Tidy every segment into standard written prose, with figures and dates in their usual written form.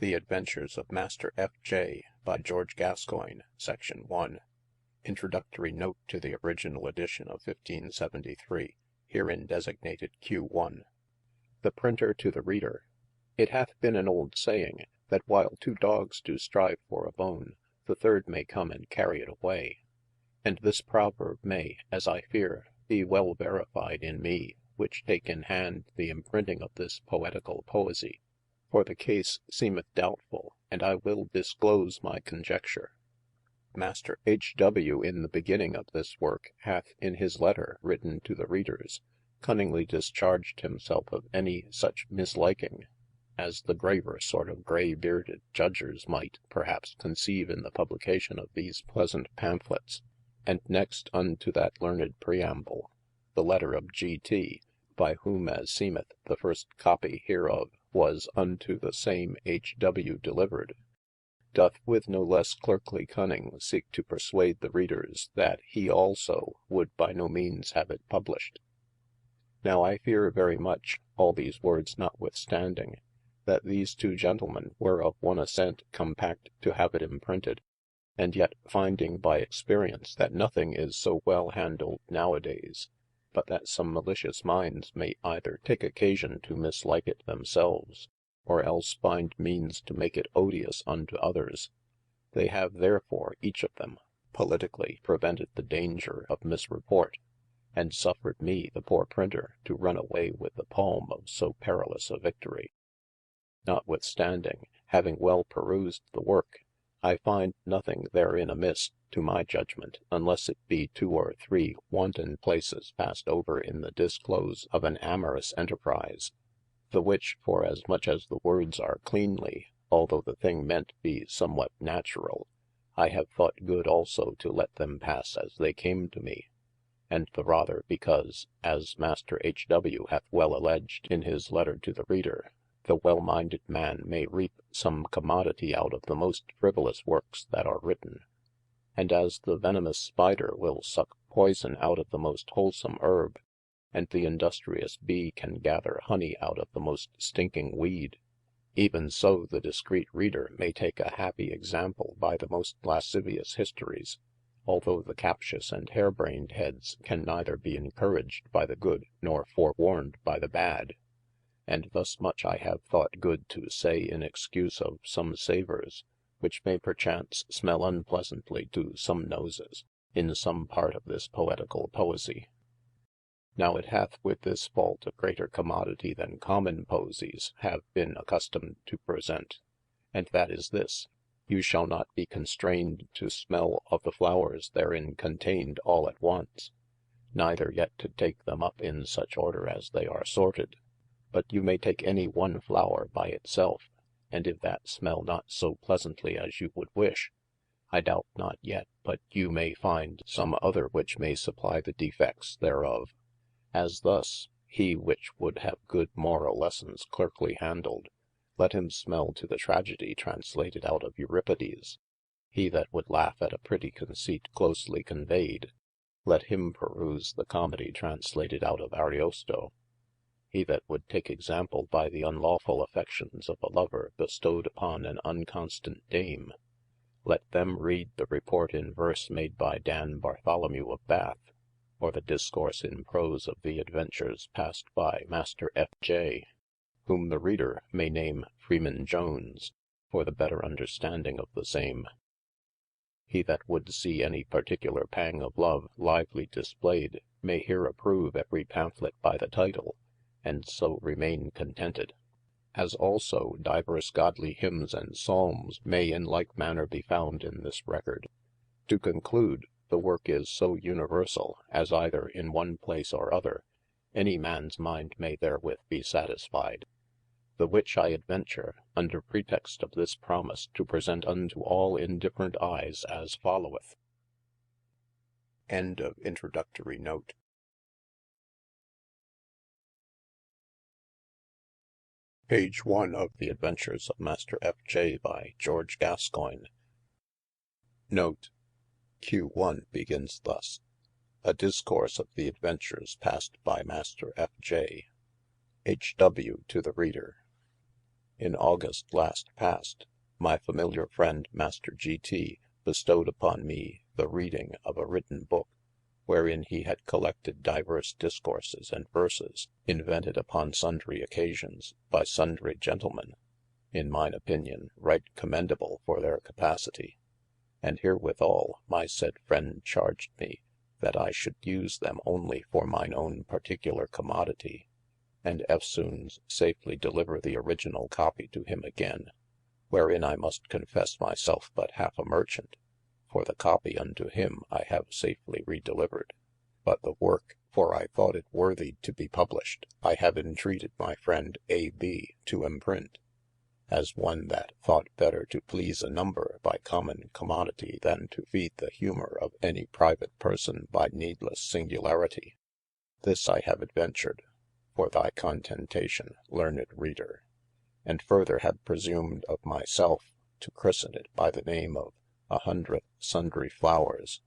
The Adventures of Master F.J. by George Gascoigne, Section 1. Introductory Note to the Original Edition of 1573, herein designated Q1. The Printer to the Reader. It hath been an old saying, that while two dogs do strive for a bone, the third may come and carry it away. And this proverb may, as I fear, be well verified in me, which take in hand the imprinting of this poetical poesie. For the case seemeth doubtful, and I will disclose my conjecture. Master H.W. in the beginning of this work hath in his letter written to the readers, cunningly discharged himself of any such misliking, as the graver sort of grey-bearded judgers might, perhaps, conceive in the publication of these pleasant pamphlets. And next unto that learned preamble, the letter of G.T., by whom, as seemeth, the first copy hereof was unto the same H.W. delivered, doth with no less clerkly cunning seek to persuade the readers that he also would by no means have it published. Now I fear very much, all these words notwithstanding, that these two gentlemen were of one assent compact to have it imprinted, and yet finding by experience that nothing is so well handled now a days, but that some malicious minds may either take occasion to mislike it themselves, or else find means to make it odious unto others, they have therefore each of them politically prevented the danger of misreport, and suffered me, the poor printer, to run away with the palm of so perilous a victory. Notwithstanding, having well perused the work, I find nothing therein amiss, to my judgment, unless it be 2 or 3 wanton places passed over in the disclose of an amorous enterprise, the which, for as much as the words are cleanly, although the thing meant be somewhat natural, I have thought good also to let them pass as they came to me, and the rather because, as Master H.W. hath well alledged in his letter to the reader, the well-minded man may reap some commodity out of the most frivolous works that are written. And as the venomous spider will suck poison out of the most wholesome herb, and the industrious bee can gather honey out of the most stinking weed, even so the discreet reader may take a happy example by the most lascivious histories, although the captious and harebrained heads can neither be encouraged by the good nor forewarned by the bad. And thus much I have thought good to say in excuse of some savours, which may perchance smell unpleasantly to some noses, in some part of this poetical poesie. Now it hath with this fault a greater commodity than common poesies have been accustomed to present, and that is this: you shall not be constrained to smell of the flowers therein contained all at once, neither yet to take them up in such order as they are sorted, but you may take any one flower by itself, and if that smell not so pleasantly as you would wish, I doubt not yet but you may find some other which may supply the defects thereof. As thus, he which would have good moral lessons clerkly handled, let him smell to the tragedy translated out of Euripides. He that would laugh at a pretty conceit closely conveyed, let him peruse the comedy translated out of Ariosto. He that would take example by the unlawful affections of a lover bestowed upon an unconstant dame, let them read the report in verse made by Dan Bartholomew of Bath, or the discourse in prose of the adventures passed by Master F.J., whom the reader may name Freeman Jones, for the better understanding of the same. He that would see any particular pang of love lively displayed, may here approve every pamphlet by the title, and so remain contented. As also divers godly hymns and psalms may in like manner be found in this record. To conclude, the work is so universal, as either in one place or other, any man's mind may therewith be satisfied. The which I adventure, under pretext of this promise, to present unto all indifferent eyes as followeth. End of introductory note. Page 1 of The Adventures of Master F.J. by George Gascoigne. Note: Q1 begins thus: A discourse of the adventures passed by Master F.J. H.W. to the reader. in August last past, my familiar friend Master G.T. bestowed upon me the reading of a written booke, wherein he had collected divers discourses and verses, invented upon sundry occasions, by sundry gentlemen, in mine opinion right commendable for their capacity. And herewithal my said friend charged me, that I should use them only for mine own particular commoditie, and eftsoons safely deliver the original copie to him againe, wherein I must confesse my selfe but halfe a merchant, for the copie unto him I have safely redelivered. But the worke, for I thought it worthy to be published, I have entreated my friend A.B. to imprint, as one that thought better to please a number by common commoditie, than to feed the humour of any private person by needlesse singularity. This I have adventured, for thy contentation, learned reader, and further have presumed of my selfe, to christen it by the name of 100 Sundry Flowers,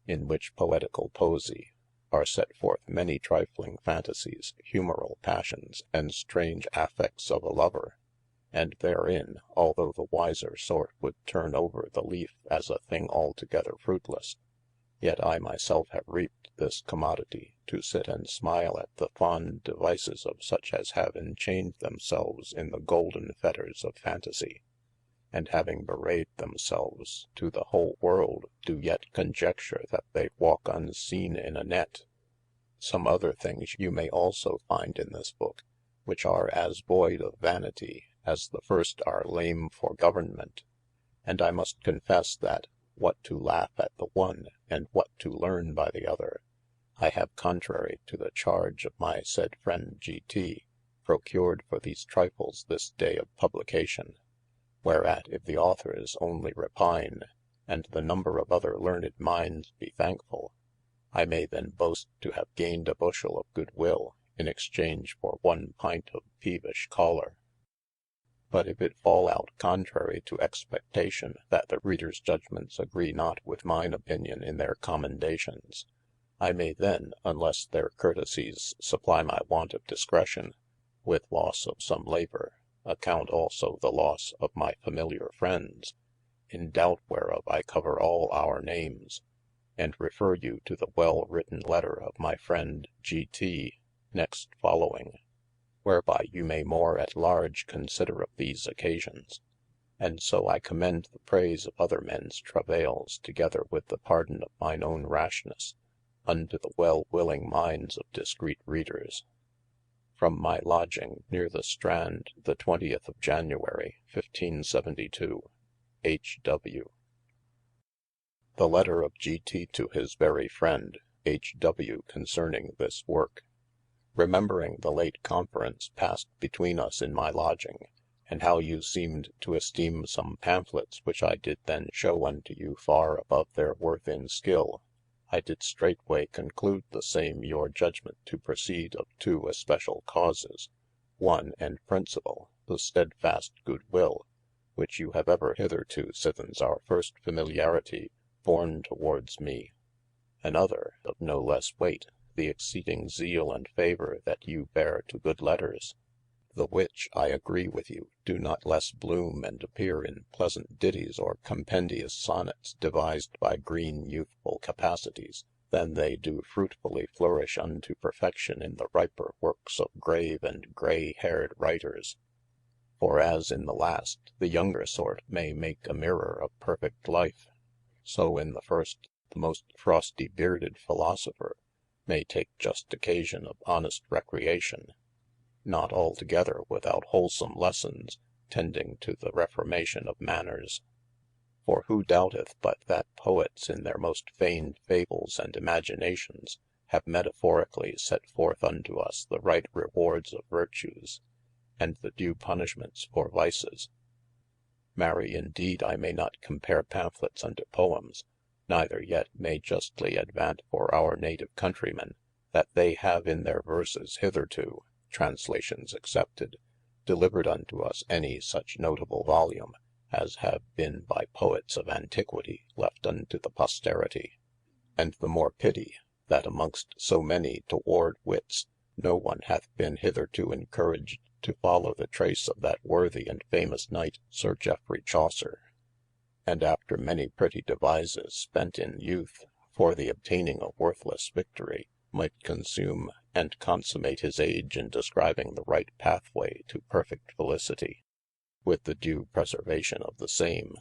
in which poeticall poesie are set forth many trifling fantasies, humoral passions, and strange affects of a lover. And therein, although the wiser sort would turne over the leafe as a thing altogether fruitlesse, yet I my selfe have reaped this commoditie, to sit and smile at the fond devices of such as have enchained themselves in the golden fetters of fantasie, and having bewrayed themselves to the whole world, do yet conjecture that they walke unseen in a net. Some other things you may also find in this booke, which are as voide of vanity, as the first are lame for government. And I must confesse that, what to laugh at the one, and what to learne by the other, I have contrary to the charge of my said friend G.T. procured for these trifles this day of publication. Whereat if the authors only repine, and the number of other learned minds be thankfull, I may then boast to have gained a bushel of good will, in exchange for 1 pint of peevish choler. But if it fall out contrary to expectation, that the readers judgments agree not with mine opinion in their commendations, I may then, unlesse their courtesies supply my want of discretion, with losse of some labour, account also the losse of my familiar friends, in doubt whereof I cover all our names, and refer you to the well written letter of my friend G.T. next following, whereby you may more at large consider of these occasions. And so I commend the praise of other mens travailes together with the pardon of mine own rashnesse, unto the well-willing minds of discreet readers. From my lodging near the Strand, the 20th of January, 1572. H.W. The letter of G.T. to his very friend, H.W. concerning this work. Remembering the late conference passed between us in my lodging, and how you seemed to esteeme some pamphlets which I did then shew unto you far above their worth in skill, I did straightway conclude the same your judgment to proceed of 2 especial causes. One and principal, the steadfast good will, which you have ever hitherto sithens our first familiaritie borne towards me. Another, of no lesse weight, the exceeding zeale and favour that you beare to good letters, the which I agree with you do not lesse bloome and appeare in pleasant ditties or compendious sonnets devised by green youthfull capacities, than they do fruitfully flourish unto perfection in the riper workes of grave and gray haired writers. For as in the last, the younger sort may make a mirror of perfect life, so in the first the most frosty bearded philosopher may take just occasion of honest recreation, not altogether without wholesome lessons, tending to the reformation of manners. For who doubteth but that poets in their most feigned fables and imaginations have metaphorically set forth unto us the right rewards of virtues, and the due punishments for vices? Marry indeed I may not compare pamphlets unto poems, neither yet may justly advant for our native countrymen, that they have in their verses hitherto, translations excepted, delivered unto us any such notable volume, as have been by poets of antiquity left unto the posterity. And the more pity, that amongst so many toward wits, no one hath been hitherto encouraged to follow the trace of that worthy and famous knight Sir Geoffrey Chaucer, and after many pretty devises spent in youth, for the obtaining a worthless victory, might consume and consummate his age in describing the right pathway to perfect felicity, with the due preservation of the same.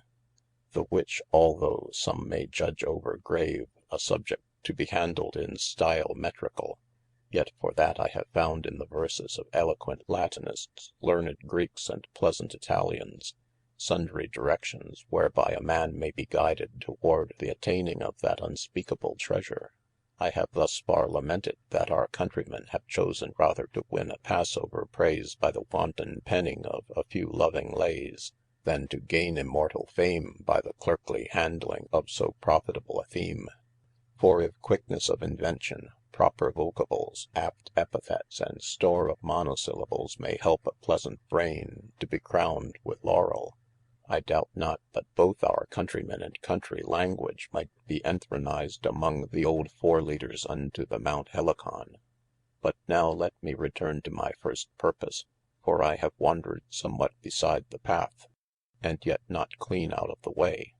The which, although some may judge over grave, a subject to be handled in style metrical, yet for that I have found in the verses of eloquent Latinists, learned Greeks, and pleasant Italians, sundry directions whereby a man may be guided toward the attaining of that unspeakable treasure. I have thus far lamented that our countrymen have chosen rather to win a Passover praise by the wanton penning of a few loving lays, than to gain immortal fame by the clerkly handling of so profitable a theme. For if quickness of invention, proper vocables, apt epithets, and store of monosyllables may help a pleasant brain to be crowned with laurel, I doubt not but both our countrymen and country language might be enthronized among the old foreleaders unto the Mount Helicon. But now let me return to my first purpose, for I have wandered somewhat beside the path, and yet not clean out of the way.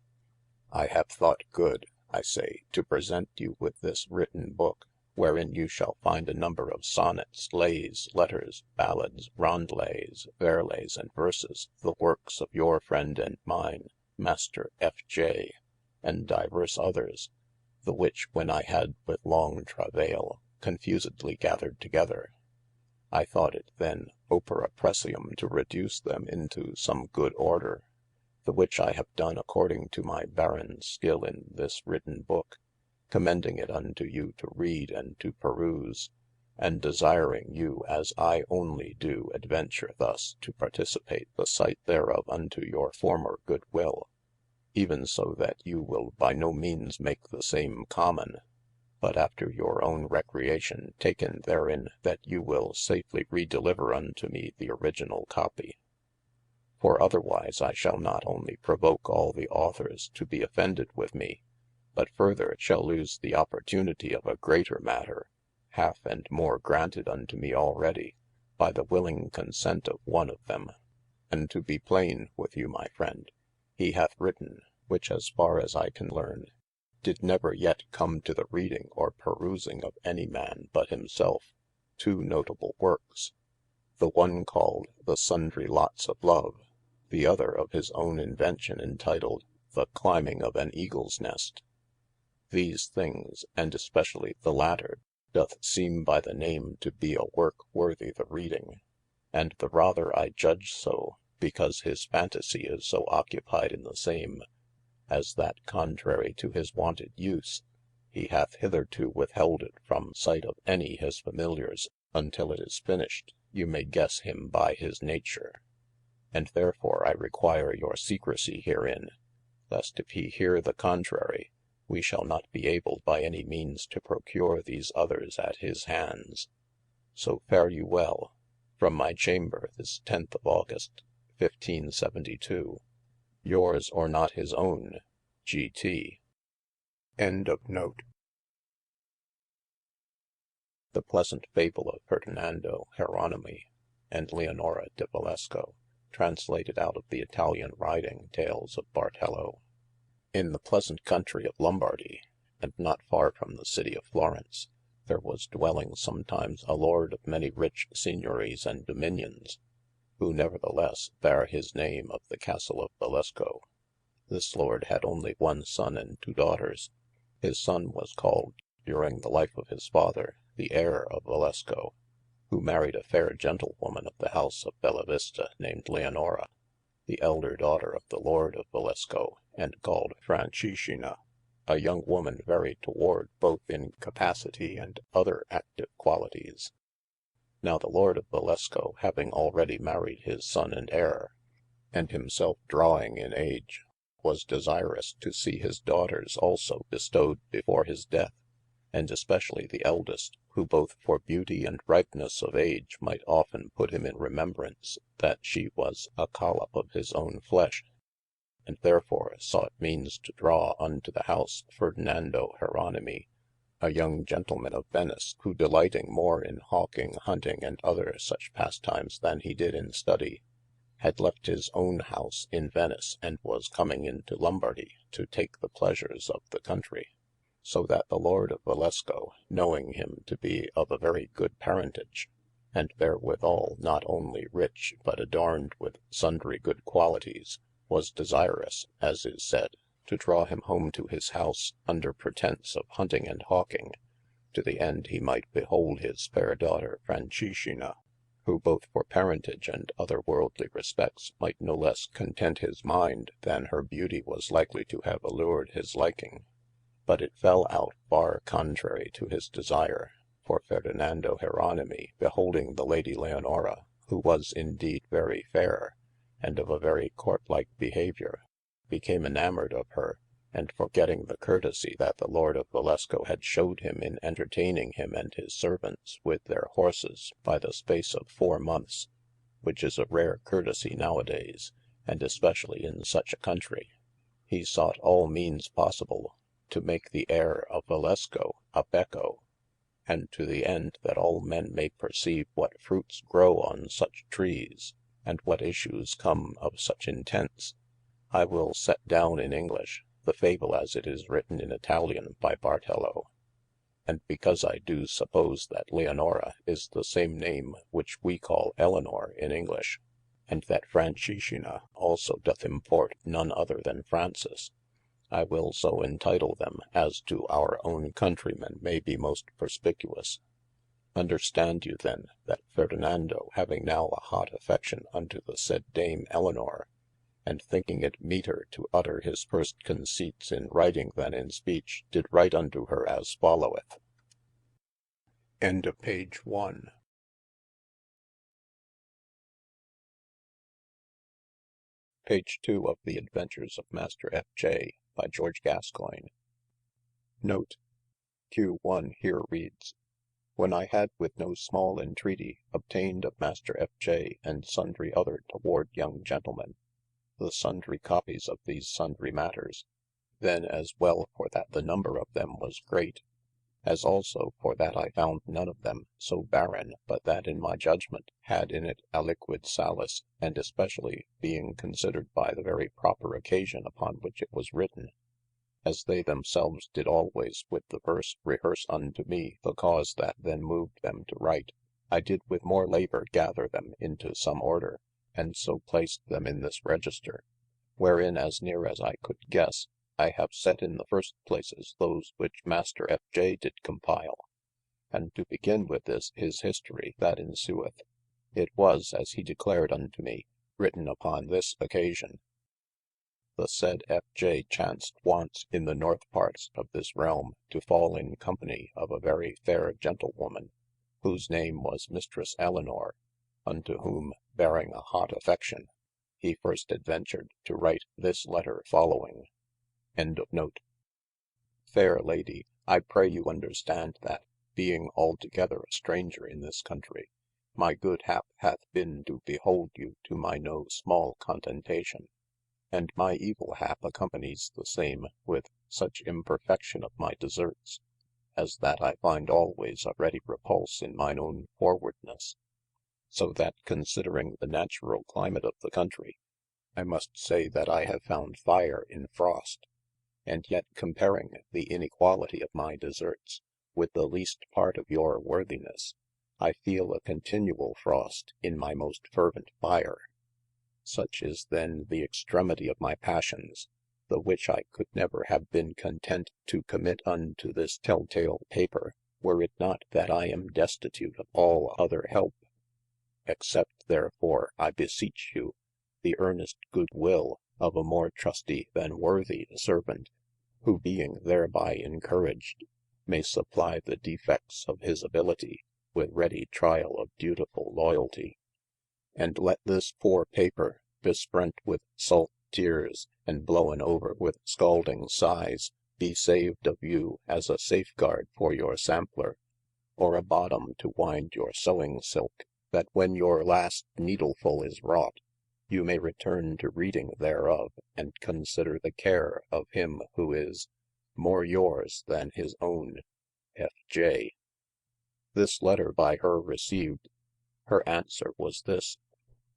I have thought good, I say, to present you with this written book, wherein you shall find a number of sonnets, lays, letters, ballads, rondelets, verles, and verses, the works of your friend and mine, Master F.J., and divers others, the which when I had with long travail confusedly gathered together, I thought it then opera pressium to reduce them into some good order, the which I have done according to my barren skill in this written book, commending it unto you to read and to peruse, and desiring you as I only do adventure thus to participate the sight thereof unto your former good will, even so that you will by no means make the same common, but after your own recreation taken therein that you will safely redeliver unto me the original copy. For otherwise I shall not only provoke all the authors to be offended with me, but further shall lose the opportunity of a greater matter, half and more granted unto me already, by the willing consent of one of them. And to be plain with you, my friend, he hath written, which as far as I can learn, did never yet come to the reading or perusing of any man but himself, two notable works, the one called The Sundry Lots of Love, the other of his own invention entitled The Climbing of an Eagle's Nest. These things, and especially the latter, doth seem by the name to be a work worthy the reading, and the rather I judge so, because his phantasy is so occupied in the same, as that contrary to his wonted use, he hath hitherto withheld it from sight of any his familiars, until it is finished, you may guess him by his nature. And therefore I require your secrecy herein, lest if he hear the contrary, we shall not be able by any means to procure these others at his hands. So fare you well, from my chamber this 10th of August, 1572. Yours or not his own, G.T. End of note. The pleasant fable of Fernando Jeronimi and Leonora de Valesco, translated out of the Italian riding tales of Bartello. In the pleasant country of Lombardy, and not far from the city of Florence, there was dwelling sometimes a lord of many rich seigniories and dominions, who nevertheless bare his name of the Castle of Valesco. This lord had only one son and two daughters. His son was called, during the life of his father, the heir of Valesco, who married a fair gentlewoman of the house of Bellavista named Leonora, the elder daughter of the lord of Valesco, and called Francesina, a young woman very toward both in capacity and other active qualities. Now the lord of Valesco having already married his son and heir, and himself drawing in age, was desirous to see his daughters also bestowed before his death, and especially the eldest, who both for beauty and ripeness of age might often put him in remembrance that she was a collop of his own flesh, and therefore sought means to draw unto the house Fernando Jeronimi, a young gentleman of Venice, who delighting more in hawking, hunting, and other such pastimes than he did in study, had left his own house in Venice, and was coming into Lombardy to take the pleasures of the country. So that the Lord of Valesco, knowing him to be of a very good parentage, and therewithal not only rich but adorned with sundry good qualities, was desirous, as is said, to draw him home to his house under pretence of hunting and hawking, to the end he might behold his fair daughter Franchishina, who both for parentage and other worldly respects might no less content his mind than her beauty was likely to have allured his liking. But it fell out far contrary to his desire, for Fernando Jeronimi, beholding the Lady Leonora, who was indeed very fair, and of a very court-like behaviour, became enamored of her, and forgetting the courtesy that the Lord of Valesco had showed him in entertaining him and his servants with their horses by the space of 4 months, which is a rare courtesy nowadays, and especially in such a country, he sought all means possible to make the heir of Valesco a Becco, and to the end that all men may perceive what fruits grow on such trees, and what issues come of such intents, I will set down in English the fable as it is written in Italian by Bartello. And because I do suppose that Leonora is the same name which we call Elinor in English, and that Franchishina also doth import none other than Francis, I will so entitle them as to our own countrymen may be most perspicuous. Understand you then that Ferdinando having now a hot affection unto the said Dame Elinor, and thinking it meeter to utter his first conceits in writing than in speech, did write unto her as followeth. End of page 1. Page 2 of The Adventures of Master F.J. by George Gascoigne. Note: Q1 here reads, when I had with no small entreaty obtained of Master F.J. and sundry other toward young gentlemen, the sundry copies of these sundry matters, then as well for that the number of them was great, as also for that I found none of them so barren but that in my judgment had in it a liquid salice, and especially being considered by the very proper occasion upon which it was written, as they themselves did always with the verse rehearse unto me the cause that then moved them to write, I did with more labour gather them into some order, and so placed them in this register, wherein as near as I could guesse, I have set in the first places those which Master F.J. did compile. And to begin with this his history that ensueth, it was, as he declared unto me, written upon this occasion. The said F.J. chanced once in the north parts of this realme to fall in company of a very fair gentlewoman, whose name was Mistress Elinor, unto whom, bearing a hot affection, he first adventured to write this letter following. End of note. Fair Lady, I pray you understand that, being altogether a stranger in this country, my good hap hath been to behold you to my no small contentation, and my evil hap accompanies the same with such imperfection of my deserts, as that I find alwayes a ready repulse in mine own forwardnesse. So that considering the naturall climate of the country, I must say that I have found fire in frost, and yet comparing the inequality of my deserts with the least part of your worthinesse, I feel a continuall frost in my most fervent fire. Such is then the extremity of my passions, the which I could never have been content to commit unto this telltale paper, were it not that I am destitute of all other help. Accept therefore, I beseech you, the earnest good will of a more trusty than worthy servant, who being thereby encouraged, may supply the defects of his ability with ready trial of dutifull loyalty. And let this poore paper, besprent with salt teares, and blowen over with scalding sighes, be saved of you as a safeguard for your sampler, or a bottome to wind your sewing silke, that when your last needlefull is wrought, you may return to reading thereof, and consider the care of him who is more yours than his own. F.J. This letter by her received. Her answer was this: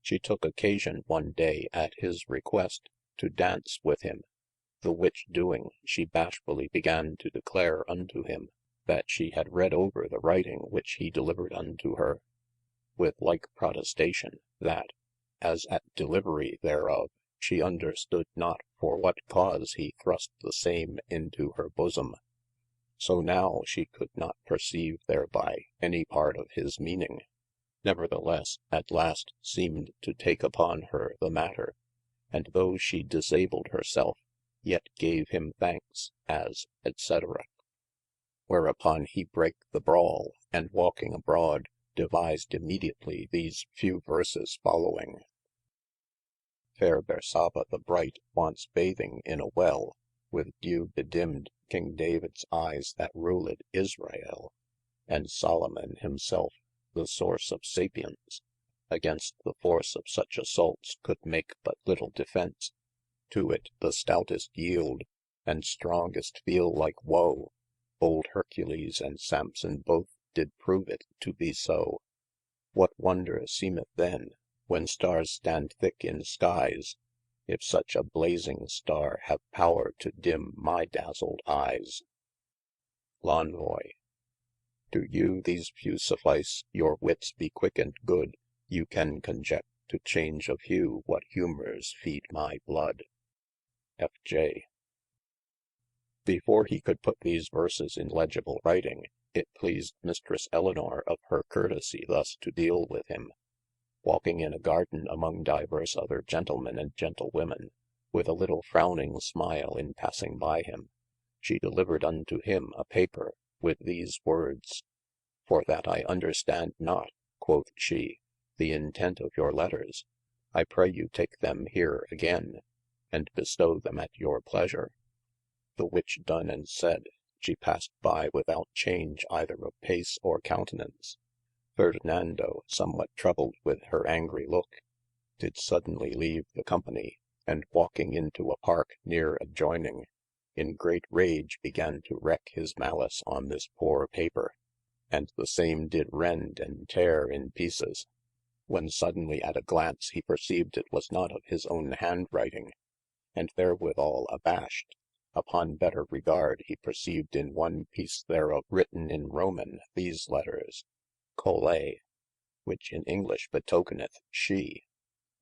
she took occasion one day at his request to dance with him, the which doing, she bashfully began to declare unto him, that she had read over the writing which he delivered unto her, with like protestation, that, as at delivery thereof, she understood not for what cause he thrust the same into her bosom. So now she could not perceive thereby any part of his meaning, nevertheless at last seemed to take upon her the matter, and though she disabled herself, yet gave him thanks, as, etc. Whereupon he brake the brawl, and walking abroad, devised immediately these few verses following. Fair Bersaba the bright, once bathing in a well, with dew bedimmed King Davids eyes that ruled Israel, and Solomon himself, the source of sapience, against the force of such assaults could make but little defence. To it the stoutest yield, and strongest feel like woe. Bold Hercules and Sampson both did prove it to be so. What wonder seemeth then, when stars stand thick in skies, if such a blazing star have power to dim my dazzled eyes? L'Envoy. Do you these few suffice? Your wits be quick and good, you can conject to change of hue what humours feed my blood. F.J. Before he could put these verses in legible writing, it pleased Mistress Elinor of her courtesy thus to deal with him. Walking in a garden among divers other gentlemen and gentlewomen, with a little frowning smile in passing by him, she delivered unto him a paper, with these words: For that I understand not, quoth she, the intent of your letters, I pray you take them here again, and bestow them at your pleasure. The which done and said, she passed by without change either of pace or countenance. Fernando, somewhat troubled with her angry look, did suddenly leave the company, and walking into a park near adjoyning, in great rage began to wreak his malice on this poor paper, and the same did rend and tear in pieces, when suddenly at a glance he perceived it was not of his own handwriting, and therewithal abashed. Upon better regard he perceived in one piece thereof written in Roman these letters: Cole, which in English betokeneth she,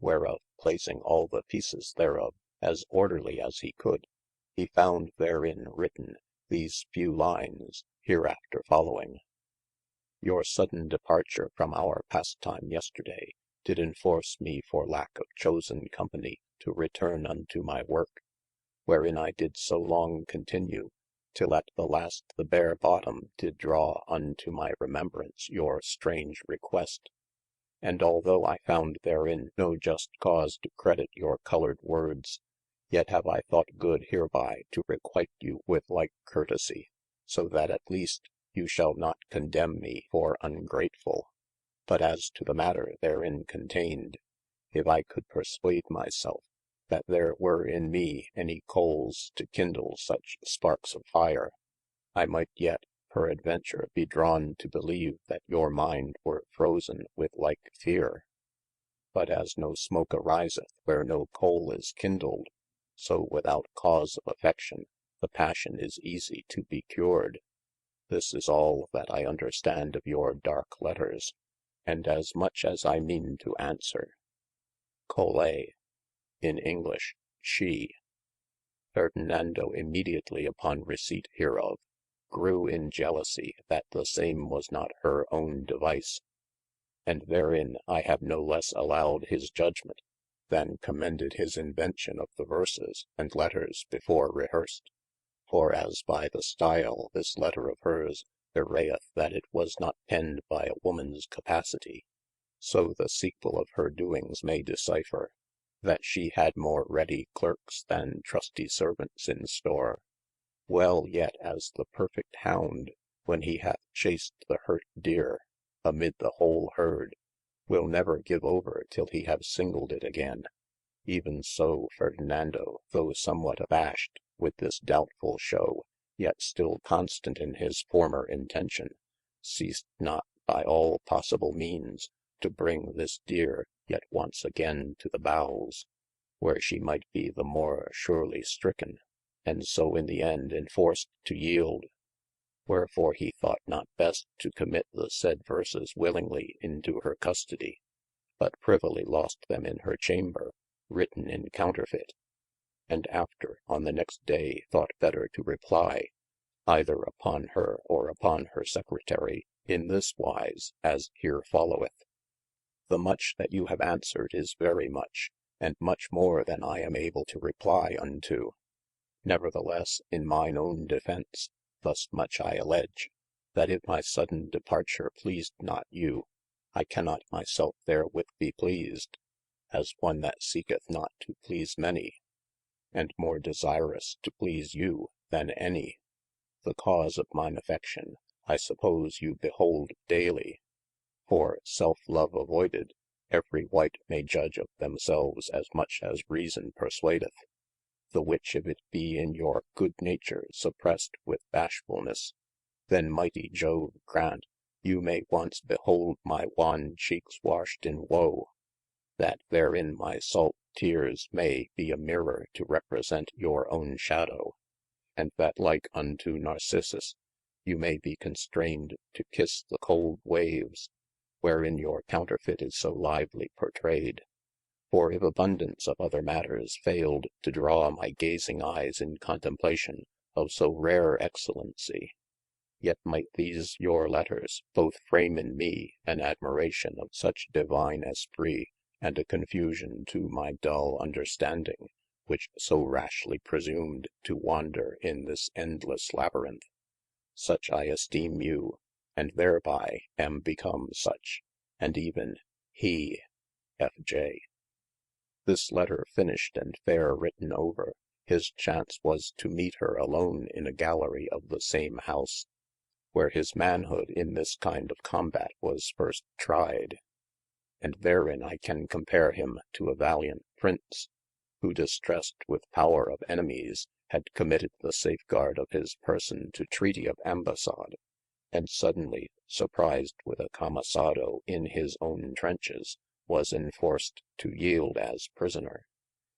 whereof placing all the pieces thereof as orderly as he could, he found therein written these few lines hereafter following: Your sudden departure from our pastime yesterday did enforce me for lack of chosen company to return unto my work, wherein I did so long continue, till at the last the bare bottom did draw unto my remembrance your strange request. And although I found therein no just cause to credit your colored words, yet have I thought good hereby to requite you with like courtesy, so that at least you shall not condemn me for ungrateful. But as to the matter therein contained, if I could persuade myself that there were in me any coals to kindle such sparks of fire, I might yet peradventure be drawn to believe that your mind were frozen with like fear. But as no smoke ariseth where no coal is kindled, so without cause of affection, the passion is easy to be cured. This is all that I understand of your dark letters, and as much as I mean to answer. Cole, in English, she. Fernando immediately upon receipt hereof, grew in jealousy that the same was not her own device, and therein I have no less allowed his judgment, than commended his invention of the verses and letters before rehearsed. For as by the style this letter of hers bewrayeth that it was not penned by a womans capacity, so the sequel of her doings may decipher, that she had more ready clerks than trusty servants in store. Well yet as the perfect hound, when he hath chased the hurt deer, amid the whole herd, will never give over till he have singled it again. Even so Ferdinando, though somewhat abashed with this doubtful show, yet still constant in his former intention, ceased not by all possible means to bring this dear yet once again to the bowels, where she might be the more surely stricken, and so in the end enforced to yield. Wherefore he thought not best to commit the said verses willingly into her custody, but privily lost them in her chamber, written in counterfeit. And after on the next day thought better to reply, either upon her or upon her secretary, in this wise, as here followeth. The much that you have answered is very much, and much more than I am able to reply unto. Nevertheless, in mine own defence, thus much I allege, that if my sudden departure pleased not you, I cannot myself therewith be pleased, as one that seeketh not to please many, and more desirous to please you than any. The cause of mine affection, I suppose you behold daily, for self-love avoided, every wight may judge of themselves as much as reason persuadeth. The which if it be in your good nature suppressed with bashfulness, then mighty Jove grant you may once behold my wan cheeks washed in woe, that therein my salt tears may be a mirror to represent your own shadow, and that like unto Narcissus, you may be constrained to kiss the cold waves, wherein your counterfeit is so lively portrayed. For if abundance of other matters failed to draw my gazing eyes in contemplation of so rare excellency, yet might these your letters both frame in me an admiration of such divine esprit, and a confusion to my dull understanding, which so rashly presumed to wander in this endless labyrinth. Such I esteem you, and thereby am become such, and even he, F.J. This letter finished and fair written over, his chance was to meet her alone in a gallery of the same house, where his manhood in this kind of combat was first tried. And therein I can compare him to a valiant Prince, who distressed with power of enemies, had committed the safeguard of his person to treaty of ambassade, and suddenly surprised with a camisado in his own trenches, was enforced to yield as prisoner.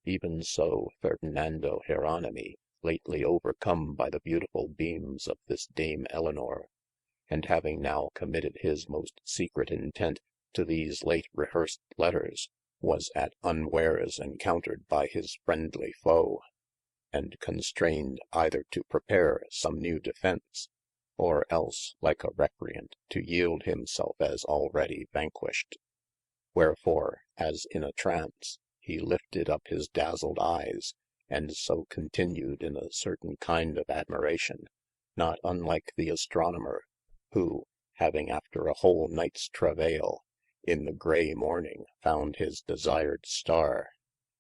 Even so Fernando Jeronimi, lately overcome by the beautiful beams of this Dame Elinor, and having now committed his most secret intent to these late rehearsed letters, was at unwares encountered by his friendly foe, and constrained either to prepare some new defence, or else, like a recreant, to yield himself as already vanquished. Wherefore, as in a trance, he lifted up his dazzled eyes, and so continued in a certain kind of admiration, not unlike the astronomer, who, having after a whole night's travail, in the grey morning found his desired star,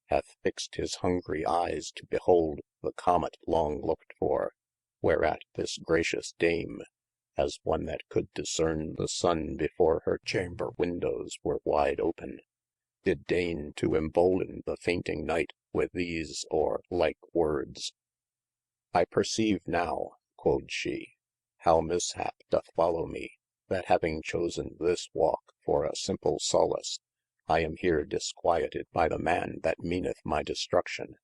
hath fixed his hungry eyes to behold the comet long looked for, whereat this gracious dame, as one that could discerne the sun before her chamber windows were wide open, did deign to embolden the fainting knight with these or like words. I perceive now, quod she, how mishap doth follow me, that having chosen this walk for a simple solace, I am here disquieted by the man that meaneth my destruction,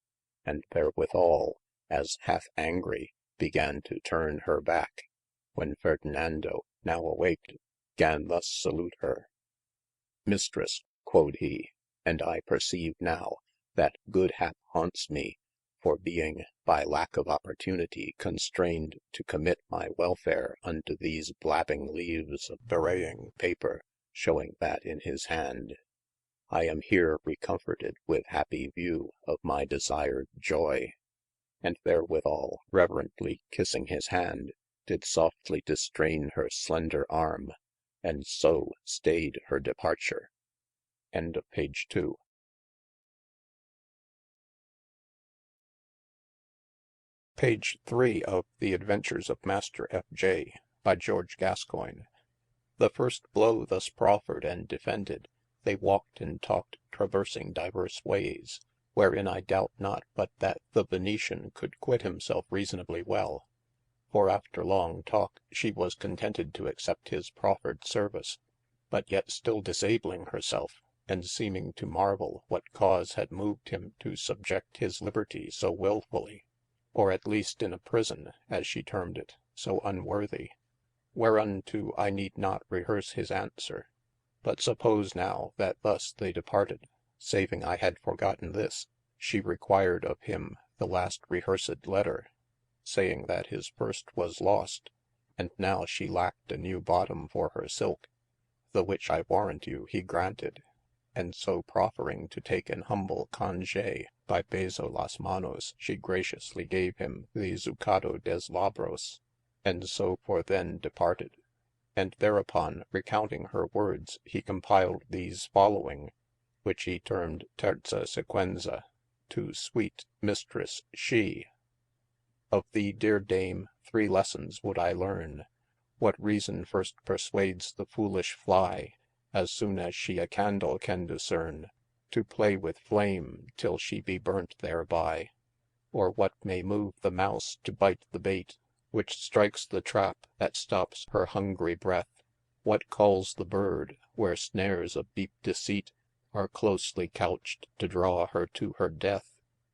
and therewithal, as half angry, began to turn her back, when Ferdinando, now awaked, gan thus salute her. Mistress, quod he, and I perceive now, that good hap haunts me, for being, by lack of opportunity, constrained to commit my welfare unto these blabbing leaves of bewraying paper, showing that in his hand. I am here recomforted with happy view of my desired joy. And therewithal, reverently kissing his hand, did softly distrain her slender arm, and so stayed her departure. End of page 2. Page 3 of The Adventures of Master F.J. by George Gascoigne. The first blow thus proffered and defended, they walked and talked traversing divers wayes, wherein I doubt not but that the Venetian could quit himself reasonably well. For after long talke, she was contented to accept his proffered service, but yet still disabling her selfe, and seeming to marvel what cause had moved him to subject his libertie so wilfully, or at least in a prison, as she termed it, so unworthy. Whereunto I need not rehearse his answer, but suppose now that thus they departed, saving I had forgotten this, she required of him the last rehearsed letter, saying that his first was lost, and now she lacked a new bottom for her silke, the which I warrant you he granted, and so proffering to take an humble congé by beso las manos, she graciously gave him the zucado des labros, and so for then departed. And thereupon recounting her words, he compiled these following, which he termed terza sequenza, to sweet Mistress she. Of thee, dear Dame, 3 lessons would I learne. What reason first perswades the foolish fly, as soon as she a candle can discerne, to play with flame till she be burnt thereby? Or what may move the mouse to bite the bait, which strikes the trap that stops her hungry breath? What calls the bird, where snares of deep deceit are closely couched to draw her to her death?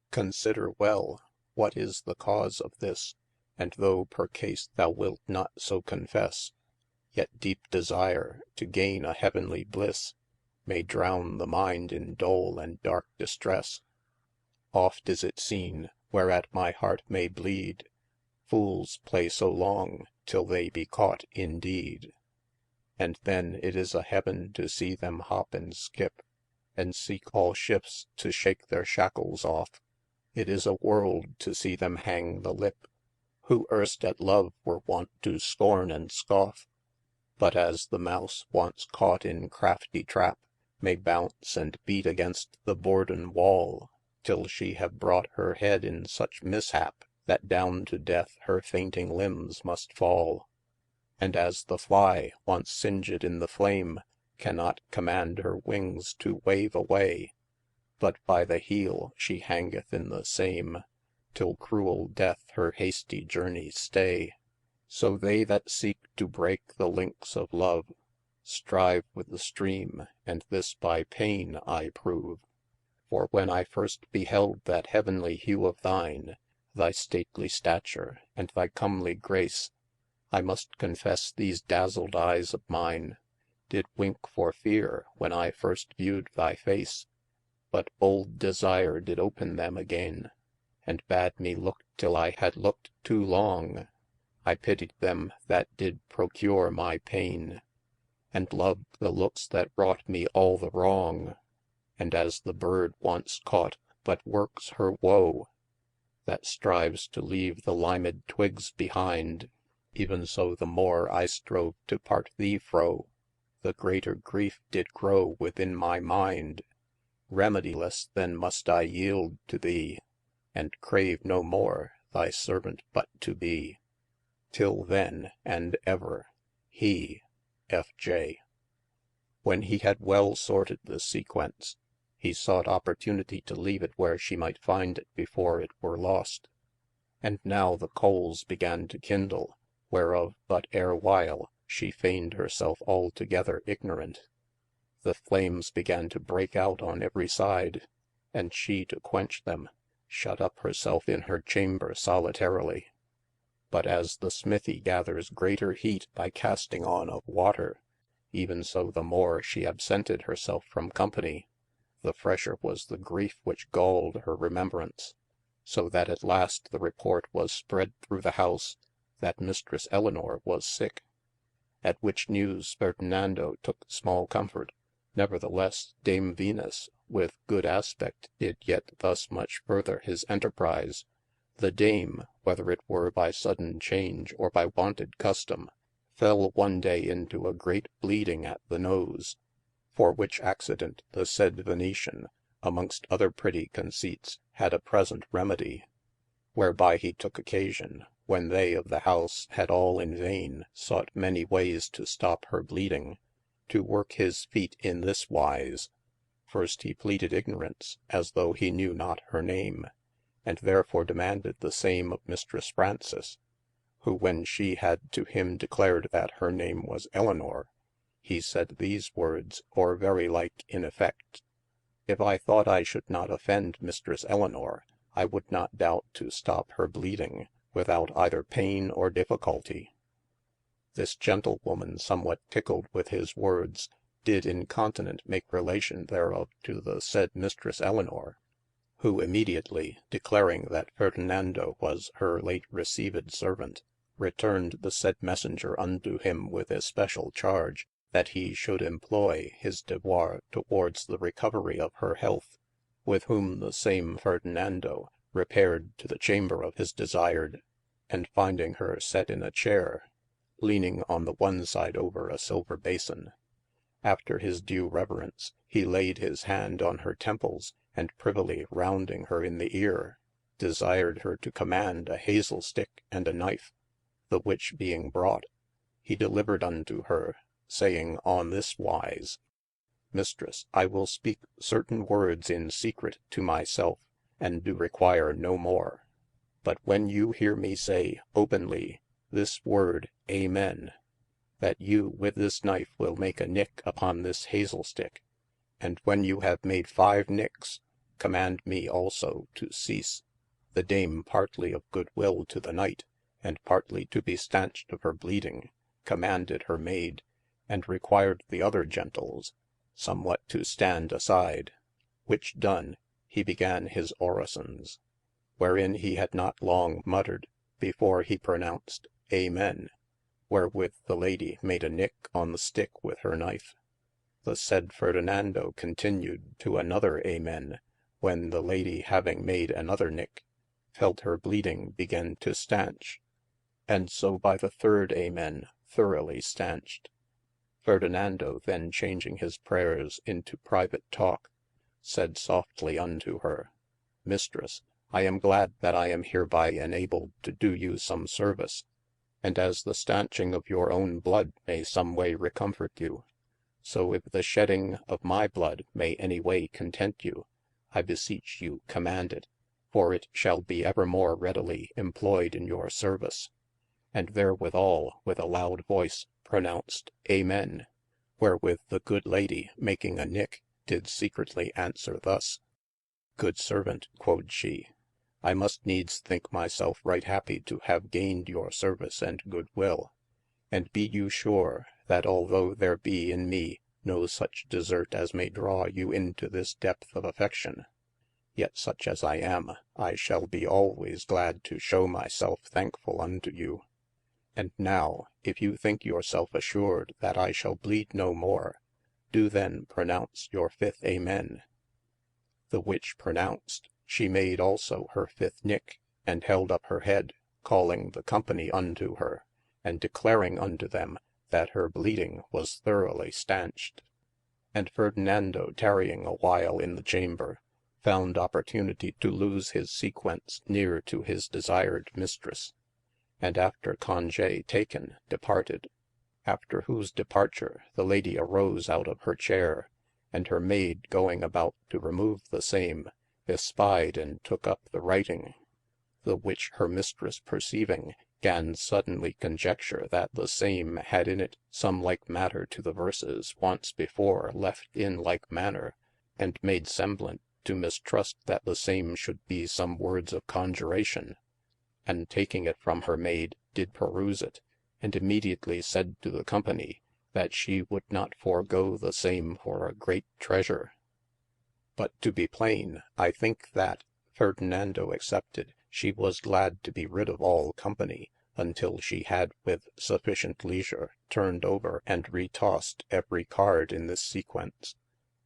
Consider well, what is the cause of this, and though per case thou wilt not so confesse, yet deep desire to gaine a heavenly blisse, may drowne the mind in dole and dark distresse. Oft is it seene, whereat my heart may bleed, fooles play so long till they be caught indeed. And then it is a heaven to see them hop and skip, and seek all shifts to shake their shackles off. It is a world to see them hang the lip, who erst at love were wont to scorn and scoff, but as the mouse once caught in crafty trap, may bounce and beat against the bourden wall, till she have brought her head in such mishap, that down to death her fainting limbs must fall. And as the fly, once singed in the flame, cannot command her wings to wave away, but by the heel she hangeth in the same, till cruel death her hasty journey stay. So they that seek to break the linkes of love, strive with the stream, and this by paine I prove. For when I first beheld that heavenly hue of thine, thy stately stature, and thy comely grace, I must confesse these dazzled eyes of mine did wink for feare when I first viewed thy face. But bold desire did open them againe, and bade me looke till I had looked too long. I pitied them that did procure my paine, and loved the lookes that wrought me all the wrong. And as the bird once caught, but workes her woe, that strives to leave the limed twigs behind, even so the more I strove to part thee fro, the greater griefe did grow within my mind. Remediless then must I yield to thee, and crave no more thy servant but to be. Till then, and ever, he, F.J. When he had well sorted the sequence, he sought opportunity to leave it where she might find it before it were lost. And now the coales began to kindle, whereof but erewhile she feigned herself altogether ignorant. The flames began to break out on every side, and she to quench them, shut up herself in her chamber solitarily. But as the smithy gathers greater heat by casting on of water, even so the more she absented herself from company, the fresher was the griefe which galled her remembrance. So that at last the report was spread through the house, that Mistress Elinor was sick. At which newes Fernando tooke small comfort. Nevertheless Dame Venus with good aspect did yet thus much further his enterprise. The Dame, whether it were by sudden change, or by wonted custome, fell one day into a great bleeding at the nose. For which accident the said Venetian, amongst other pretty conceipts, had a present remedy. Whereby he tooke occasion, when they of the house had all in vaine sought many wayes to stop her bleeding, to worke his feate in this wise. First he pleaded ignorance, as though he knew not her name, and therefore demanded the same of Mistress Fraunces, who when she had to him declared that her name was Elinor, he said these words, or very like in effect: If I thought I should not offend Mistress Elinor, I would not doubt to stop her bleeding, without either pain or difficulty. This gentlewoman, somewhat tickled with his words, did incontinent make relation thereof to the said Mistress Elinor, who immediately, declaring that Ferdinando was her late received servant, returned the said messenger unto him with especial charge, that he should employ his devoir towards the recovery of her health, with whom the same Ferdinando repaired to the chamber of his desired, and finding her set in a chair, leaning on the one side over a silver bason, after his due reverence, he laid his hand on her temples, and privily rounding her in the ear, desired her to command a hazel stick and a knife, the which being brought, he delivered unto her, saying on this wise: Mistress, I will speak certain words in secret to my self, and do require no more. But when you hear me say openly this word Amen, that you with this knife will make a nick upon this hazel stick, and when you have made 5 nicks, command me also to cease. The dame partly of good will to the knight, and partly to be stanched of her bleeding, commanded her maid, and required the other gentles somewhat to stand aside, which done, he began his orisons, wherein he had not long muttered, before he pronounced Amen, wherewith the lady made a nick on the stick with her knife. The said Ferdinando continued to another Amen, when the lady having made another nick, felt her bleeding begin to stanch, and so by the 3rd Amen thoroughly stanched. Ferdinando then changing his prayers into private talk, said softly unto her: Mistress, I am glad that I am hereby enabled to do you some service, and as the stanching of your own blood may some way recomfort you, so if the shedding of my blood may any way content you, I beseech you command it, for it shall be evermore readily employed in your service. And therewithal with a loud voice pronounced Amen, wherewith the good lady making a nick did secretly answer thus: Good servant, quod she, I must needs think myself right happy to have gained your service and good will, and be you sure, that although there be in me no such desert as may draw you into this depth of affection, yet such as I am, I shall be always glad to shew myself thankfull unto you. And now, if you think your self assured that I shall bleed no more, do then pronounce your 5th Amen. The which pronounced, she made also her 5th nick, and held up her head, calling the company unto her, and declaring unto them that her bleeding was thoroughly stanched. And Ferdinando tarrying a while in the chamber, found opportunity to lose his sequence near to his desired mistress, and after congé taken, departed. After whose departure the lady arose out of her chair, and her maid going about to remove the same, espied and took up the writing, the which her mistress perceiving, gan suddenly conjecture that the same had in it some like matter to the verses once before left in like manner, and made semblant to mistrust that the same should be some words of conjuration, and taking it from her maid, did peruse it, and immediately said to the company, that she would not forego the same for a great treasure. But to be plain, I think that, Ferdinando excepted, she was glad to be rid of all company, until she had with sufficient leisure turned over and retossed every card in this sequence.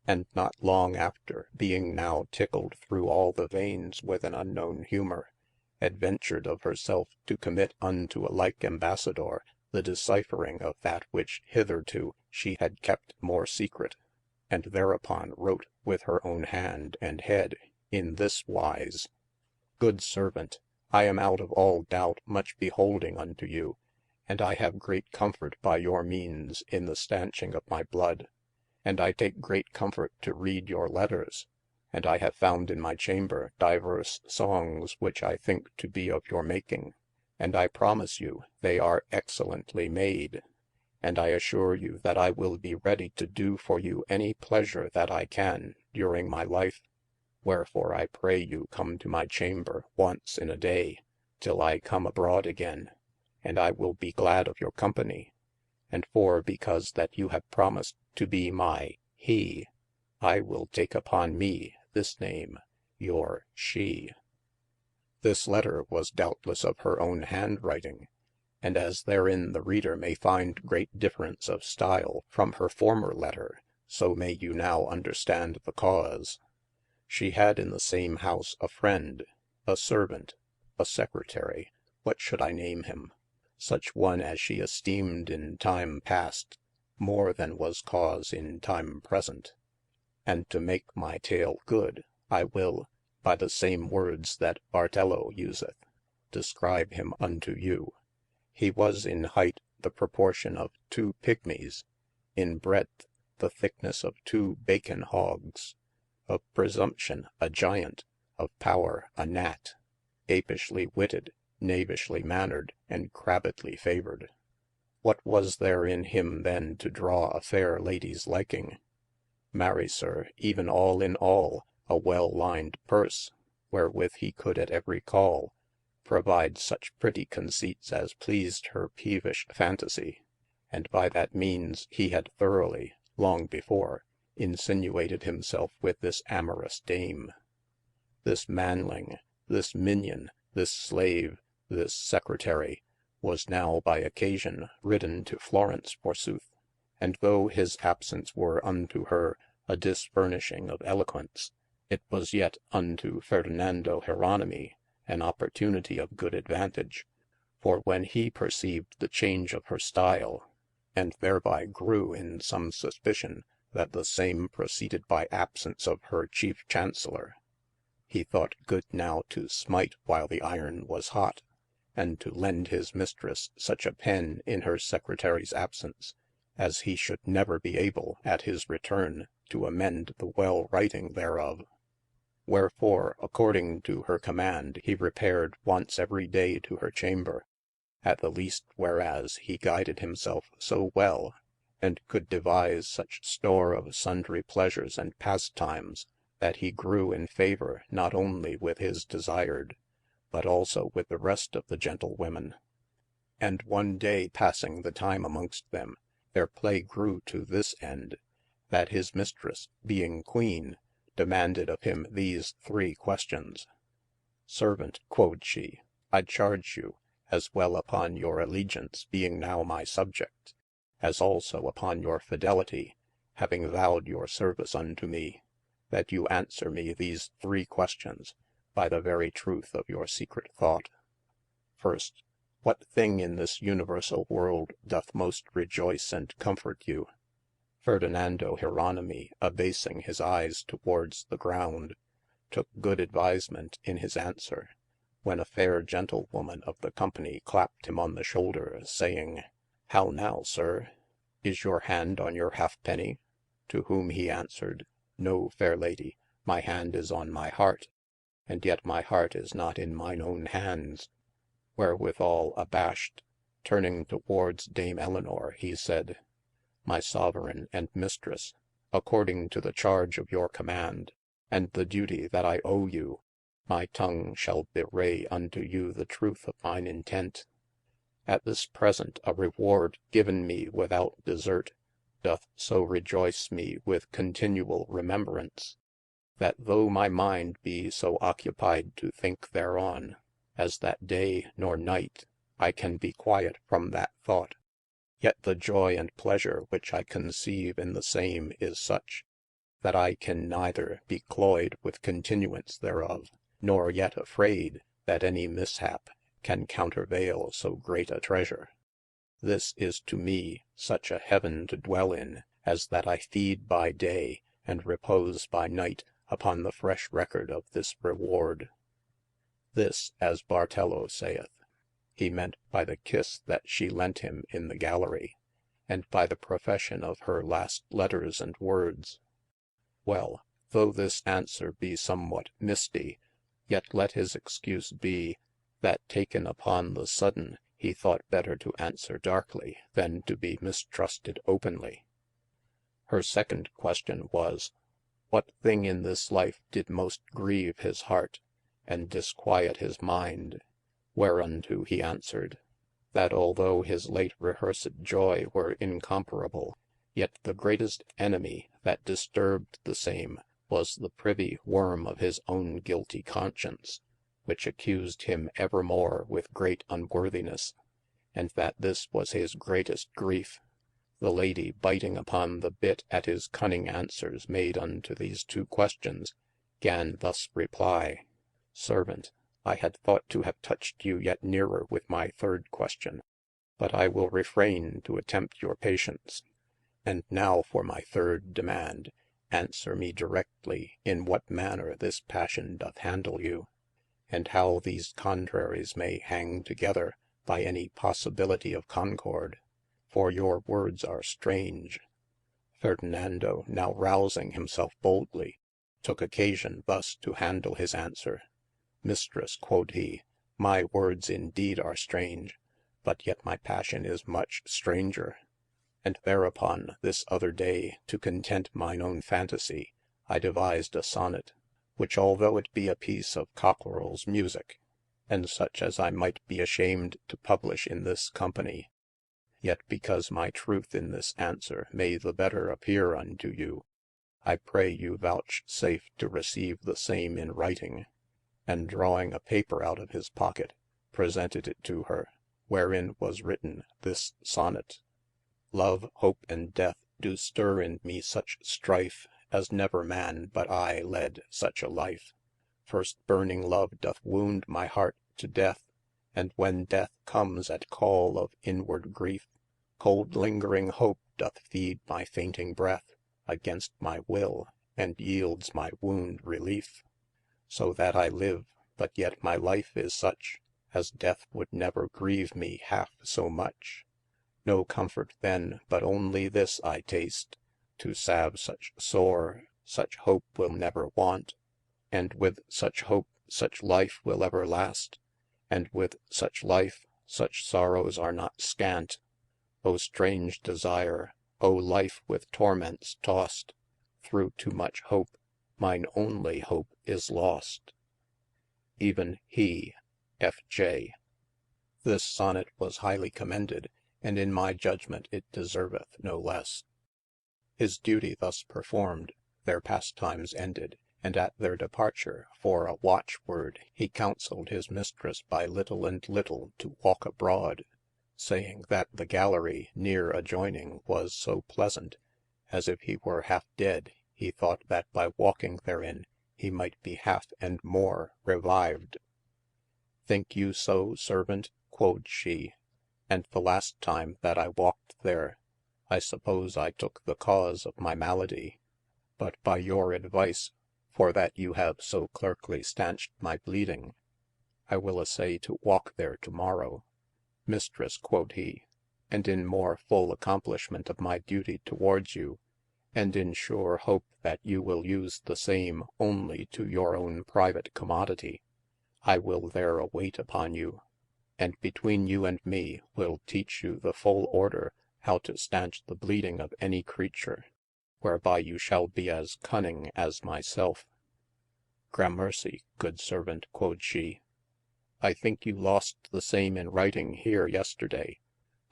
And not long after, being now tickled through all the veins with an unknown humour, adventured of herself to commit unto a like ambassador the deciphering of that which hitherto she had kept more secret, and thereupon wrote with her own hand and head in this wise: Good servant, I am out of all doubt much beholding unto you, and I have great comfort by your meanes in the stanching of my blood, and I take great comfort to read your letters, and I have found in my chamber divers songs which I think to be of your making, and I promise you they are excellently made. And I assure you that I will be ready to do for you any pleasure that I can during my life. Wherefore I pray you come to my chamber once in a day, till I come abroad again, and I will be glad of your company. And because that you have promised to be my he, I will take upon me this name, your she. This letter was doubtless of her own handwriting, and as therein the reader may find great difference of style from her former letter, so may you now understand the cause. She had in the same house a friend, a servant, a secretary, what should I name him? Such one as she esteemed in time past, more than was cause in time present. And to make my tale good, I will, by the same words that Bartello useth, describe him unto you. He was in height the proportion of 2 pygmies, in breadth the thickness of 2 bacon hogs, of presumption a giant, of power a gnat, apishly witted, knavishly mannered, and crabbedly favoured. What was there in him then to draw a fair lady's liking? Marry, sir, even all in all, a well-lined purse, wherewith he could at every call provide such pretty conceits as pleased her peevish fantasy, and by that means he had thoroughly, long before, insinuated himself with this amorous dame. This manling, this minion, this slave, this secretary, was now by occasion ridden to Florence forsooth, and though his absence were unto her a disfurnishing of eloquence, it was yet unto Fernando Jeronimi an opportunity of good advantage. For when he perceived the change of her style, and thereby grew in some suspicion that the same proceeded by absence of her chief chancellor, he thought good now to smite while the iron was hot, and to lend his mistress such a pen in her secretary's absence, as he should never be able at his return to amend the well writing thereof. Wherefore, according to her command, he repaired once every day to her chamber, at the least whereas he guided himself so well, and could devise such store of sundry pleasures and pastimes, that he grew in favour not only with his desired, but also with the rest of the gentlewomen. And one day passing the time amongst them, their play grew to this end, that his mistress, being queen, demanded of him these 3 questions. Servant, quod she, I charge you, as well upon your allegiance being now my subject, as also upon your fidelity, having vowed your service unto me, that you answer me these 3 questions, by the very truth of your secret thought. First, what thing in this universal world doth most rejoice and comfort you? Fernando Jeronimi, abasing his eyes towards the ground, took good advisement in his answer, when a fair gentlewoman of the company clapped him on the shoulder, saying, How now, sir? Is your hand on your halfpenny? To whom he answered, No, fair lady, my hand is on my heart, and yet my heart is not in mine own hands. Wherewithal abashed, turning towards Dame Elinor, he said, My sovereign and mistress, according to the charge of your command, and the duty that I owe you, my tongue shall bewray unto you the truth of mine intent. At this present a reward given me without desert, doth so rejoice me with continual remembrance, that though my mind be so occupied to think thereon, as that day nor night I can be quiet from that thought, yet the joy and pleasure which I conceive in the same is such, that I can neither be cloyed with continuance thereof, nor yet afraid that any mishap can countervail so great a treasure. This is to me such a heaven to dwell in, as that I feed by day, and repose by night upon the fresh record of this reward. This, as Bartello saith, he meant by the kiss that she lent him in the gallery, and by the profession of her last letters and words. Well, though this answer be somewhat misty, yet let his excuse be, that taken upon the sudden, he thought better to answer darkly, than to be mistrusted openly. Her second question was, what thing in this life did most grieve his heart, and disquiet his mind? Whereunto he answered, that although his late rehearsed joy were incomparable, yet the greatest enemy that disturbed the same was the privy worm of his own guilty conscience, which accused him evermore with great unworthiness, and that this was his greatest grief. The lady, biting upon the bit at his cunning answers made unto these two questions, gan thus reply: Servant, I had thought to have touched you yet nearer with my third question, but I will refrain to attempt your patience. And now for my third demand, answer me directly in what manner this passion doth handle you, and how these contraries may hang together by any possibility of concord, for your words are strange. Ferdinando, now rousing himself boldly, took occasion thus to handle his answer. Mistress, quod he, my words indeed are strange, but yet my passion is much stranger. And thereupon this other day, to content mine own fantasy, I devised a sonnet, which although it be a piece of cockerel's music, and such as I might be ashamed to publish in this company, yet because my truth in this answer may the better appear unto you, I pray you vouchsafe to receive the same in writing. And drawing a paper out of his pocket, presented it to her, wherein was written this sonnet: Love, hope, and death do stir in me such strife, as never man but I led such a life. First burning love doth wound my heart to death, and when death comes at call of inward grief, cold lingering hope doth feed my fainting breath, against my will, and yields my wound relief. So that I live, but yet my life is such, as death would never grieve me half so much. No comfort then, but only this I taste, to salve such sore, such hope will never want, and with such hope such life will ever last, and with such life such sorrows are not scant. O strange desire, O life with torments tost, through too much hope, mine only hope is lost. Even he, F.J. This sonnet was highly commended, and in my judgment it deserveth no less. His duty thus performed, their pastimes ended, and at their departure, for a watchword, he counselled his mistress by little and little to walk abroad, saying that the gallery near adjoining was so pleasant, as if he were half dead, he thought that by walking therein he might be half and more revived. Think you so, servant? Quod she, and the last time that I walked there, I suppose I took the cause of my malady, but by your advice, for that you have so clerkly stanched my bleeding, I will assay to walk there to morrow. Mistress, quod he, and in more full accomplishment of my duty towards you, and in sure hope that you will use the same only to your own private commodity, I will there await upon you, and between you and me will teach you the full order how to stanch the bleeding of any creature, whereby you shall be as cunning as myself. Gramercy, good servant, quod she. I think you lost the same in writing here yesterday,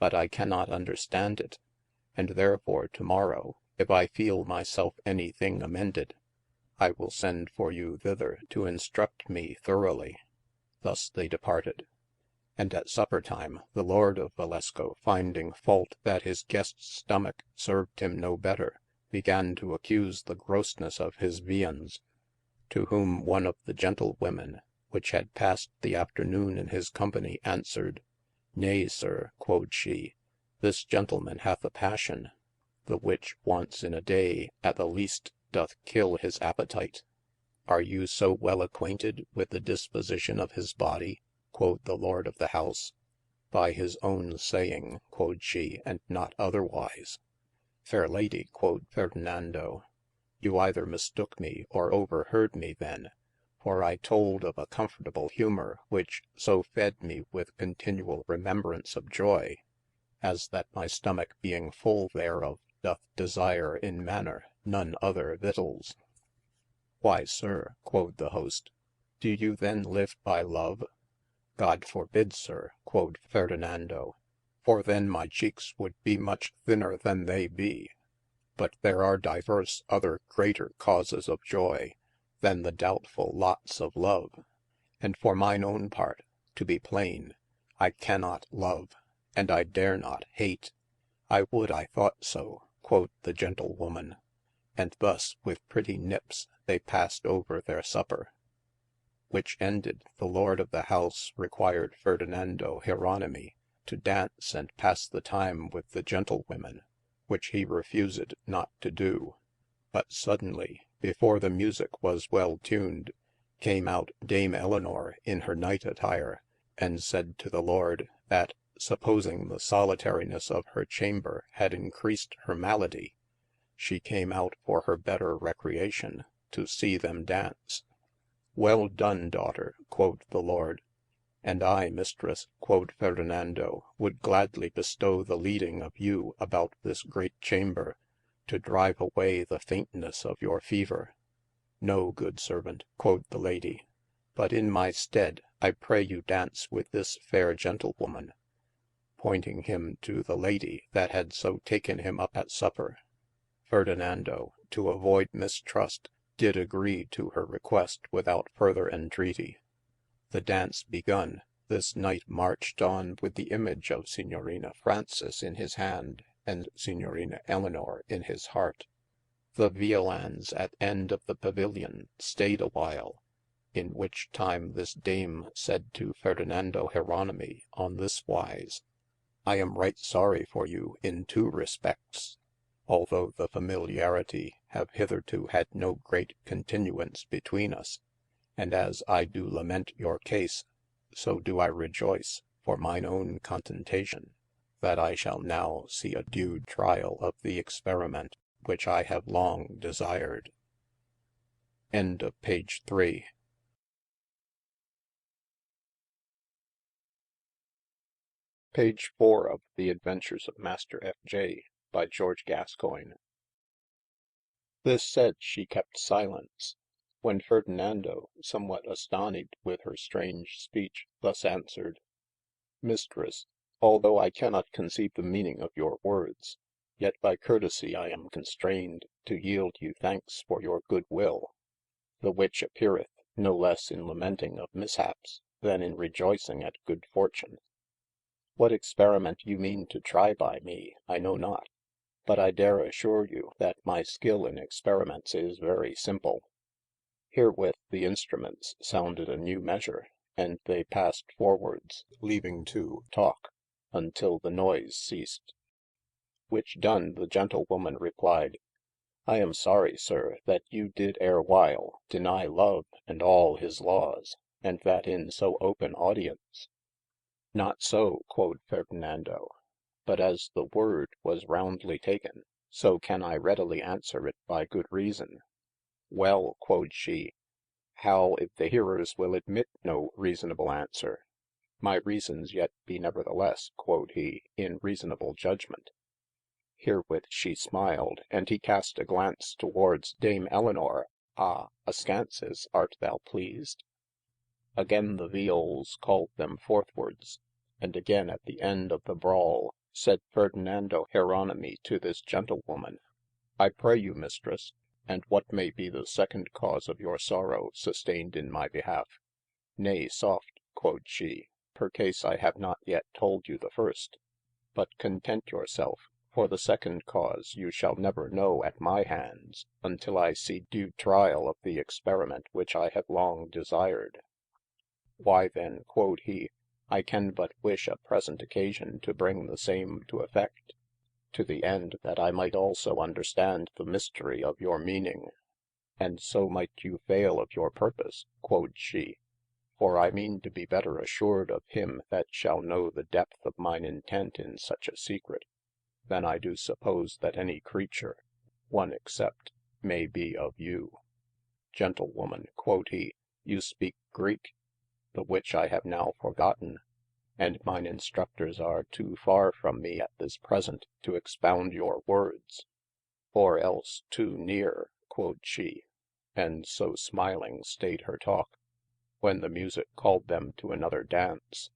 but I cannot understand it, and therefore tomorrow, if I feel myself any thing amended, I will send for you thither to instruct me thoroughly. Thus they departed. And at supper time, the Lord of Valesco, finding fault that his guest's stomach served him no better, began to accuse the grossness of his viands. To whom one of the gentlewomen, which had passed the afternoon in his company, answered, Nay, sir, quod she, this gentleman hath a passion, the which once in a day at the least doth kill his appetite. Are you so well acquainted with the disposition of his body? Quod the Lord of the house. By his own saying, quod she, and not otherwise. Fair lady, quod Ferdinando, you either mistook me or overheard me then, for I told of a comfortable humour, which so fed me with continual remembrance of joy, as that my stomach being full thereof, doth desire in manner none other victuals. Why, sir, quod the host, do you then live by love? God forbid, sir, quod Ferdinando, for then my cheekes would be much thinner than they be. But there are divers other greater causes of joy, than the doubtful lots of love. And for mine own part, to be plain, I cannot love, and I dare not hate. I would I thought so, quod the gentlewoman. And thus with pretty nips they passed over their supper. Which ended, the lord of the house required Fernando Jeronimi to dance and passe the time with the gentlewomen, which he refused not to do. But suddenly, before the musique was well tuned, came out Dame Elinor in her night attire, and said to the lord, that supposing the solitarinesse of her chamber had increased her malady, she came out for her better recreation, to see them dance. Well done, daughter, quod the lord. And I, mistress, quod Ferdinando, would gladly bestow the leading of you about this great chamber, to drive away the faintnesse of your fever. No, good servant, quod the lady, but in my stead I pray you dance with this faire gentlewoman, pointing him to the lady that had so taken him up at supper. Ferdinando, to avoid mistrust, did agree to her request without further entreaty. The dance begun, this knight marched on with the image of Signorina Frances in his hand, and Signorina Elinor in his heart. The violans at end of the pavilion stayed a while, in which time this dame said to Fernando Jeronimi on this wise: I am right sorry for you in two respects, although the familiarity have hitherto had no great continuance between us. And as I do lament your case, so do I rejoice, for mine own contentation, that I shall now see a due trial of the experiment, which I have long desired. End of page 3. Page 4 of The Adventures of Master F.J. by George Gascoigne. This said, she kept silence, when Ferdinando, somewhat astonied with her strange speech, thus answered: Mistress, although I cannot conceive the meaning of your words, yet by courtesie I am constrained to yield you thankes for your good will, the which appeareth no lesse in lamenting of mishaps, than in rejoycing at good fortune. What experiment you meane to try by me, I know not, but I dare assure you that my skill in experiments is very simple. Herewith the instruments sounded a new measure, and they passed forwards, leaving to talk, until the noise ceased. Which done, the gentlewoman replied: I am sorry, sir, that you did erewhile deny love and all his lawes, and that in so open audience. Not so, quod Ferdinando, but as the word was roundly taken, so can I readily answer it by good reason. Well, quod she, how if the hearers will admit no reasonable answer? My reasons yet be neverthelesse, quod he, in reasonable judgment. Herewith she smiled, and he cast a glance towards Dame Elinor. Ah, ascances, art thou pleased? Again the viols called them forthwards, and again at the end of the brawl, said Ferdinando Jeronimi to this gentlewoman: I pray you, mistress, and what may be the second cause of your sorrow sustained in my behalf? Nay, soft, quod she, percase I have not yet told you the first. But content your selfe, for the second cause you shall never know at my hands, until I see due trial of the experiment which I have long desired. Why then, quod he, I can but wish a present occasion to bring the same to effect, to the end that I might also understand the mystery of your meaning. And so might you faile of your purpose, quod she, for I meane to be better assured of him that shall know the depth of mine intent in such a secret, than I do suppose that any creature, one except, may be of you. Gentlewoman, quod he, you speak Greek, the which I have now forgotten, and mine instructors are too far from me at this present to expound your words, or else too near, quod she, and so smiling stayed her talk, when the musique called them to another daunce.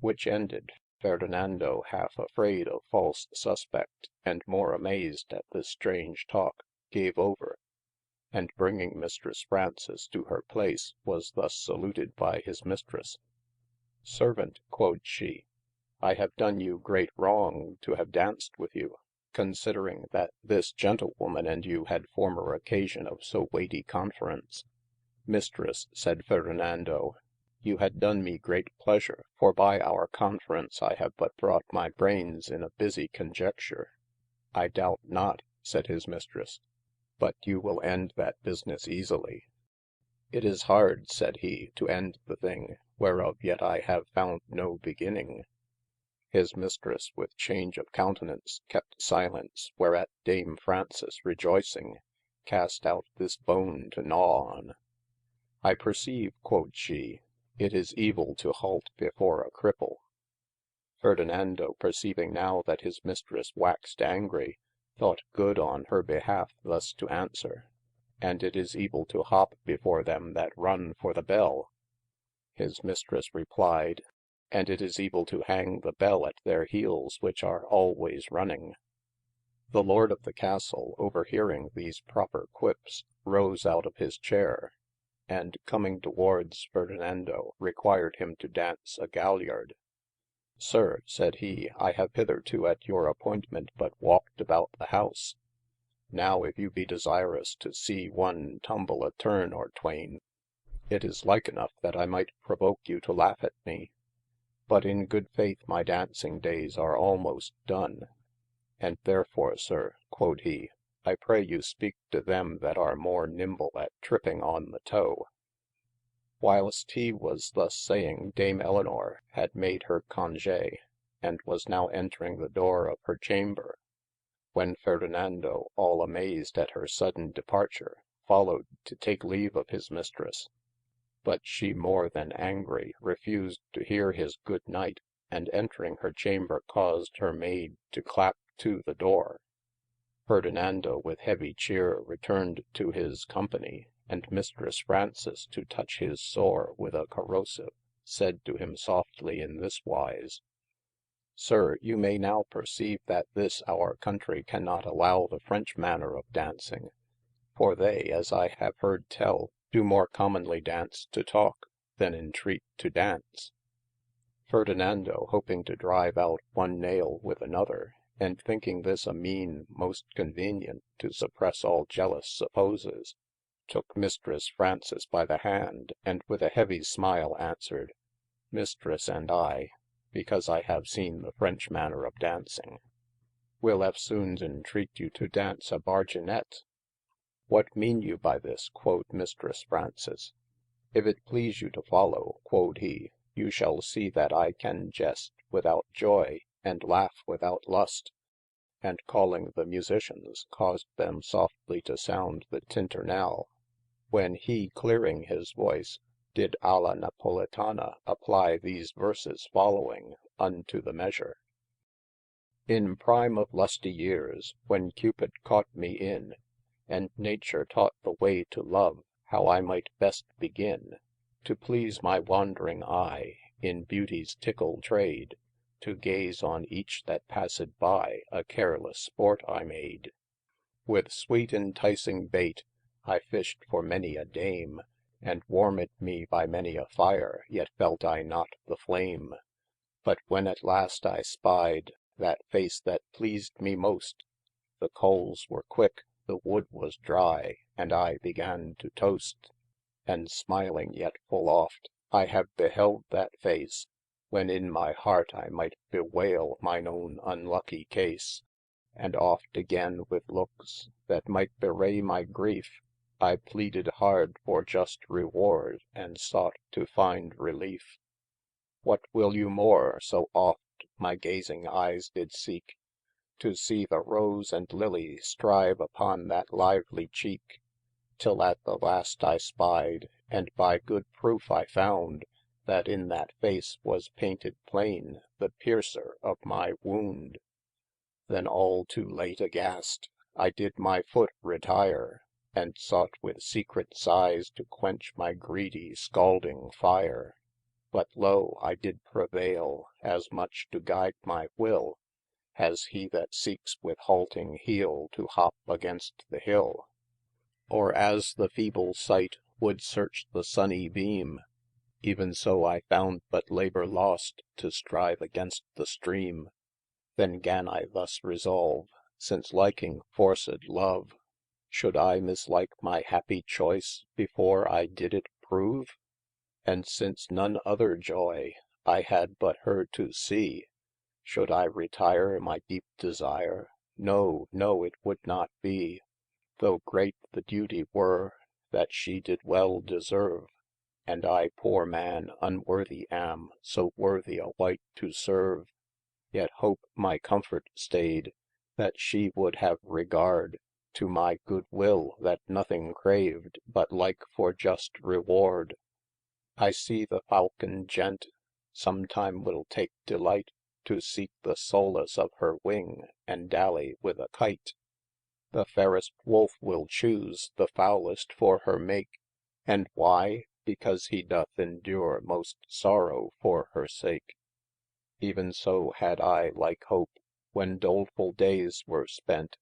Which ended, Ferdinando half afraid of false suspect, and more amazed at this strange talk, gave over, and bringing Mistresse Fraunces to her place, was thus saluted by his Mistresse. Servant, quod she, I have done you great wrong to have daunced with you, considering that this gentlewoman and you had former occasion of so weighty conference. Mistresse, said Ferdinando, you had done me great pleasure, for by our conference I have but brought my braines in a busie conjecture. I doubt not, said his Mistresse, but you will end that business easily. It is hard, said he, to end the thing, whereof yet I have found no beginning. His Mistresse with change of countenance kept silence, whereat Dame Fraunces rejoicing, cast out this bone to gnaw on. I perceive, quod she, it is evil to halt before a cripple. Ferdinando perceiving now that his Mistresse waxed angry, thought good on her behalf thus to answer, and it is evil to hop before them that run for the bell. His Mistresse replied, and it is evil to hang the bell at their heeles which are alwayes running. The Lord of the Castle overhearing these proper quippes, rose out of his chaire, and coming towards Ferdinando, required him to daunce a galliard. Sir, said he, I have hitherto at your appointment but walked about the house. Now if you be desirous to see one tumble a turn or twain, it is like enough that I might provoke you to laugh at me. But in good faith my dauncing dayes are almost done, and therefore sir, quod he, I pray you speak to them that are more nimble at tripping on the toe. Whilest he was thus saying, Dame Elinor had made her congé, and was now entring the door of her chamber, when Ferdinando, all amazed at her sudden departure, followed to take leave of his Mistresse. But she more than angry, refused to hear his good night, and entring her chamber caused her mayd to clap to the door. Ferdinando with heavy cheere returned to his company, and Mistresse Fraunces to touch his sore with a corrosive, said to him softly in this wise: Sir, you may now perceive that this our country cannot allow the French manner of dancing, for they, as I have heard tell, do more commonly daunce to talk, than entreat to daunce. Ferdinando hoping to drive out one naile with another, and thinking this a meane most convenient to suppresse all jealous supposes, took Mistresse Fraunces by the hand, and with a heavy smile answered, Mistresse and I, because I have seen the French manner of dancing, will eftsoons entreat you to daunce a bargenette. What meane you by this, quod Mistresse Fraunces? If it please you to follow, quod he, you shall see that I can jest without joy, and laugh without lust. And calling the musicians, caused them softly to sound the tinternall, when he clearing his voice, did a la Napolitana apply these verses following unto the measure. In prime of lusty years, when Cupid caught me in, and nature taught the way to love, how I might best begin, to please my wandring eye, in beauties tickle trade, to gaze on each that passed by, a careless sport I made. With sweet enticing bait, I fished for many a dame, and warmed me by many a fire, yet felt I not the flame. But when at last I spied that face that pleased me most, the coales were quick, the wood was dry, and I began to toast. And smiling yet full oft, I have beheld that face, when in my heart I might bewaile mine own unlucky case. And oft again with lookes that might bewray my griefe, I pleaded hard for just reward, and sought to find reliefe. What will you more, so oft my gazing eyes did seeke, to see the rose and lilly strive upon that lively cheeke, till at the last I spied, and by good proof I found, that in that face was painted plain the piercer of my wound. Then all too late aghast, I did my foot retire, and sought with secret sighs to quench my greedy scalding fire. But lo, I did prevail, as much to guide my will, as he that seeks with halting heel to hop against the hill. Or as the feeble sight would search the sunny beam, even so I found but labour lost to strive against the stream. Then gan I thus resolve, since liking forced love, should I mislike my happy choice before I did it prove? And since none other joy I had but her to see, should I retire my deep desire? No, no, it would not be, though great the duty were, that she did well deserve. And I poor man unworthy am, so worthy a wight to serve. Yet hope my comfort stayed, that she would have regard to my good will, that nothing craved, but like for just reward. I see the falcon gent sometime will take delight to seek the solace of her wing, and dally with a kite. The fairest wolf will choose the foulest for her make, and why? Because he doth endure most sorrow for her sake. Even so had I like hope, when doleful days were spent,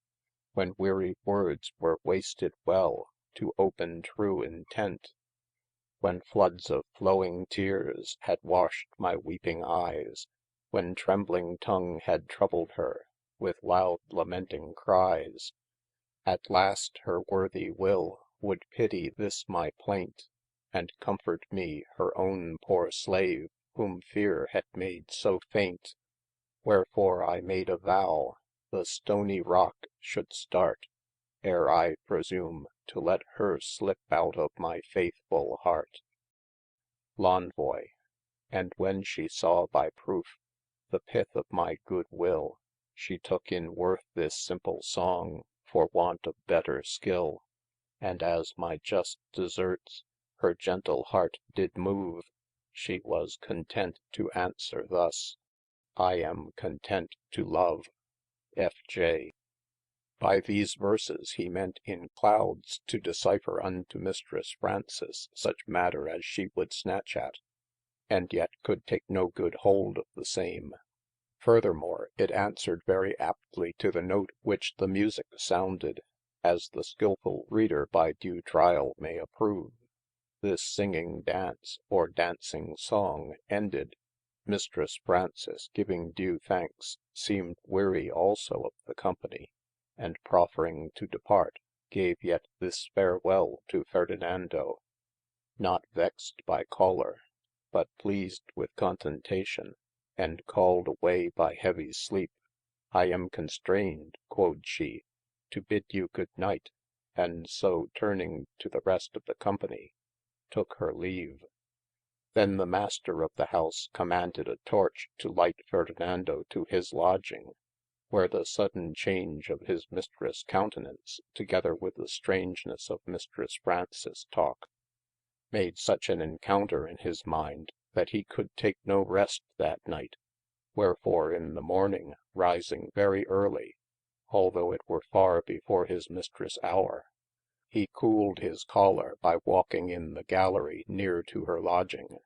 when weary words were wasted well, to open true intent. When floods of flowing tears had washed my weeping eyes, when trembling tongue had troubled her with loud lamenting cries. At last her worthy will would pity this my plaint, and comfort me, her own poor slave, whom fear had made so faint. Wherefore I made a vow, the stony rock should start, ere I presume to let her slip out of my faithful heart. L'Envoy. And when she saw by proof the pith of my good will, she took in worth this simple song, for want of better skill. And as my just deserts her gentle heart did move, she was content to answer thus, I am content to love. F.J. By these verses he meant in clouds to decipher unto Mistress Frances such matter as she would snatch at, and yet could take no good hold of the same. Furthermore, it answered very aptly to the note which the music sounded, as the skilful reader by due trial may approve. This singing dance, or dancing song, ended, Mistress Frances, giving due thanks, seemed weary also of the company, and proffering to depart, gave yet this farewell to Ferdinando, not vexed by choler, but pleased with contentation, and called away by heavy sleep. I am constrained, quod she, to bid you good night, and so turning to the rest of the company, took her leave. Then the master of the house commanded a torch to light Ferdinando to his lodging, where the sudden change of his mistress' countenance, together with the strangeness of Mistress Frances' talk, made such an encounter in his mind, that he could take no rest that night. Wherefore in the morning, rising very early, although it were far before his mistress' hour, he cooled his choler by walking in the gallery near to her lodging,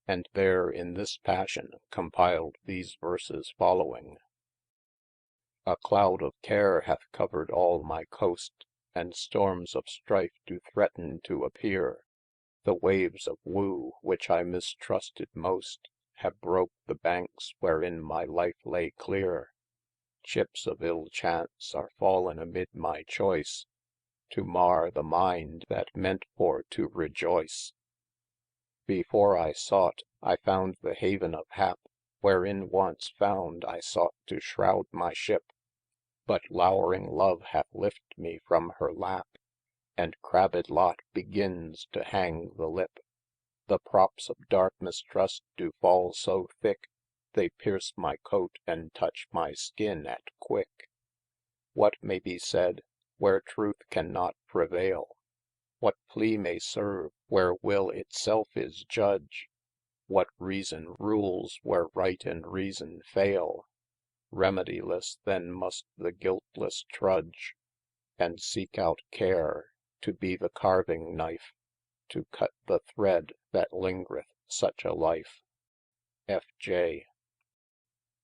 and there in this passion compiled these verses following. A cloud of care hath covered all my coast, and storms of strife do threaten to appear. The waves of woe, which I mistrusted most, have broke the banks wherein my life lay clear. Chips of ill chance are fallen amid my choice, to mar the mind that meant for to rejoice. Before I sought, I found the haven of hap, wherein once found I sought to shroud my ship. But lowring love hath lift me from her lap, and crabbed lot begins to hang the lip. The props of dark mistrust do fall so thick, they pierce my coat and touch my skin at quick. What may be said, where truth cannot prevail? What plea may serve, where will itself is judge? What reason rules, where right and reason fail? Remediless then must the guiltless trudge, and seek out care, to be the carving knife, to cut the thread that lingereth such a life. F.J.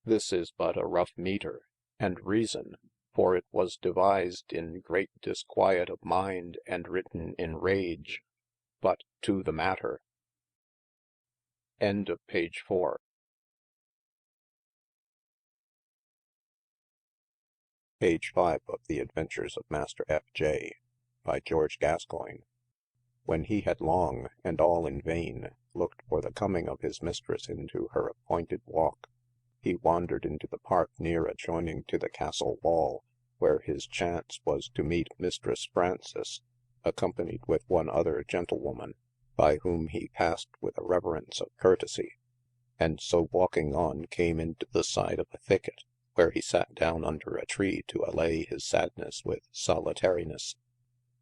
This is but a rough metre, and reason, for it was devised in great disquiet of mind, and written in rage. But to the matter. End of page 4. Page 5 of The Adventures of Master F.J. by George Gascoigne. When he had long, and all in vain, looked for the coming of his mistress into her appointed walk, he wandered into the park near adjoining to the castle wall, where his chance was to meet Mistress Frances, accompanied with one other gentlewoman, by whom he passed with a reverence of courtesy, and so walking on came into the side of a thicket, where he sat down under a tree to allay his sadness with solitariness.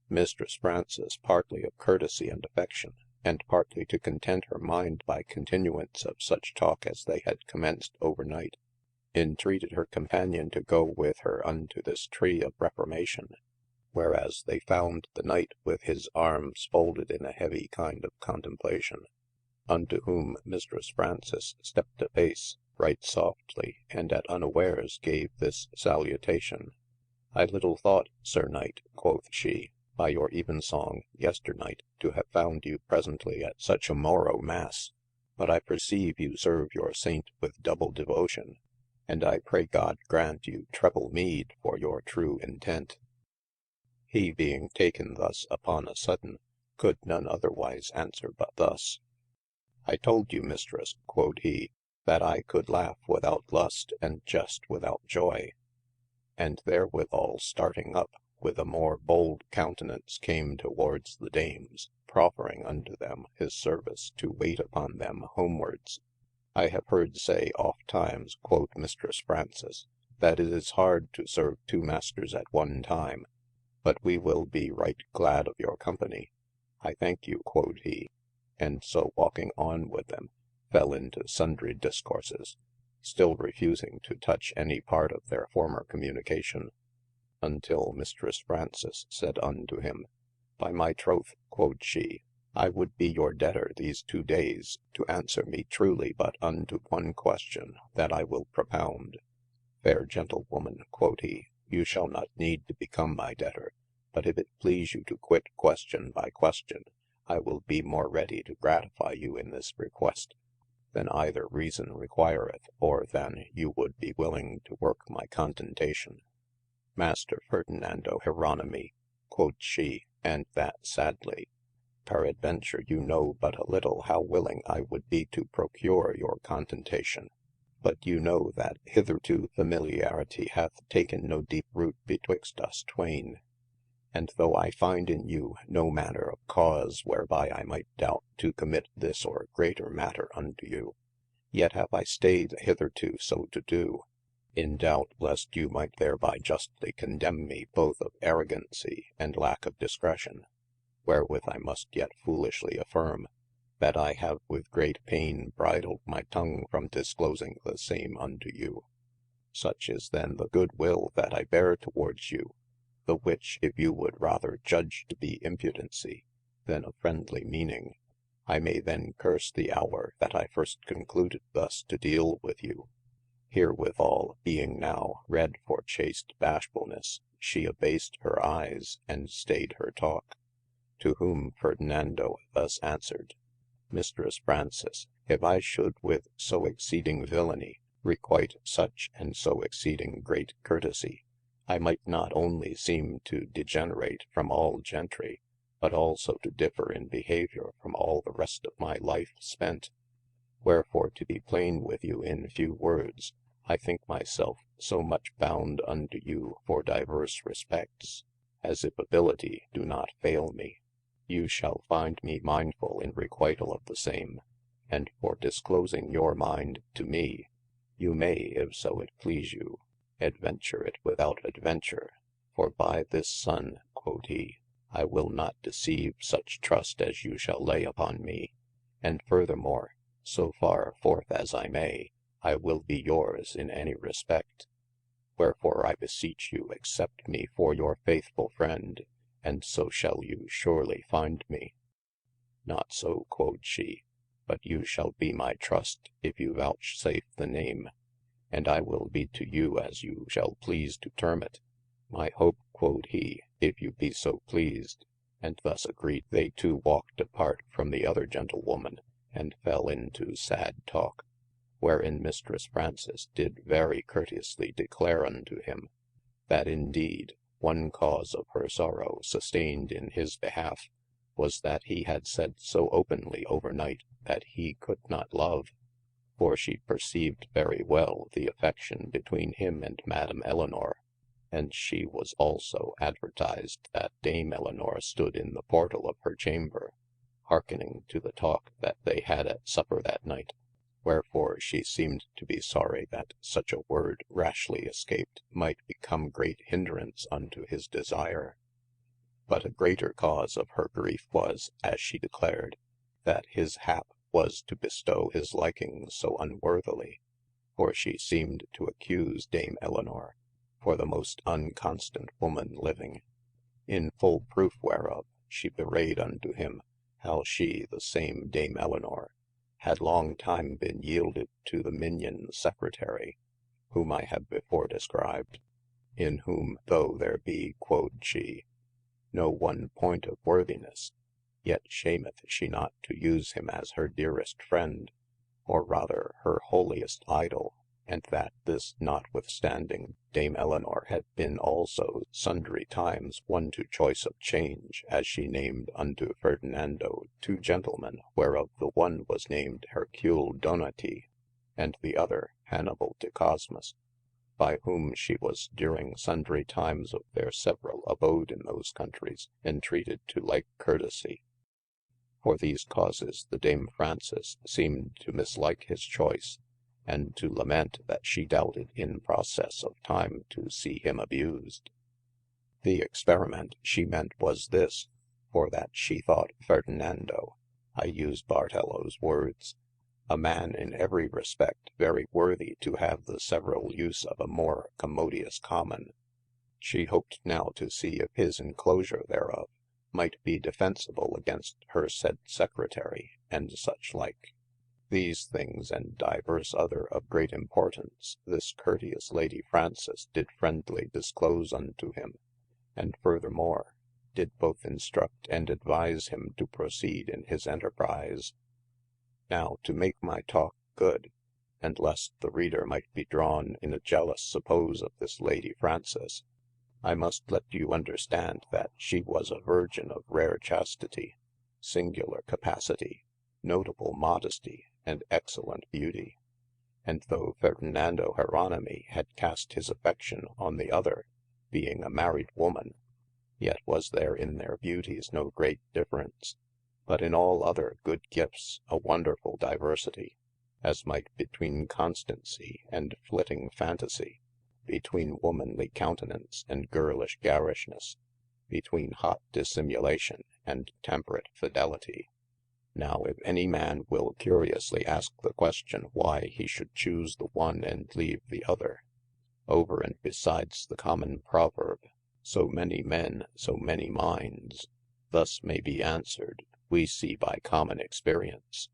Mistress Frances, partly of courtesy and affection, and partly to content her mind by continuance of such talk as they had commenced overnight, entreated her companion to go with her unto this tree of reformation, whereas they found the knight with his arms folded in a heavy kind of contemplation, unto whom Mistress Frances stepped a pace, right softly, and at unawares gave this salutation: "I little thought, Sir Knight," quoth she, "by your evensong yesternight, to have found you presently at such a morrow mass, but I perceive you serve your saint with double devotion, and I pray God grant you treble meed for your true intent." He being taken thus upon a sudden, could none otherwise answer but thus: "I told you, mistress," quod he, "that I could laugh without lust, and jest without joy." And therewithal starting up, with a more bold countenance came towards the dames, proffering unto them his service to wait upon them homewards. "I have heard say oft times," quod Mistress Frances, "that it is hard to serve two masters at one time, but we will be right glad of your company. I thank you," quod he, and so walking on with them, fell into sundry discourses, still refusing to touch any part of their former communication, until Mistress Frances said unto him, "By my troth," quod she, "I would be your debtor these 2 days, to answer me truly but unto one question that I will propound." "Fair gentlewoman," quod he, "you shall not need to become my debtor, but if it please you to quit question by question, I will be more ready to gratify you in this request, than either reason requireth, or than you would be willing to work my contentation." "Master Fernando Jeronimi," quod she, and that sadly, "peradventure you know but a little how willing I would be to procure your contentation, but you know that hitherto familiarity hath taken no deep root betwixt us twain, and though I find in you no manner of cause whereby I might doubt to commit this or greater matter unto you, yet have I stayed hitherto so to do, in doubt lest you might thereby justly condemne me both of arrogancy and lack of discretion, wherewith I must yet foolishly affirme, that I have with great paine bridled my tongue from disclosing the same unto you. Such is then the good will that I beare towards you, the which if you would rather judge to be impudency, than a friendly meaning, I may then curse the hour that I first concluded thus to deale with you. Herewithal, being now red for chaste bashfulness, she abased her eyes, and stayed her talk. To whom Fernando thus answered: "Mistress Frances, if I should with so exceeding villainy requite such and so exceeding great courtesie, I might not only seeme to degenerate from all gentry, but also to differ in behaviour from all the rest of my life spent. Wherefore to be plaine with you in few words, I think my selfe so much bound unto you for divers respects, as if ability do not faile me, you shall find me mindfull in requital of the same, and for disclosing your mind to me, you may, if so it please you, adventure it without adventure, for by this Sun, quod he, I will not deceive such trust as you shall lay upon me, and furthermore, so far forth as I may, I will be yours in any respect. Wherefore I beseech you accept me for your faithful friend, and so shall you surely find me. Not so, quod she, but you shall be my trust, if you vouchsafe the name, and I will be to you as you shall please to term it. My hope, quod he, if you be so pleased. And thus agreed, they two walked apart from the other gentlewoman, and fell into sad talk, wherein Mistress Frances did very courteously declare unto him, that indeed one cause of her sorrow sustained in his behalf, was that he had said so openly overnight that he could not love, for she perceived very well the affection between him and Madame Elinor, and she was also advertised that Dame Elinor stood in the portal of her chamber, hearkening to the talk that they had at supper that night. Wherefore she seemed to be sorry that such a word rashly escaped might become great hindrance unto his desire. But a greater cause of her grief was, as she declared, that his hap was to bestow his liking so unworthily, for she seemed to accuse Dame Elinor for the most unconstant woman living. In full proof whereof, she bewrayed unto him how she, the same Dame Elinor, had long time been yielded to the minion secretary, whom I have before described, in whom though there be, quod she, no one point of worthiness, yet shameth she not to use him as her dearest friend, or rather her holiest idol, and that this notwithstanding Dame Elinor had been also sundry times won to choice of change, as she named unto Fernando two gentlemen, whereof the one was named Hercule Donati, and the other Hannibal de Cosmus, by whom she was during sundry times of their several abode in those countries entreated to like courtesie. For these causes the Dame Frances seemed to mislike his choice, and to lament that she doubted in processe of time to see him abused. The experiment she meant was this, for that she thought Ferdinando, I use Bartello's words, a man in every respect very worthy to have the several use of a more commodious common. She hoped now to see if his enclosure thereof might be defensible against her said secretary, and such like. These things and divers other of great importance, this courteous Lady Frances did friendly disclose unto him, and furthermore, did both instruct and advise him to proceed in his enterprise. Now to make my talk good, and lest the reader might be drawn in a jealous suppose of this Lady Frances, I must let you understand that she was a virgin of rare chastity, singular capacity, notable modesty, and excellent beauty. And though Fernando Jeronimi had cast his affection on the other, being a married woman, yet was there in their beauties no great difference, but in all other good gifts a wonderful diversity, as might between constancy and flitting fantasy, between womanly countenance and girlish garishness, between hot dissimulation and temperate fidelity. Now if any man will curiously ask the question why he should choose the one and leave the other, over and besides the common proverb, so many men, so many minds, thus may be answered, we see by common experience,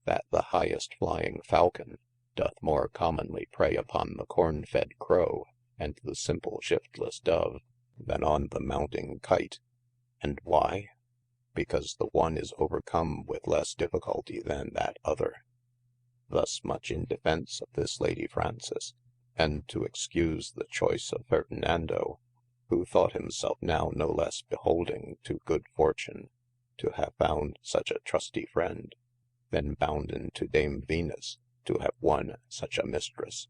that the highest flying falcon doth more commonly prey upon the corn-fed crow, and the simple shiftless dove, than on the mounting kite. And why? Because the one is overcome with less difficulty than that other. Thus much in defence of this Lady Frances, and to excuse the choice of Ferdinando, who thought himself now no less beholding to good fortune, to have found such a trusty friend, than bounden to Dame Venus, to have won such a mistress.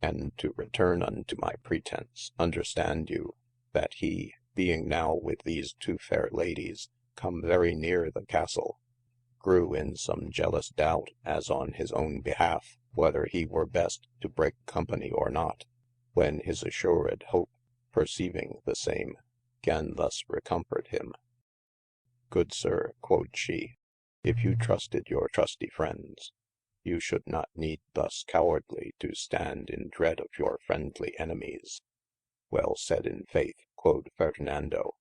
And to return unto my pretence, understand you, that he, being now with these two fair ladies, come very near the castle, grew in some jealous doubt as on his own behalf, whether he were best to break company or not, when his assured hope, perceiving the same, gan thus recomfort him. Good sir, quod she, if you trusted your trusty friends, you should not need thus cowardly to stand in dread of your friendly enemies. Well said in faith, quod Ferdinando,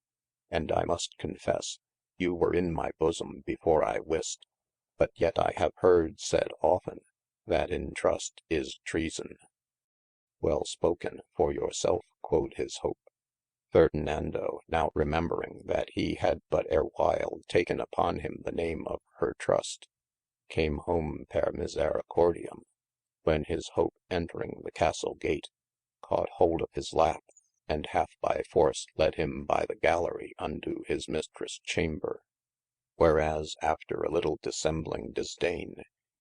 and I must confesse, you were in my bosome before I wist, but yet I have heard said often, that in trust is treason. Well spoken for your self, quod his Hope. Ferdinando now remembering that he had but erewhile taken upon him the name of her trust, came home per misericordiam, when his Hope entering the castle gate, caught hold of his lap, and half by force led him by the gallery unto his mistress' chamber. Whereas after a little dissembling disdaine,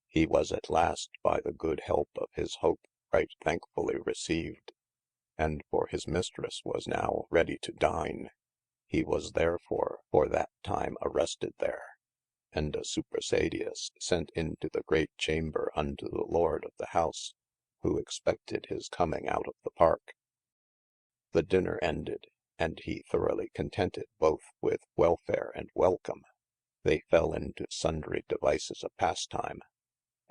he was at last by the good help of his Hope right thankfully received. And for his mistress was now ready to dine, he was therefore for that time arrested there, and a supersadius sent into the great chamber unto the lord of the house, who expected his coming out of the park. The dinner ended, and he thoroughly contented both with welfare and welcome, they fell into sundry devices of pastime.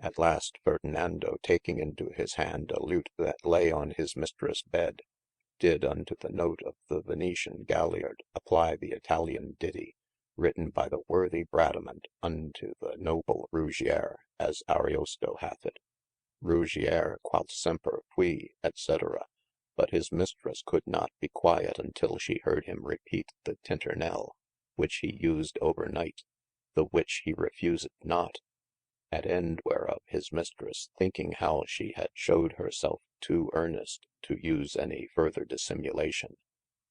At last Ferdinando, taking into his hand a lute that lay on his mistress' bed, did unto the note of the Venetian galliard apply the Italian ditty, written by the worthy Bradamant unto the noble Rugier, as Ariosto hath it, Rugier quod semper fui, etc. But his mistress could not be quiet until she heard him repeat the tinternell, which he used overnight, the which he refused not. At end whereof his mistress, thinking how she had shewed herself too earnest to use any further dissimulation,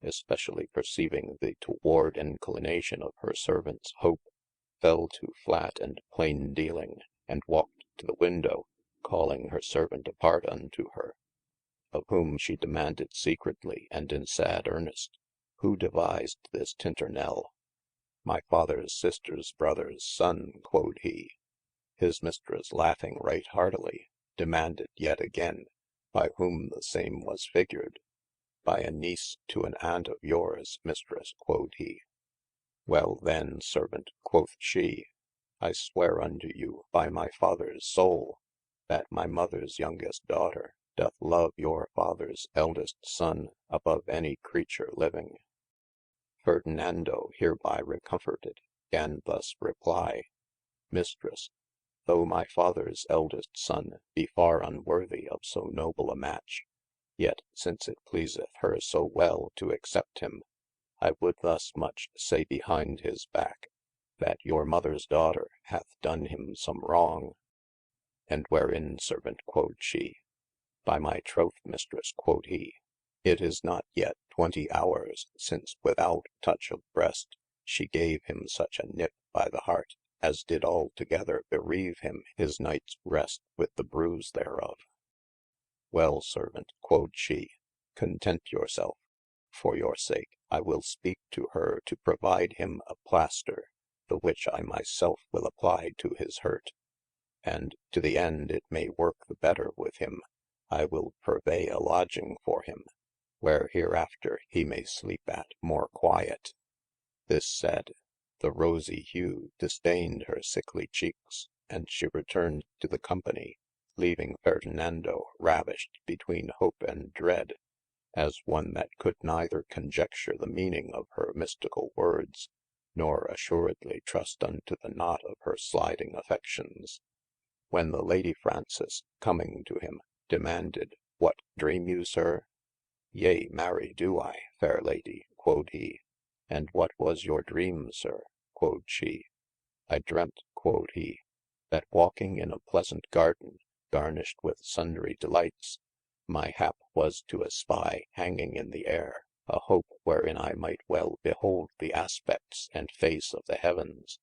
especially perceiving the toward inclination of her servants Hope, fell to flat and plain dealing, and walked to the window, calling her servant apart unto her, of whom she demanded secretly and in sad earnest, who devised this tinternell. My father's sister's brother's son, quod he. His mistress laughing right heartily, demanded yet again, by whom the same was figured. By a niece to an aunt of yours, mistress, quod he. Well then, servant, quoth she, I swear unto you by my father's soul, that my mother's youngest daughter doth love your father's eldest son above any creature living. Ferdinando, hereby recomforted, gan thus reply: Mistress, though my father's eldest son be far unworthy of so noble a match, yet since it pleaseth her so well to accept him, I would thus much say behind his back, that your mother's daughter hath done him some wrong. And wherein, servant, quod she. By my troth, mistress, quod he, it is not yet 20 hours since without touch of breast, she gave him such a nip by the heart, as did altogether bereave him his night's rest with the bruise thereof. Well, servant, quod she, content yourself, for your sake I will speak to her to provide him a plaster, the which I myself will apply to his hurt, and to the end it may work the better with him, I will purvey a lodging for him, where hereafter he may sleep at more quiet. This said, the rosy hue disdained her sickly cheeks, and she returned to the company, leaving Ferdinando ravished between hope and dread, as one that could neither conjecture the meaning of her mystical words, nor assuredly trust unto the knot of her sliding affections. When the Lady Frances, coming to him, demanded, What dream you, sir? Yea, marry do I, fair lady, quod he. And what was your dream, sir? Quod she. I dreamt, quod he, that walking in a pleasant garden, garnished with sundry delights, my hap was to espy hanging in the air a hope wherein I might well behold the aspects and face of the heavens,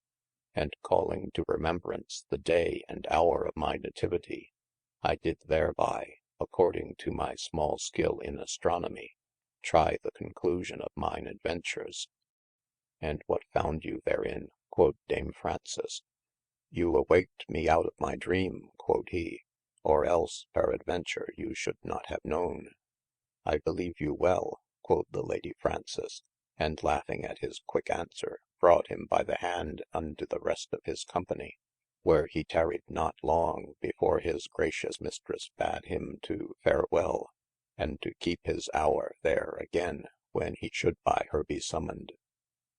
and calling to remembrance the day and hour of my nativity, I did thereby, according to my small skill in astronomy, try the conclusion of mine adventures. And what found you therein, quod Dame Frances? You awaked me out of my dream, quod he, or else peradventure you should not have known. I believe you well, quod the Lady Frances, and laughing at his quick answer, brought him by the hand unto the rest of his company, where he tarried not long before his gracious mistress bade him to farewell, and to keep his hour there again when he should by her be summoned.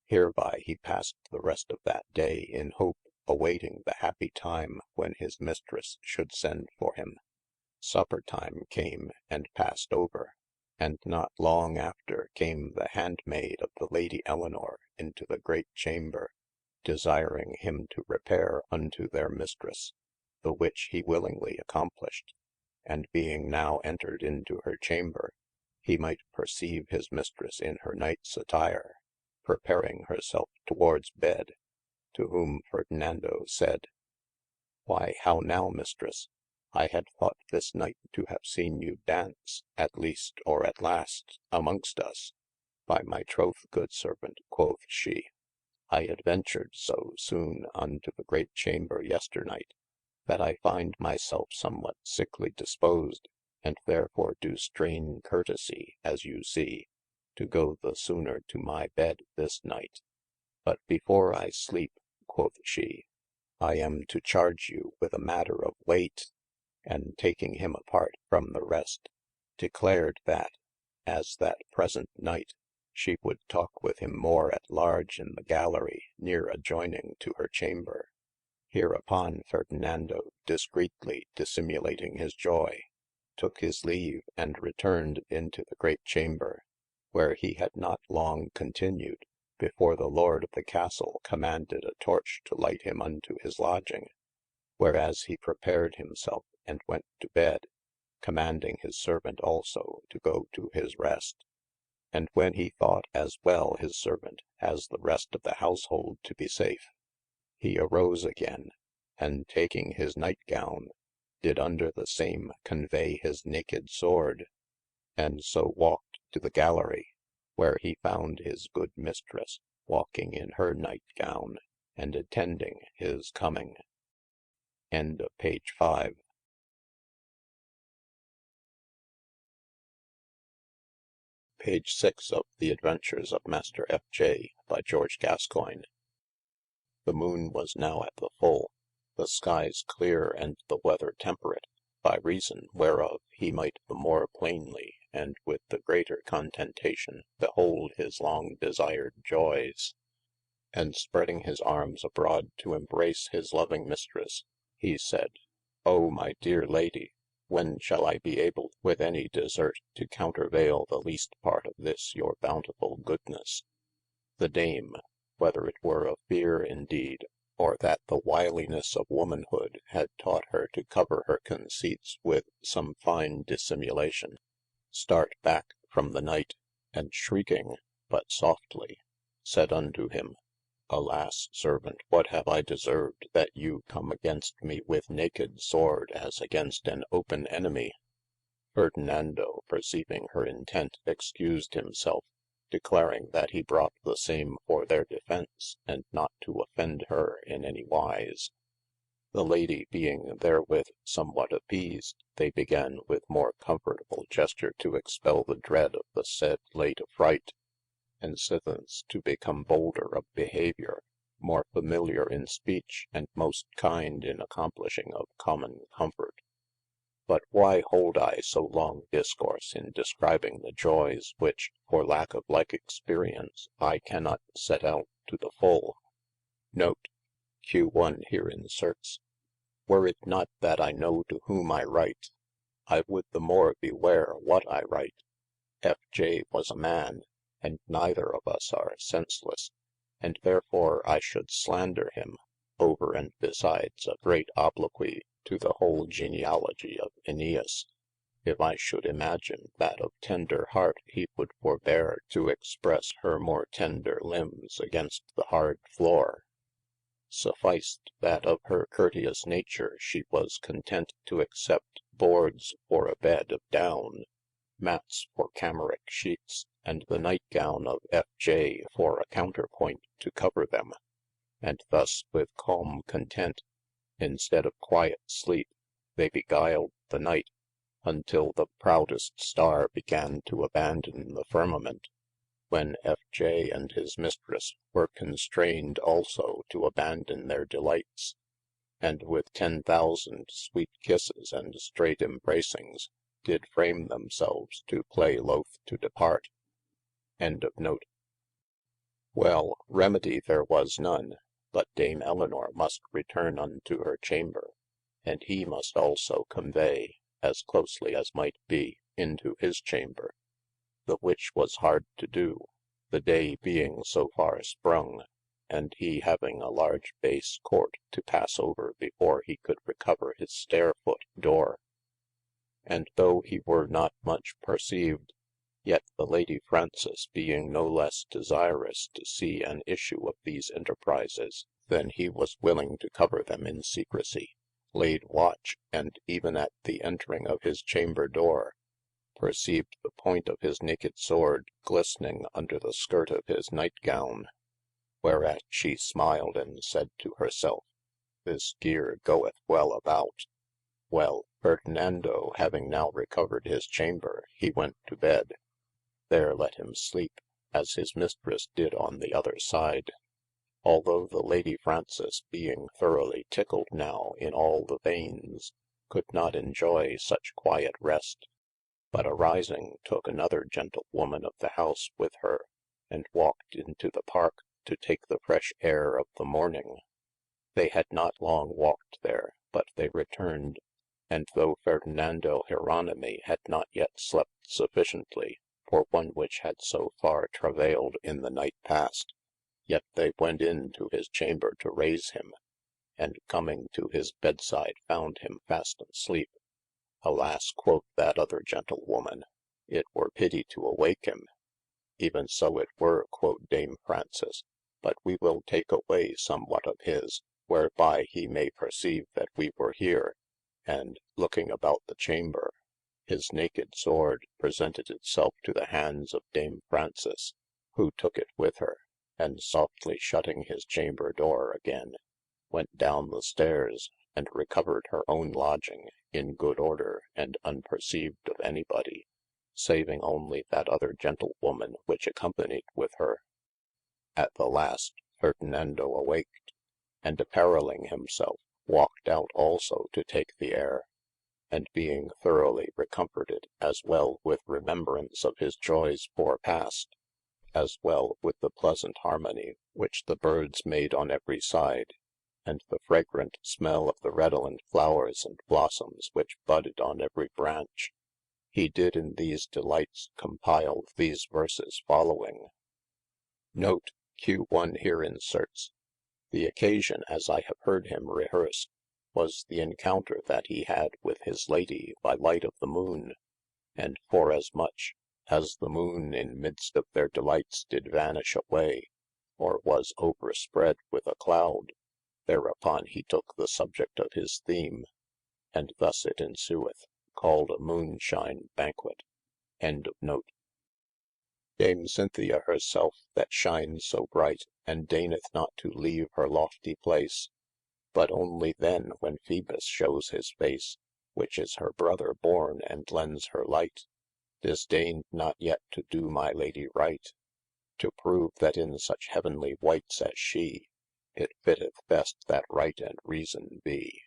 Hereby he passed the rest of that day in hope, awaiting the happy time when his mistress should send for him. Supper time came and passed over, and not long after came the handmaid of the Lady Elinor into the great chamber, desiring him to repair unto their mistress, the which he willingly accomplished. And being now entered into her chamber, he might perceive his mistress in her night's attire, preparing herself towards bed, to whom Fernando said, "Why, how now, mistress? I had thought this night to have seen you dance, at least, or at last, amongst us." "By my troth, good servant," quoth she, "I adventured so soon unto the great chamber yesternight, that I find myself somewhat sickly disposed, and therefore do strain courtesie, as you see, to go the sooner to my bed this night. But before I sleep," quoth she, "I am to charge you with a matter of weight." And taking him apart from the rest, declared that, as that present night, she would talk with him more at large in the gallery near adjoining to her chamber. Hereupon Fernando, discreetly dissimulating his joy, took his leave, and returned into the great chamber, where he had not long continued, before the lord of the castle commanded a torch to light him unto his lodging, whereas he prepared himself and went to bed, commanding his servant also to go to his rest. And when he thought as well his servant as the rest of the household to be safe, he arose again, and taking his nightgown, did under the same convey his naked sword, and so walked to the gallery, where he found his good mistress walking in her nightgown, and attending his coming. End of page 5. Page 6 of The Adventures of Master F.J. by George Gascoigne. The moon was now at the full, the skies clear and the weather temperate, by reason whereof he might the more plainly and with the greater contentation behold his long desired joyes. And spreading his arms abroad to embrace his loving mistress, he said, "O my dear lady, when shall I be able with any desert to countervail the least part of this your bountiful goodness?" The dame, whether it were of fear indeed, or that the wiliness of womanhood had taught her to cover her conceits with some fine dissimulation, start back from the knight, and shrieking, but softly, said unto him, "Alas, servant, what have I deserved that you come against me with naked sword as against an open enemy?" Ferdinando, perceiving her intent, excused himself, declaring that he brought the same for their defence, and not to offend her in any wise. The lady being therewith somewhat appeased, they began with more comfortable gesture to expel the dread of the said late affright, and sithens to become bolder of behaviour, more familiar in speech, and most kind in accomplishing of common comfort. But why hold I so long discourse in describing the joyes which, for lack of like experience, I cannot set out to the full? Note Q1 here inserts. Were it not that I know to whom I write, I would the more beware what I write. F.J. was a man, and neither of us are senseless, and therefore I should slander him, over and besides a great obloquy to the whole genealogy of Aeneas, if I should imagine that of tender heart he would forbear to express her more tender limbs against the hard floor. Sufficed that of her courteous nature she was content to accept boards for a bed of down, mats for cameric sheets, and the nightgown of F.J. for a counterpoint to cover them, and thus with calm content, instead of quiet sleep, they beguiled the night, until the proudest star began to abandon the firmament. when F.J. and his mistress were constrained also to abandon their delights, and with 10,000 sweet kisses and straight embracings, did frame themselves to play loath to depart. End of note. Well, remedy there was none, but Dame Elinor must return unto her chamber, and he must also convey, as closely as might be, into his chamber, the which was hard to do, the day being so far sprung, and he having a large base court to pass over before he could recover his stair-foot door. And though he were not much perceived, yet the Lady Frances being no less desirous to see an issue of these enterprises, than he was willing to cover them in secrecy, laid watch, and even at the entring of his chamber door, perceived the point of his naked sword glistening under the skirt of his night-gown, whereat she smiled and said to herself, this gear goeth well about. Well, Ferdinando having now recovered his chamber, he went to bed. There let him sleep, as his mistress did on the other side. Although the Lady Frances, being thoroughly tickled now in all the veins, could not enjoy such quiet rest, but arising took another gentlewoman of the house with her, and walked into the park to take the fresh air of the morning. They had not long walked there, but they returned, and though Fernando Jeronimi had not yet slept sufficiently for one which had so far travailed in the night past, yet they went in to his chamber to raise him, and coming to his bedside found him fast asleep. Alas, quoth that other gentlewoman, it were pity to awake him. Even so it were, quod Dame Frances, but we will take away somewhat of his, whereby he may perceive that we were here, and, looking about the chamber, his naked sword presented itself to the hands of Dame Frances, who took it with her, and softly shutting his chamber door again, went down the stairs, and recovered her own lodging in good order and unperceived of any body, saving only that other gentlewoman which accompanied with her. At the last Ferdinando awaked, and appareling himself, walked out also to take the air, and being thoroughly recomforted, as well with remembrance of his joys forepast, as well with the pleasant harmony which the birds made on every side, and the fragrant smell of the redolent flowers and blossoms which budded on every branch, he did in these delights compile these verses following. Note, Q1 here inserts. The occasion, as I have heard him rehearse, was the encounter that he had with his lady by light of the moon, and forasmuch as the moon in midst of their delights did vanish away, or was overspread with a cloud, thereupon he took the subject of his theme, and thus it ensueth, called a moonshine banquet. End of note. Dame Cynthia her self that shines so bright, and deigneth not to leave her lofty place, but only then when Phoebus showes his face, which is her brother born and lends her light, disdained not yet to do my lady right, to prove that in such heavenly wights as she, it fitteth best that right and reason be.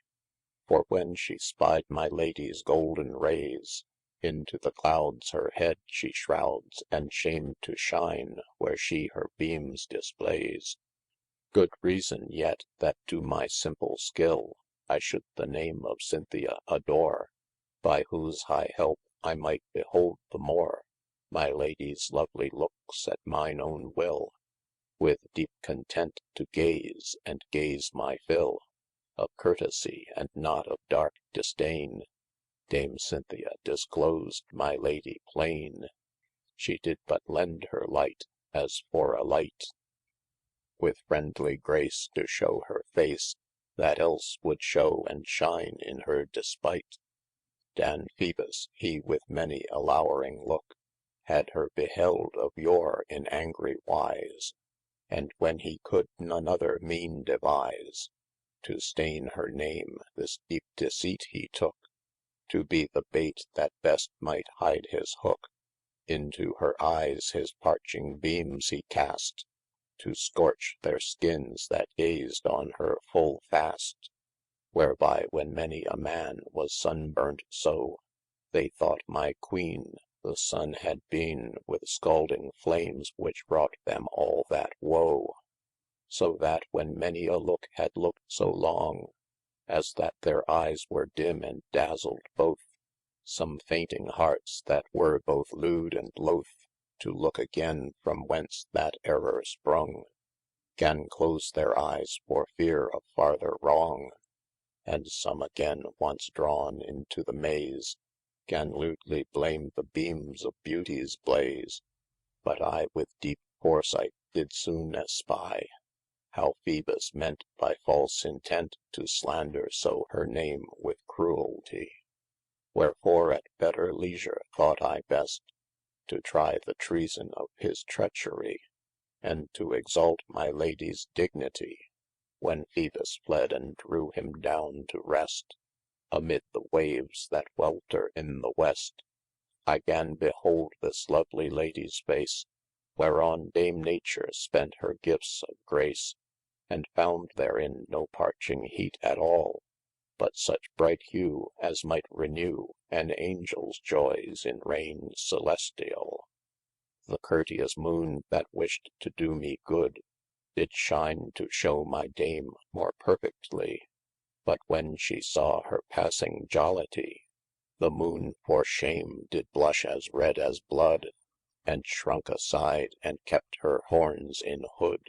For when she spied my lady's golden rays, into the clouds her head she shrouds, and shamed to shine where she her beames displays. Good reason yet that to my simple skill, I should the name of Cynthia adore, by whose high help I might behold the more my lady's lovely looks at mine own will, with deep content to gaze, and gaze my fill of courtesie, and not of dark disdaine. Dame Cynthia disclosed my lady plaine, she did but lend her light, as for a light, with friendly grace to show her face, that else would show and shine in her despight. Dan Phoebus, he with many a lowring look, had her beheld of yore in angry wise, and when he could none other meane devise, to stain her name, this deep deceit he tooke, to be the bait that best might hide his hooke, into her eyes his parching beams he cast, to scorch their skins that gazed on her full fast. Whereby when many a man was sunburnt so, they thought my Queen the sun had been with scalding flames which wrought them all that woe. So that when many a look had looked so long, as that their eyes were dim and dazzled both, some fainting hearts that were both lewd and loath to look again from whence that error sprung, gan close their eyes for fear of farther wrong. And some again once drawn into the maze, gan lewdly blame the beams of beauty's blaze. But I with deep foresight did soon espy, how Phoebus meant by false intent to slander so her name with cruelty. Wherefore at better leisure thought I best, to try the treason of his treachery, and to exalt my Lady's dignity, when Phoebus fled and drew him down to rest, amid the waves that welter in the west. I gan behold this lovely Lady's face, whereon Dame Nature spent her gifts of grace, and found therein no parching heat at all, but such bright hue as might renew an angel's joys in reign celestial. The courteous moon that wished to do me good, did shine to show my Dame more perfectly. But when she saw her passing jollity, the moon for shame did blush as red as blood, and shrunk aside and kept her horns in hood.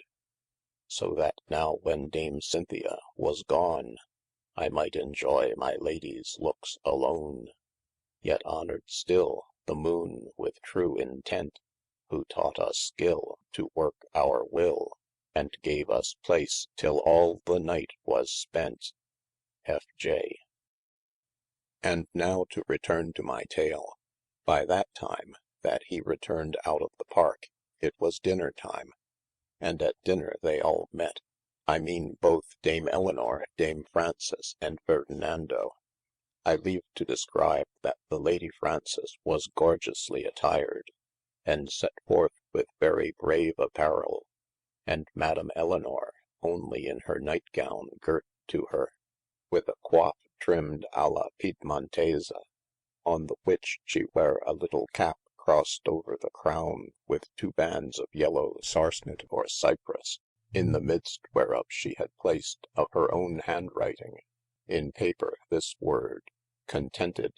So that now when Dame Cynthia was gone, I might enjoy my Lady's looks alone. Yet honored still the moon with true intent, who taught us skill to work our will, and gave us place till all the night was spent. F.J. And now to return to my tale. By that time that he returned out of the park, it was dinner time, and at dinner they all met. I mean both Dame Elinor, Dame Frances, and Fernando. I leave to describe that the Lady Frances was gorgeously attired, and set forth with very brave apparel, and Madame Elinor only in her nightgown girt to her, with a coif trimmed a la Piedmontese, on the which she wear a little cap crossed over the crown with two bands of yellow sarcenet or cypress, in the midst whereof she had placed, of her own handwriting, in paper this word, Contented.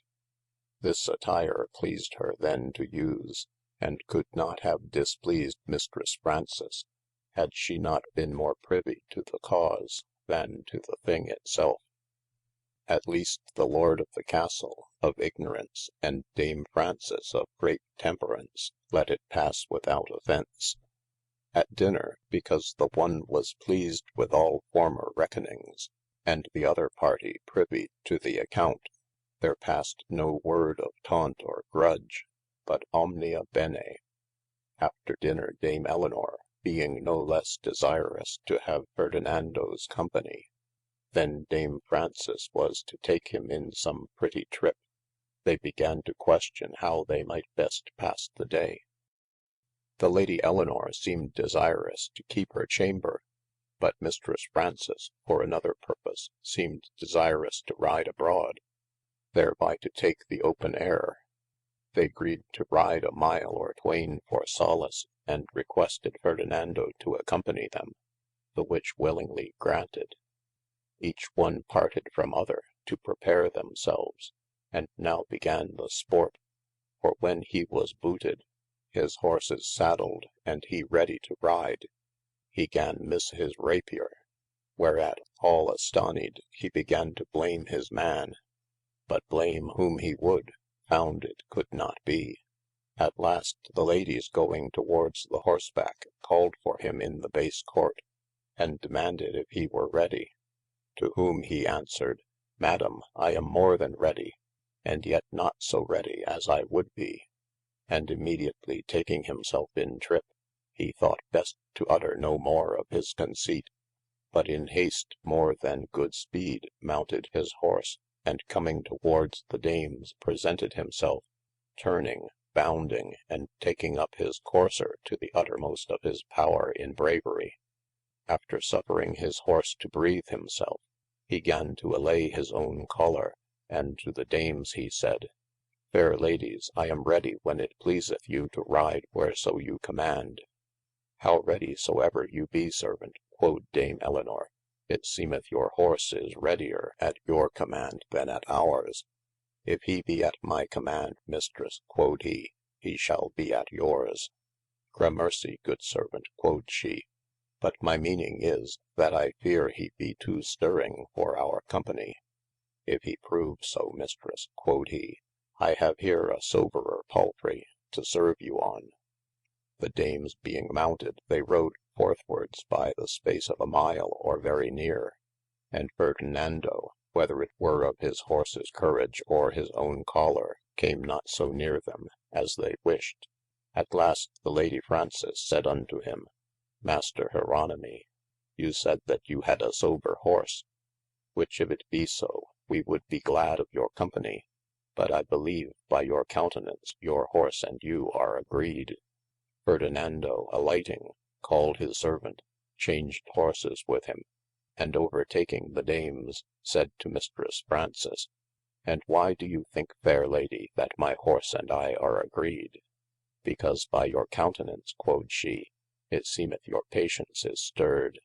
This attire pleased her then to use, and could not have displeased Mistress Frances, had she not been more privy to the cause, than to the thing it self. At least the Lord of the Castle of ignorance, and Dame Frances of great temperance, let it passe without offence. At dinner, because the one was pleased with all former reckonings, and the other party privy to the account, there passed no word of taunt or grudge, but omnia bene. After dinner Dame Elinor, being no lesse desirous to have Ferdinando's company, then Dame Frances was to take him in some pretty trip, they began to question how they might best passe the day. The Lady Elinor seemed desirous to keep her chamber, but Mistress Frances for another purpose seemed desirous to ride abroad, thereby to take the open aire. They agreed to ride a mile or twain for solace, and requested Ferdinando to accompany them, the which willingly granted. Each one parted from other to prepare themselves, and now began the sport, for when he was booted, his horses saddled, and he ready to ride, he gan miss his rapier, whereat all astonied he began to blame his man, but blame whom he would, found it could not be. At last the ladies going towards the horseback called for him in the base court, and demanded if he were ready. To whom he answered, Madam, I am more than ready, and yet not so ready as I would be. And immediately taking himself in trip, he thought best to utter no more of his conceit, but in haste more than good speed mounted his horse, and coming towards the dames presented himself, turning, bounding, and taking up his courser to the uttermost of his power in bravery. After suffering his horse to breathe himself, he gan to allay his own choler, and to the dames he said, Fair ladies, I am ready when it pleaseth you to ride whereso you command. How ready soever you be, servant, quod Dame Elinor, it seemeth your horse is readier at your command than at ours. If he be at my command, mistress, quod he shall be at yours. Gramercy, good servant, quod she, but my meaning is, that I fear he be too stirring for our company. If he prove so, mistress, quod he, I have here a soberer palfrey to serve you on. The dames being mounted, they rode forthwards by the space of a mile or very near, and Ferdinando, whether it were of his horses courage or his own choler, came not so near them as they wished. At last the Lady Frances said unto him, Master Jeronimi, you said that you had a sober horse, which if it be so, we would be glad of your company, but I believe by your countenance your horse and you are agreed. Ferdinando alighting, called his servant, changed horses with him, and overtaking the dames, said to Mistress Frances, And why do you think, fair lady, that my horse and I are agreed? Because by your countenance, quod she, it seemeth your patience is stirred.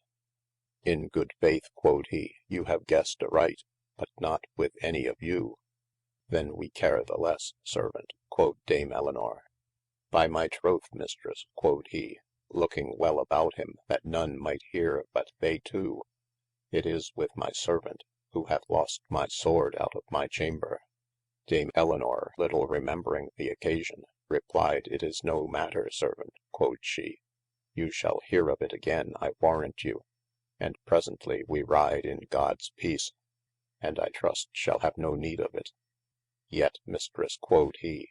In good faith, quod he, you have guessed aright, but not with any of you. Then we care the less, servant, quod Dame Elinor. By my troth, mistress, quod he, looking well about him that none might hear but they two, it is with my servant, who hath lost my sword out of my chamber. Dame Elinor, little remembering the occasion, replied, It is no matter, servant, quod she, you shall hear of it again, I warrant you, and presently we ride in Gods peace, and I trust shall have no need of it. Yet, mistress, quod he,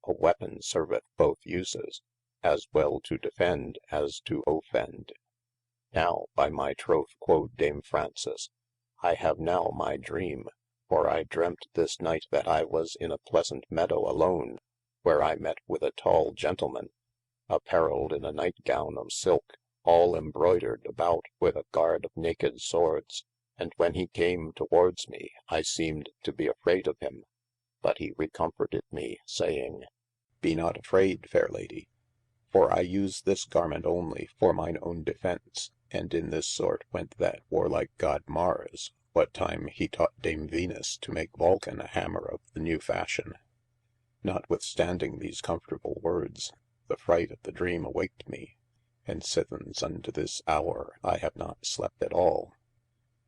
a weapon serveth both uses, as well to defend as to offend. Now, by my troth, quod Dame Frances, I have now my dream, for I dreamt this night that I was in a pleasant meadow alone, where I met with a tall gentleman, apparelled in a nightgown of silk, all embroidered about with a guard of naked swords, and when he came towards me, I seemed to be afraid of him, but he recomforted me, saying, Be not afraid, fair lady, for I use this garment only for mine own defence, and in this sort went that warlike God Mars, what time he taught Dame Venus to make Vulcan a hammer of the new fashion. Notwithstanding these comfortable words, the fright of the dream awaked me, and sithens unto this hour I have not slept at all.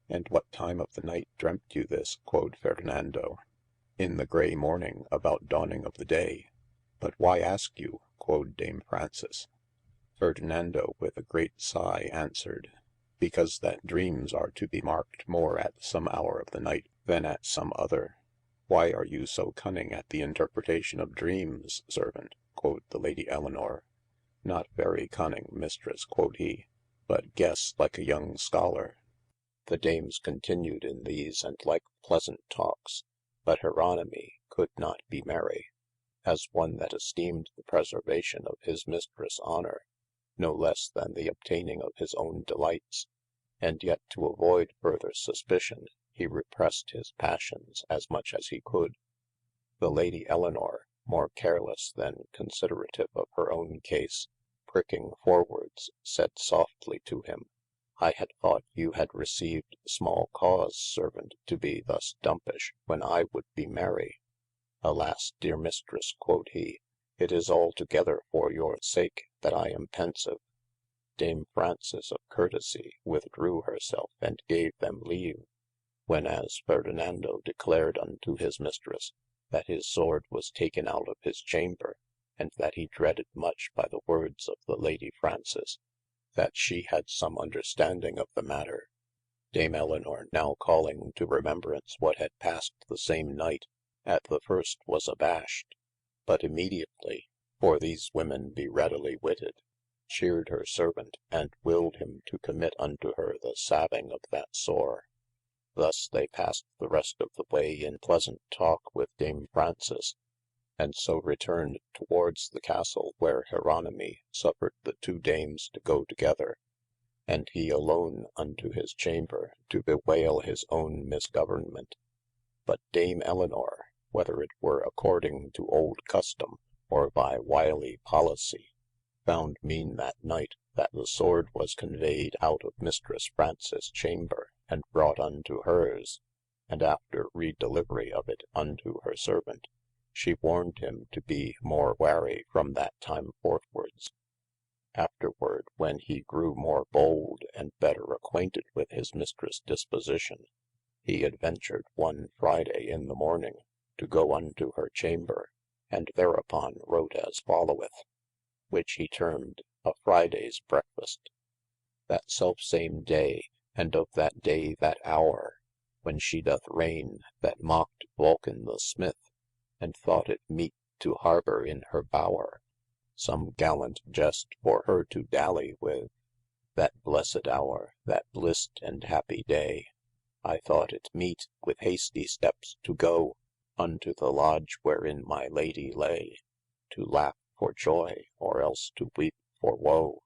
And what time of the night dreamt you this, quod Ferdinando? In the grey morning, about dawning of the day. But why ask you, quod Dame Frances? Ferdinando with a great sigh answered, Because that dreames are to be marked more at some hour of the night than at some other. Why are you so cunning at the interpretation of dreames, servant, quod the Lady Elinor? Not very cunning, mistress, quod he, but guess like a young scholar. The dames continued in these and like pleasant talkes, but Jeronimi could not be merry, as one that esteemed the preservation of his mistress' honour, no less than the obtaining of his own delights, and yet to avoid further suspicion, he repressed his passions as much as he could. The Lady Elinor, more careless than considerative of her own case, pricking forwards, said softly to him, I had thought you had received small cause, servant, to be thus dumpish, when I would be merry. Alas, dear mistress, quod he, it is altogether for your sake that I am pensive. Dame Frances of courtesie withdrew herself and gave them leave, when as Ferdinando declared unto his mistress, that his sword was taken out of his chamber, and that he dreaded much by the words of the Lady Frances, that she had some understanding of the matter. Dame Elinor now calling to remembrance what had passed the same night, at the first was abashed, but immediately, for these women be readily witted, cheered her servant, and willed him to commit unto her the salving of that sore. Thus they passed the rest of the way in pleasant talk with Dame Frances, and so returned towards the castle where Jeronimi suffered the two dames to go together, and he alone unto his chamber to bewayle his own misgovernment. But Dame Elinor, whether it were according to old custome, or by wily policie, found meane that night that the sword was conveyed out of Mistresse Fraunces chamber, and brought unto hers, and after redelivery of it unto her servant, she warned him to be more wary from that time forthwards. Afterward, when he grew more bold and better acquainted with his Mistresse disposition, he adventured one Friday in the morning to go unto her chamber, and thereupon wrote as followeth, which he termed a Fridayes breakfast. That self same day, and of that day that houre, when she doth reigne, that mocked Vulcan the smith, and thought it meete to harbour in her bower some gallant jest for her to dally with, that blessed houre, that blist and happy day, I thought it meete with hasty steps to go unto the lodge wherein my Lady lay, to laugh for joy, or else to weepe for woe.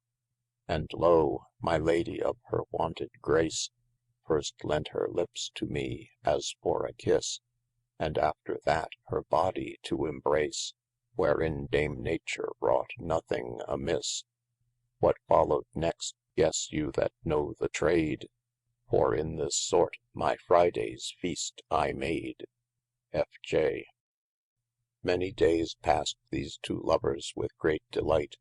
And lo, my Lady of her wonted grace, first lent her lips to me as for a kisse, and after that her body to embrace, wherein Dame Nature wrought nothing amisse. What followed next, guesse you that know the trade, for in this sort my Fridayes feast I made. F.J. Many dayes passed these two lovers with great delight,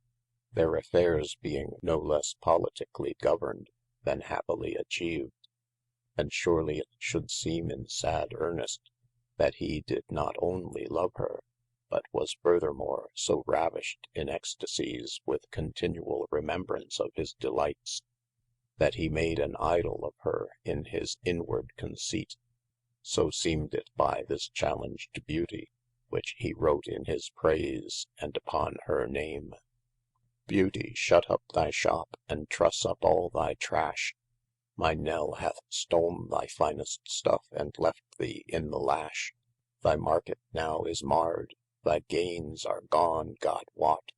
their affaires being no lesse politically governed than happily atchieved. And surely it should seeme in sad earnest, that he did not only love her, but was furthermore so ravished in ecstasies with continual remembrance of his delights, that he made an idol of her in his inward conceit. So seemed it by this challenge to beauty, which he wrote in his praise, and upon her name. Beauty, shut up thy shop, and trusse up all thy trash. My Nell hath stolne thy finest stuffe, and left thee in the lash. Thy market now is marred, thy gaines are gone God wot.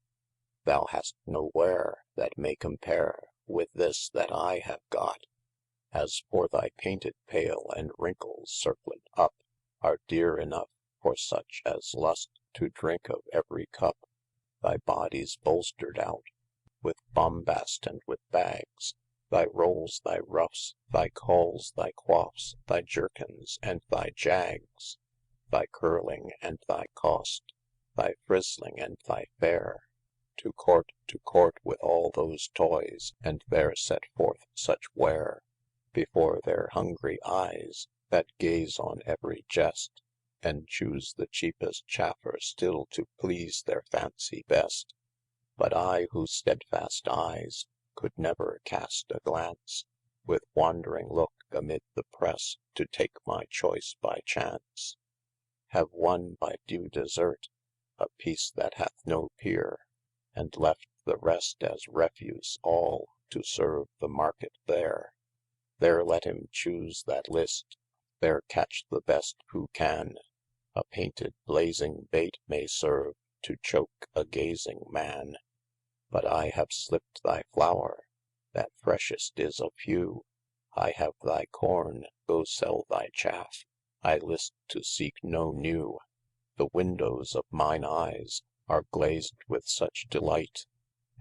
Thou hast no ware that may compare with this that I have got. As for thy painted paile and wrinkles circlet up, are deare enough for such as lust to drink of every cup. Thy body's bolstered out with bombast and with bags, thy rolls, thy ruffs, thy culls, thy coifes, thy jerkins, and thy jags, thy curling and thy cost, thy frisling and thy fair, to court with all those toys, and there set forth such ware, before their hungry eyes, that gaze on every jest, and choose the cheapest chaffer still to please their fancy best. But I, whose stedfast eyes could never cast a glance, with wandering look amid the presse to take my choice by chance, have won by due desert a piece that hath no peer, and left the rest as refuse all to serve the market there. There let him choose that list, there catch the best who can, a painted blazing bait may serve to choke a gazing man. But I have slipped thy flour, that freshest is of few, I have thy corne, go sell thy chaff, I list to seek no new. The windows of mine eyes are glazed with such delight,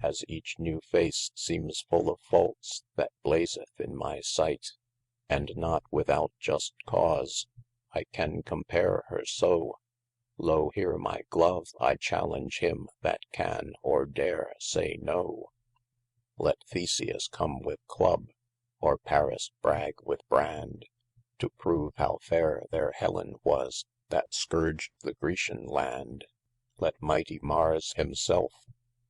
as each new face seemes full of faults that blazeth in my sight. And not without just cause, I can compare her so. Lo here my glove, I challenge him that can or dare say no. Let Theseus come with club, or Paris brag with brand, to prove how fair their Helen was, that scourged the Grecian land. Let mighty Mars himself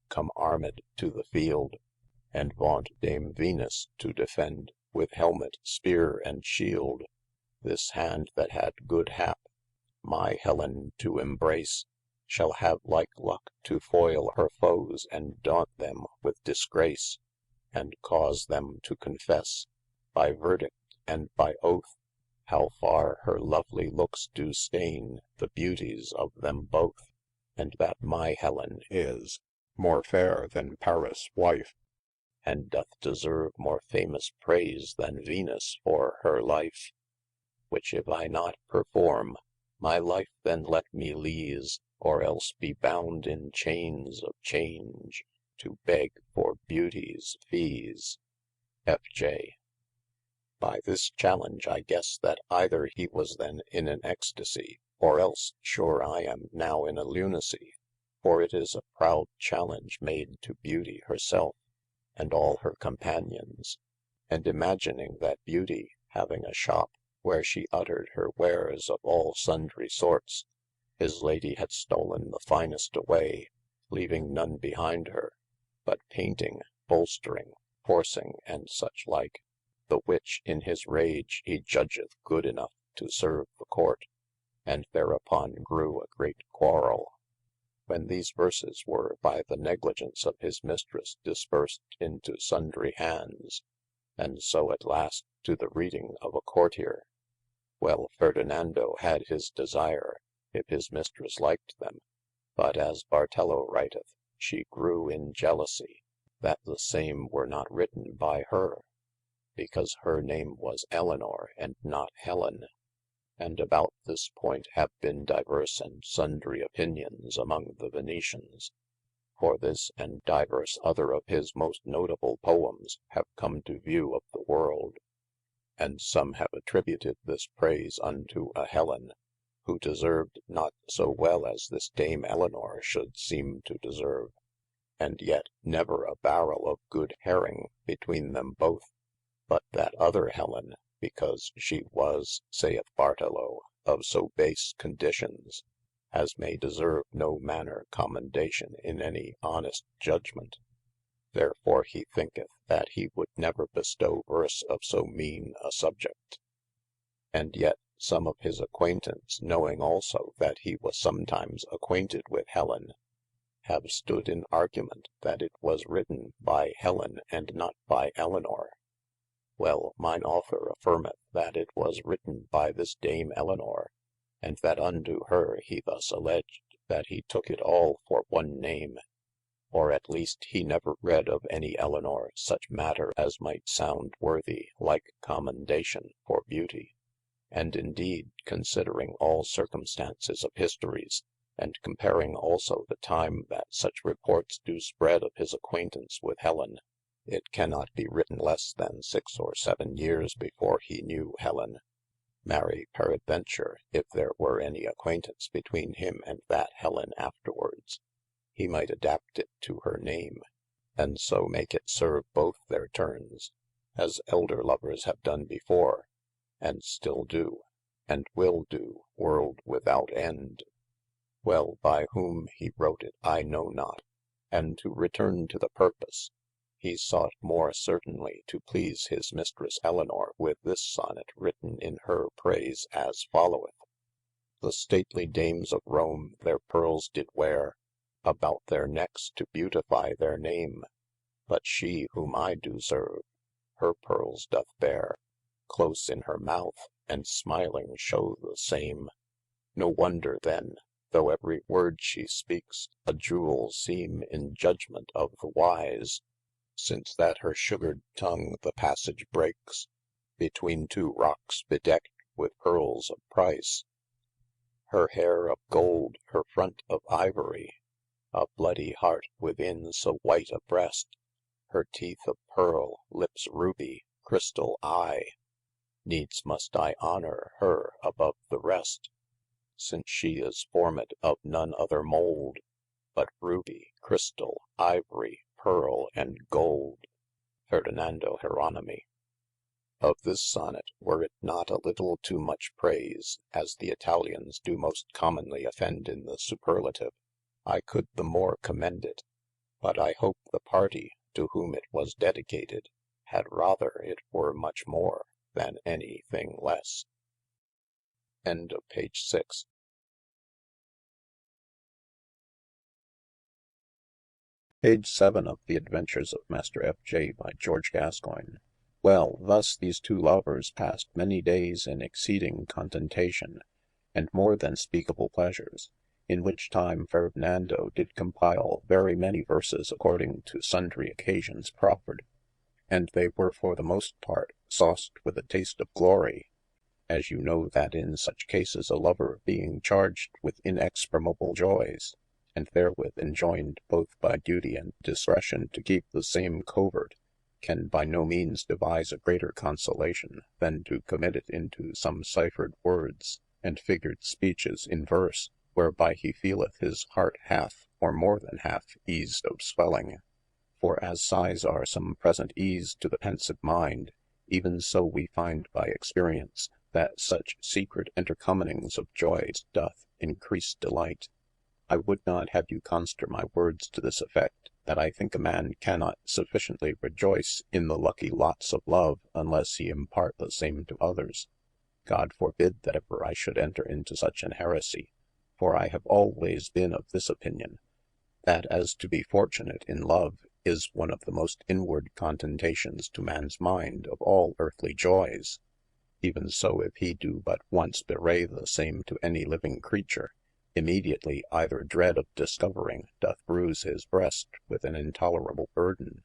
come armed to the field, and vaunt Dame Venus to defend with helmet, spear, and shield. This hand that had good hap, my Helen to embrace, shall have like luck to foil her foes, and daunt them with disgrace, and cause them to confesse, by verdict and by oath, how far her lovely lookes do staine the beauties of them both. and that my Helen is more fair than Paris' wife, and doth deserve more famous praise than Venus for her life. Which if I not performe, my life then let me leese, or else be bound in chaines of change, to beg for beauties fees. F.J. By this challenge I guesse that either he was then in an ecstasie, or else sure I am now in a lunacie, for it is a proud challenge made to Beauty her selfe, and all her companions, and imagining that Beauty having a shop, where she uttered her wares of all sundry sorts, his Lady had stolen the finest away, leaving none behind her, but painting, bolstring, horsing, and such like, the which in his rage he judgeth good enough to serve the court, and thereupon grew a great quarrel. When these verses were by the negligence of his mistresse dispersed into sundry hands, and so at last to the reading of a courtier, well, Ferdinando had his desire, if his mistresse liked them, but as Bartello writeth, she grew in jealousy, that the same were not written by her, because her name was Elinor and not Helen. And about this point have been divers and sundry opinions among the Venetians. For this and divers other of his most notable poems have come to view of the world. And some have attributed this praise unto a Helen, who deserved not so well as this Dame Elinor should seeme to deserve, and yet never a barrel of good herring between them both, but that other Helen, because she was, saith Bartello, of so base conditions, as may deserve no manner commendation in any honest judgment. Therefore he thinketh that he would never bestow verse of so meane a subject. And yet some of his acquaintance, knowing also that he was sometimes acquainted with Helen, have stood in argument that it was written by Helen and not by Elinor. Well, mine author affirmeth that it was written by this Dame Elinor, and that unto her he thus alledged that he tooke it all for one name, or at least he never read of any Elinor such matter as might sound worthy like commendation for beauty. And indeed, considering all circumstances of histories, and comparing also the time that such reports do spread of his acquaintance with Helen, it cannot be written lesse than 6 or 7 years before he knew Helen. Marry, peradventure, if there were any acquaintance between him and that Helen afterwards, he might adapt it to her name, and so make it serve both their turns, as elder lovers have done before, and still do, and will do world without end. Well, by whom he wrote it I know not, and to return to the purpose, he sought more certainly to please his mistresse Elinor with this sonnet written in her praise as followeth. The stately dames of Rome their pearles did weare about their neckes to beautify their name, but she whom I do serve, her pearles doth beare close in her mouth, and smiling shew the same. No wonder then, though every word she speakes a jewel seeme in judgment of the wise, since that her sugared tongue the passage breakes between two rockes bedecked with pearles of price. Her haire of gold, her front of ivory, a bloody heart within so white a breast, her teeth of pearle, lips ruby, crystal eye. Needs must I honor her above the rest, since she is formed of none other mould, but ruby, crystal, ivory, pearle, and gold. Fernando Jeronimi. Of this sonnet, were it not a little too much praise, as the Italians do most commonly offend in the superlative, I could the more commend it, but I hope the party, to whom it was dedicated, had rather it were much more, than any thing lesse. End of page 6. Page 7 of The Adventures of Master F.J. by George Gascoigne. Well, thus these two lovers passed many days in exceeding contentation, and more than speakable pleasures, in which time Fernando did compile very many verses according to sundry occasions proffered, and they were for the most part sauced with a taste of glory, as you know that in such cases a lover being charged with inexprimable joys, and therewith enjoined both by duty and discretion to keep the same covert, can by no means devise a greater consolation than to commit it into some ciphered words and figured speeches in verse, whereby he feeleth his heart hath, or more than half, eased of swelling. For as sighs are some present ease to the pensive mind, even so we find by experience, that such secret intercommonings of joys doth increase delight. I would not have you conster my words to this effect, that I think a man cannot sufficiently rejoice in the lucky lots of love, unless he impart the same to others. God forbid that ever I should enter into such an heresy, for I have always been of this opinion, that as to be fortunate in love is one of the most inward contentations to man's mind of all earthly joys. Even so if he do but once bewray the same to any living creature, immediately either dread of discovering doth bruise his breast with an intolerable burden,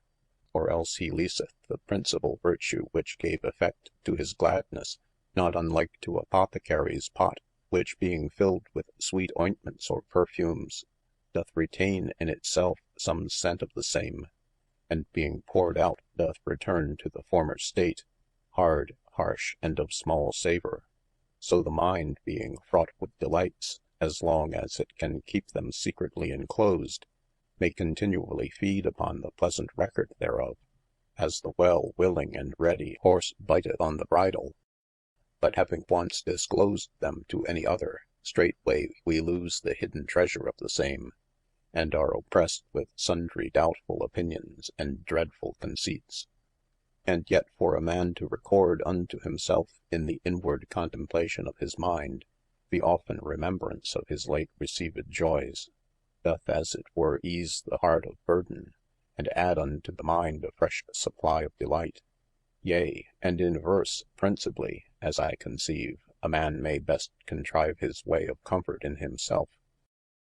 or else he leaseth the principal virtue which gave effect to his gladness, not unlike to apothecary's pot, which being filled with sweet ointments or perfumes, doth retain in itself some scent of the same, and being poured out doth return to the former state, hard, harsh, and of small savour. So the mind being fraught with delights, as long as it can keep them secretly enclosed, may continually feed upon the pleasant record thereof, as the well willing and ready horse biteth on the bridle. But having once disclosed them to any other, straightway we lose the hidden treasure of the same, and are oppressed with sundry doubtful opinions and dreadful conceits. And yet for a man to record unto himself in the inward contemplation of his mind, the often remembrance of his late received joys, doth as it were ease the heart of burden, and add unto the mind a fresh supply of delight. Yea, and in verse principally, as I conceive, a man may best contrive his way of comfort in himself.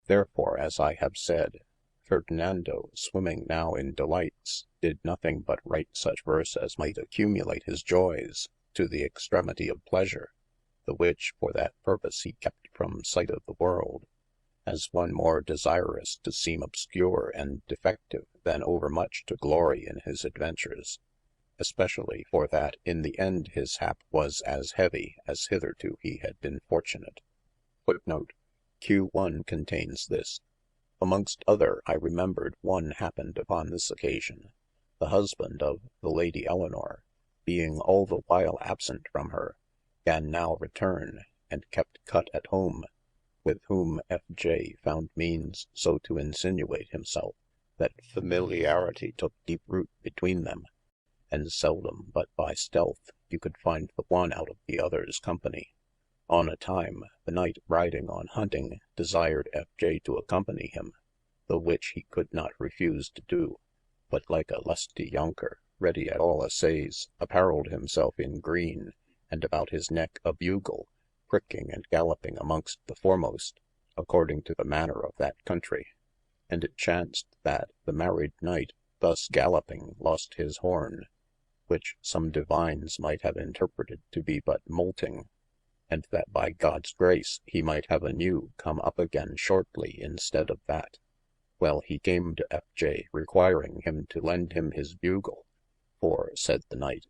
Therefore, as I have said, Fernando, swimming now in delights, did nothing but write such verse as might accumulate his joys to the extremity of pleasure, the which for that purpose he kept from sight of the world, as one more desirous to seem obscure and defective than overmuch to glory in his adventures, especially for that in the end his hap was as heavy as hitherto he had been fortunate. Footnote: Q1 contains this. Amongst other I remembered one happened upon this occasion, the husband of the Lady Elinor, being all the while absent from her, gan now return, and kept cut at home, with whom F.J. found means so to insinuate himself, that familiarity took deep root between them, and seldom but by stealth you could find the one out of the other's company. On a time, the knight riding on hunting desired F.J. to accompany him, the which he could not refuse to do, but like a lusty younker, ready at all assays, apparelled himself in green, and about his neck a bugle, pricking and galloping amongst the foremost, according to the manner of that country. And it chanced that the married knight, thus galloping, lost his horn, which some divines might have interpreted to be but molting, and that by God's grace he might have a new come up again shortly instead of that. Well, he came to F.J. requiring him to lend him his bugle, for, said the knight,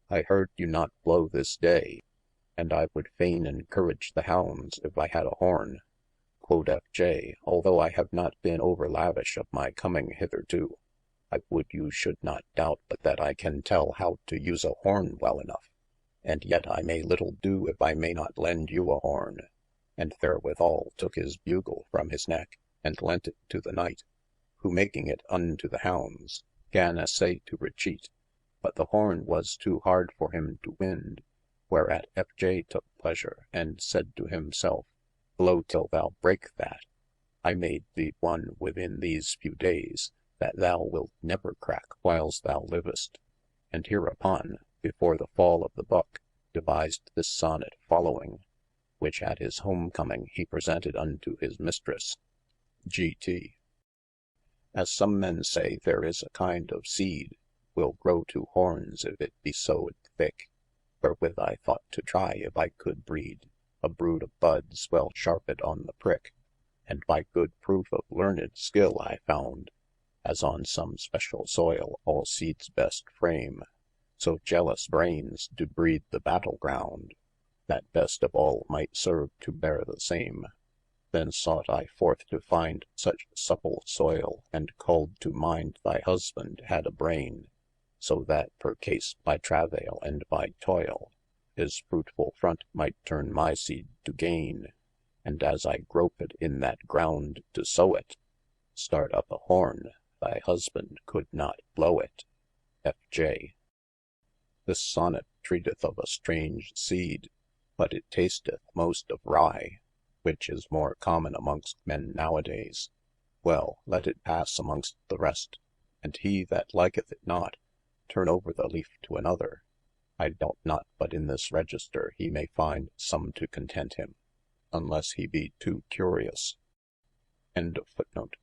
I heard you not blow this day, and I would fain encourage the hounds if I had a horn. Quod F.J. Although I have not been over lavish of my coming hitherto, I would you should not doubt but that I can tell how to use a horn well enough, and yet I may little do if I may not lend you a horn. And therewithal took his bugle from his neck, and lent it to the knight, who making it unto the hounds, gan assay to recheat, but the horn was too hard for him to wind, whereat F.J. took pleasure, and said to himself, blow till thou break that. I made thee one within these few days, that thou wilt never crack whiles thou livest. And hereupon, before the fall of the buck, devised this sonnet following. which at his homecoming he presented unto his mistress. G.T. As some men say, there is a kind of seed will grow to horns if it be sowed thick, wherewith I thought to try if I could breed a brood of buds well sharped on the prick, and by good proof of learned skill I found, as on some special soil all seeds best frame, so jealous brains do breed the battle ground, that best of all might serve to bear the same. Then sought I forth to find such supple soil, and called to mind thy husband had a brain, so that per case by travail and by toil, his fruitful front might turn my seed to gain, and as I groped in that ground to sow it, start up a horn, thy husband could not blow it. F.J. This sonnet treateth of a strange seed, but it tasteth most of rye, which is more common amongst men nowadays. Well, let it pass amongst the rest, and he that liketh it not, turn over the leaf to another. I doubt not but in this register he may find some to content him, unless he be too curious. End of footnote.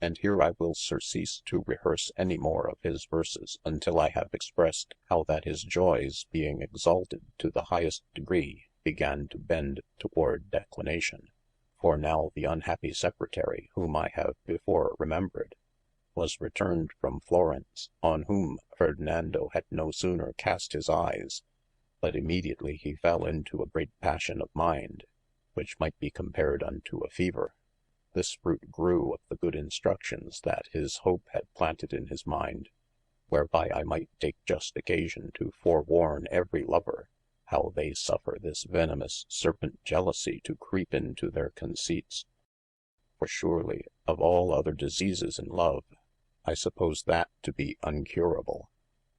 And here I will surcease to rehearse any more of his verses, until I have expressed how that his joys being exalted to the highest degree, began to bend toward declination. For now the unhappy secretary, whom I have before remembred, was returned from Florence, on whom Fernando had no sooner cast his eyes, but immediately he fell into a great passion of mind, which might be compared unto a fever. This fruit grew of the good instructions that his hope had planted in his mind, whereby I might take just occasion to forewarn every lover, how they suffer this venomous serpent jealousy to creep into their conceits. For surely, of all other diseases in love, I suppose that to be uncurable,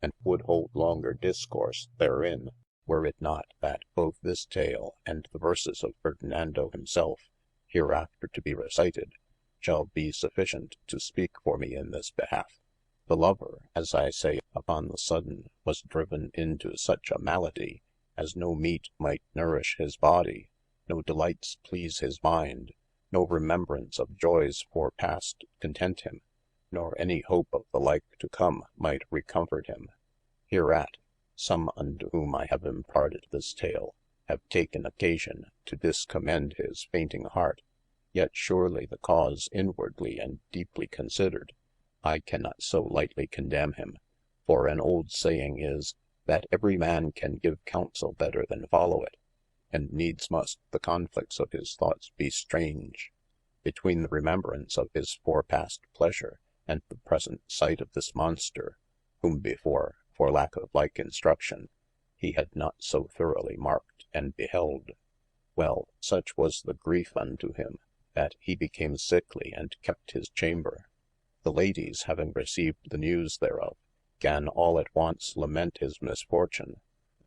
and would hold longer discourse therein, were it not that both this tale and the verses of Fernando himself, hereafter to be recited, shall be sufficient to speak for me in this behalf. The lover, as I say, upon the sudden was driven into such a malady, as no meat might nourish his body, no delights please his mind, no remembrance of joys forepast content him, nor any hope of the like to come might recomfort him. Hereat, some unto whom I have imparted this tale, have taken occasion to discommend his fainting heart, yet surely the cause inwardly and deeply considered, I cannot so lightly condemn him, for an old saying is, that every man can give counsel better than follow it, and needs must the conflicts of his thoughts be strange, between the remembrance of his forepast pleasure, and the present sight of this monster, whom before, for lack of like instruction, he had not so thoroughly marked and beheld. Well, such was the grief unto him, that he became sickly and kept his chamber. The ladies having received the news thereof, gan all at once lament his misfortune,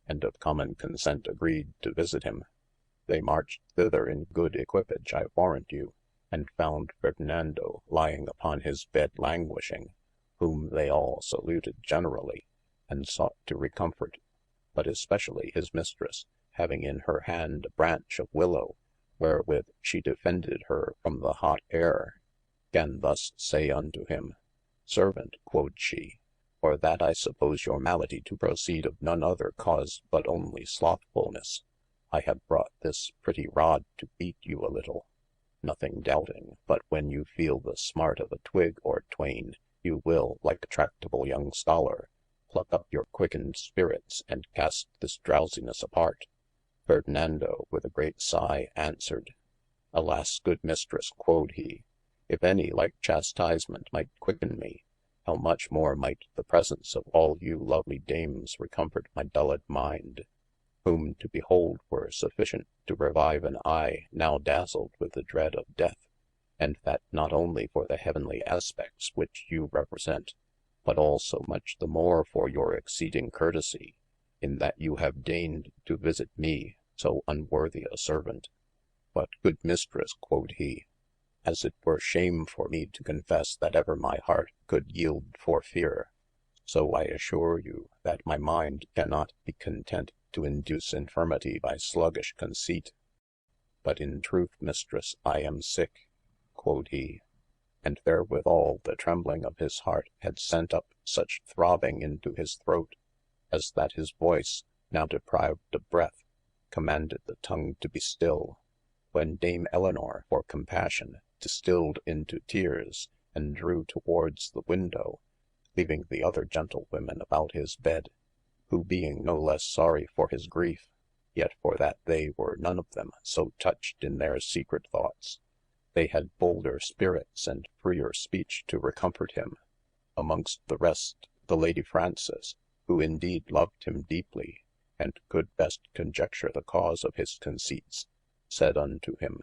and of common consent agreed to visit him. They marched thither in good equipage, I warrant you, and found Fernando lying upon his bed languishing, whom they all saluted generally, and sought to recomfort, but especially his mistress, having in her hand a branch of willow, wherewith she defended her from the hot air, gan thus say unto him, Servant, quod she, for that I suppose your malady to proceed of none other cause but only slothfulness, I have brought this pretty rod to beat you a little, nothing doubting but when you feel the smart of a twig or twain, you will, like a tractable young scholar, pluck up your quickened spirits and cast this drowsiness apart. Fernando with a great sigh answered, Alas, good mistress, quod he, if any like chastisement might quicken me, how much more might the presence of all you lovely dames recomfort my dulled mind, whom to behold were sufficient to revive an eye now dazzled with the dread of death, and that not only for the heavenly aspects which you represent, but also much the more for your exceeding courtesy, in that you have deigned to visit me, so unworthy a servant. But good mistress, quod he, as it were shame for me to confess that ever my heart could yield for fear, so I assure you that my mind cannot be content to induce infirmity by sluggish conceit. but in truth, mistress, I am sick, quod he, and therewithal the trembling of his heart had sent up such throbbing into his throat, as that his voice, now deprived of breath, commanded the tongue to be still, when Dame Elinor for compassion distilled into tears, and drew towards the window, leaving the other gentlewomen about his bed, who being no less sorry for his griefe, yet for that they were none of them so touched in their secret thoughts, they had bolder spirits and freer speech to recomfort him. Amongst the rest, the Lady Frances, who indeed loved him deeply, and could best conjecture the cause of his conceits, said unto him,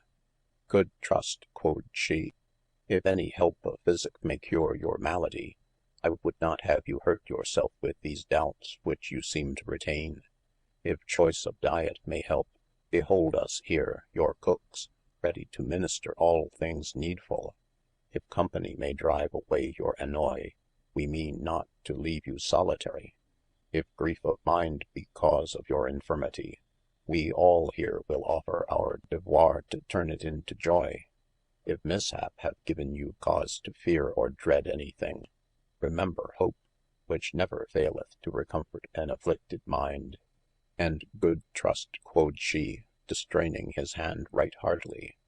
Good trust, quod she, if any help of physique may cure your malady, I would not have you hurt yourself with these doubts which you seem to retain. If choice of diet may help, behold us here, your cookes, ready to minister all things needful. If company may drive away your annoy, we mean not to leave you solitary. If griefe of mind be cause of your infirmity, we all here will offer our devoir to turn it into joy. If mishap have given you cause to fear or dread any thing, remember hope, which never faileth to recomfort an afflicted mind. And good trust, quod she, distraining his hand right heartily,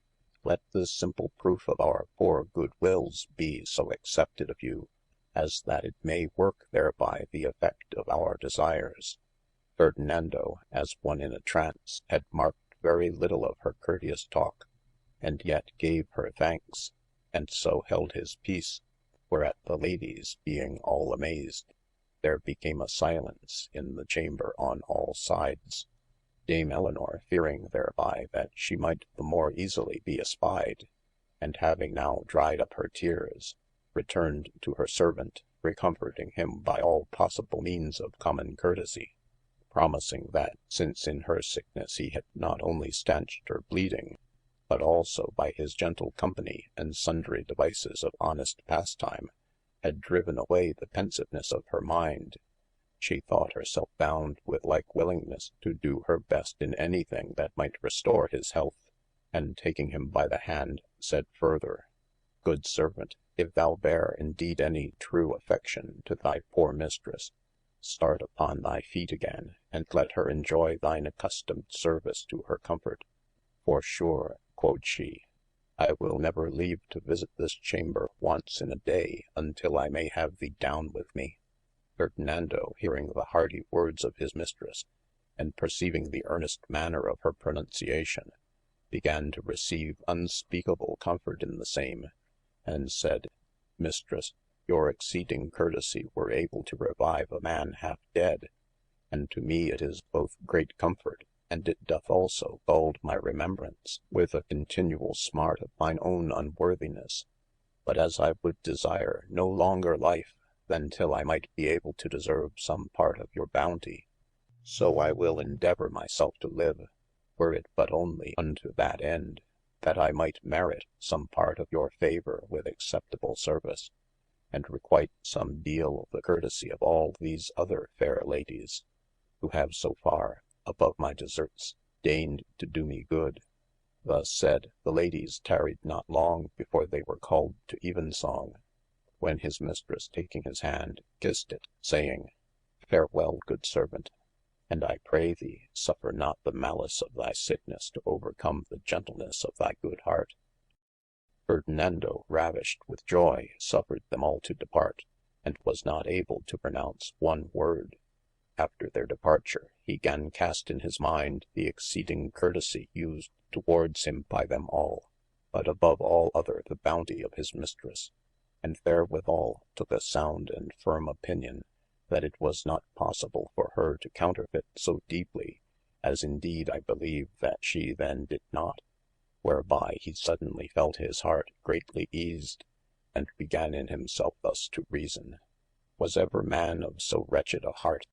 let this simple proof of our poor good wills be so accepted of you, as that it may work thereby the effect of our desires. Ferdinando, as one in a trance, had marked very little of her courteous talk, and yet gave her thanks, and so held his peace, whereat the ladies being all amazed, there became a silence in the chamber on all sides. Dame Elinor fearing thereby that she might the more easily be espied, and having now dried up her tears, returned to her servant, recomforting him by all possible means of common courtesie, promising that since in her sickness he had not only stanched her bleeding, but also by his gentle company and sundry devices of honest pastime, had driven away the pensiveness of her mind, she thought herself bound with like willingness to do her best in any thing that might restore his health, and taking him by the hand, said further, Good servant, if thou bear indeed any true affection to thy poor mistress, start upon thy feet again, and let her enjoy thine accustomed service to her comfort. For sure, quod she, I will never leave to visit this chamber once in a day, until I may have thee down with me. Ferdinando hearing the hearty words of his mistress, and perceiving the earnest manner of her pronunciation, began to receive unspeakable comfort in the same, and said, Mistress, your exceeding courtesie were able to revive a man half dead, and to me it is both great comfort, and it doth also gald my remembrance with a continual smart of mine own unworthiness. But as I would desire no longer life, than till I might be able to deserve some part of your bounty, so I will endeavour myself to live, were it but only unto that end, that I might merit some part of your favour with acceptable service, and requite some deal of the courtesie of all these other fair ladies, who have so far, above my deserts, deigned to do me good. Thus said, the ladies tarried not long before they were called to evensong, when his mistress taking his hand, kissed it, saying, Farewell, good servant, and I pray thee suffer not the malice of thy sickness to overcome the gentleness of thy good heart. Ferdinando, ravished with joy, suffered them all to depart, and was not able to pronounce one word. After their departure, he gan cast in his mind the exceeding courtesie used towards him by them all, but above all other the bounty of his mistress, and therewithal took a sound and firm opinion that it was not possible for her to counterfeit so deeply, as indeed I believe that she then did not, whereby he suddenly felt his heart greatly eased, and began in himself thus to reason, Was ever man of so wretched a heart?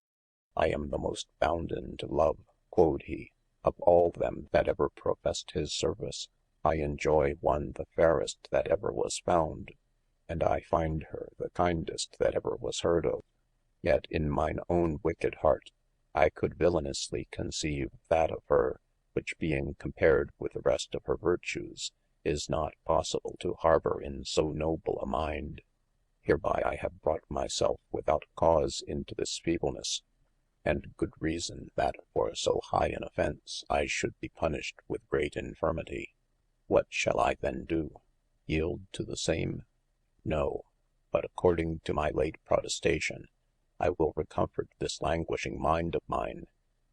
I am the most bounden to love, quod he, of all them that ever professed his service. I enjoy one the fairest that ever was found, and I find her the kindest that ever was heard of. Yet in mine own wicked heart, I could villainously conceive that of her which being compared with the rest of her virtues, is not possible to harbour in so noble a mind. Hereby I have brought myself without cause into this feebleness, and good reason that for so high an offence I should be punished with great infirmity. What shall I then do? Yield to the same? No, but according to my late protestation, I will recomfort this languishing mind of mine,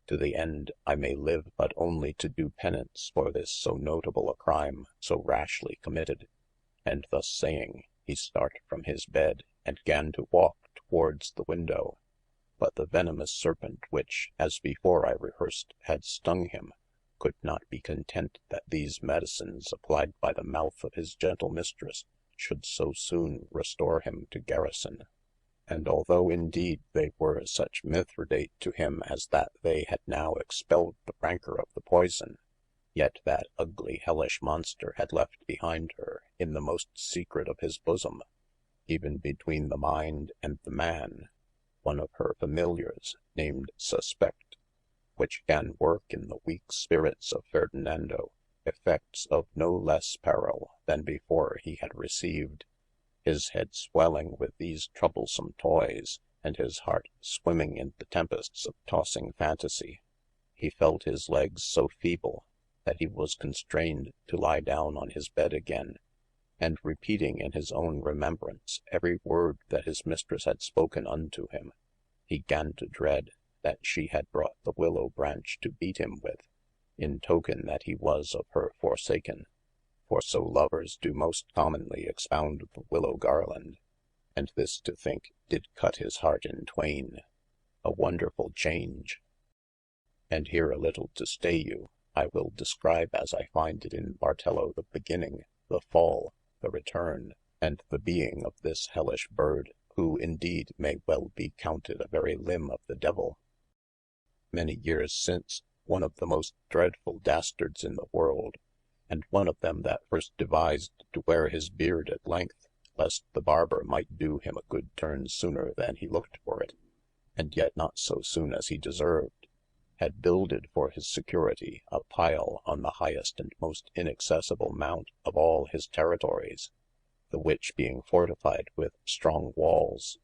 to the end I may live but only to do penance for this so notable a crime so rashly committed. And thus saying, he started from his bed, and gan to walk towards the window. But the venomous serpent which, as before I rehearsed, had stung him, could not be content that these medicines applied by the mouth of his gentle mistress should so soon restore him to garrison. And although indeed they were such mithridate to him as that they had now expelled the rancour of the poison, yet that ugly hellish monster had left behind her in the most secret of his bosom, even between the mind and the man, one of her familiars, named Suspect, which gan work in the weak spirits of Fernando effects of no less peril than before he had received. His head swelling with these troublesome toys, and his heart swimming in the tempests of tossing fantasy, he felt his legs so feeble, that he was constrained to lie down on his bed again, and repeating in his own remembrance every word that his mistress had spoken unto him, he gan to dread that she had brought the willow branch to beat him with, in token that he was of her forsaken. For so lovers do most commonly expound the willow garland, and this to think did cut his heart in twain. A wonderful change! And here a little to stay you, I will describe as I find it in Bartello the beginning, the fall, the return, and the being of this hellish bird, who indeed may well be counted a very limb of the devil. Many years since, one of the most dreadful dastards in the world, and one of them that first devised to wear his beard at length, lest the barber might do him a good turn sooner than he looked for it, and yet not so soon as he deserved, had builded for his security a pile on the highest and most inaccessible mount of all his territories, the which being fortified with strong walls,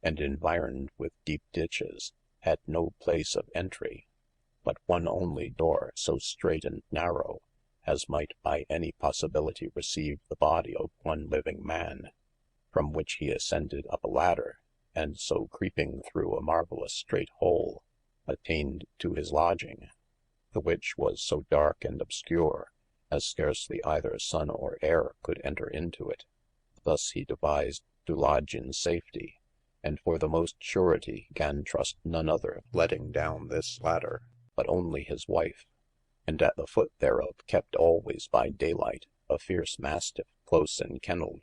and environed with deep ditches, had no place of entry, but one only door so strait and narrow, as might by any possibility receive the body of one living man, from which he ascended up a ladder, and so creeping through a marvellous strait hole, attained to his lodging, the which was so dark and obscure, as scarcely either sun or air could enter into it. Thus he devised to lodge in safety, and for the most surety gan trust none other letting down this ladder, but only his wife, and at the foot thereof kept always by daylight a fierce mastiff close enkennelled,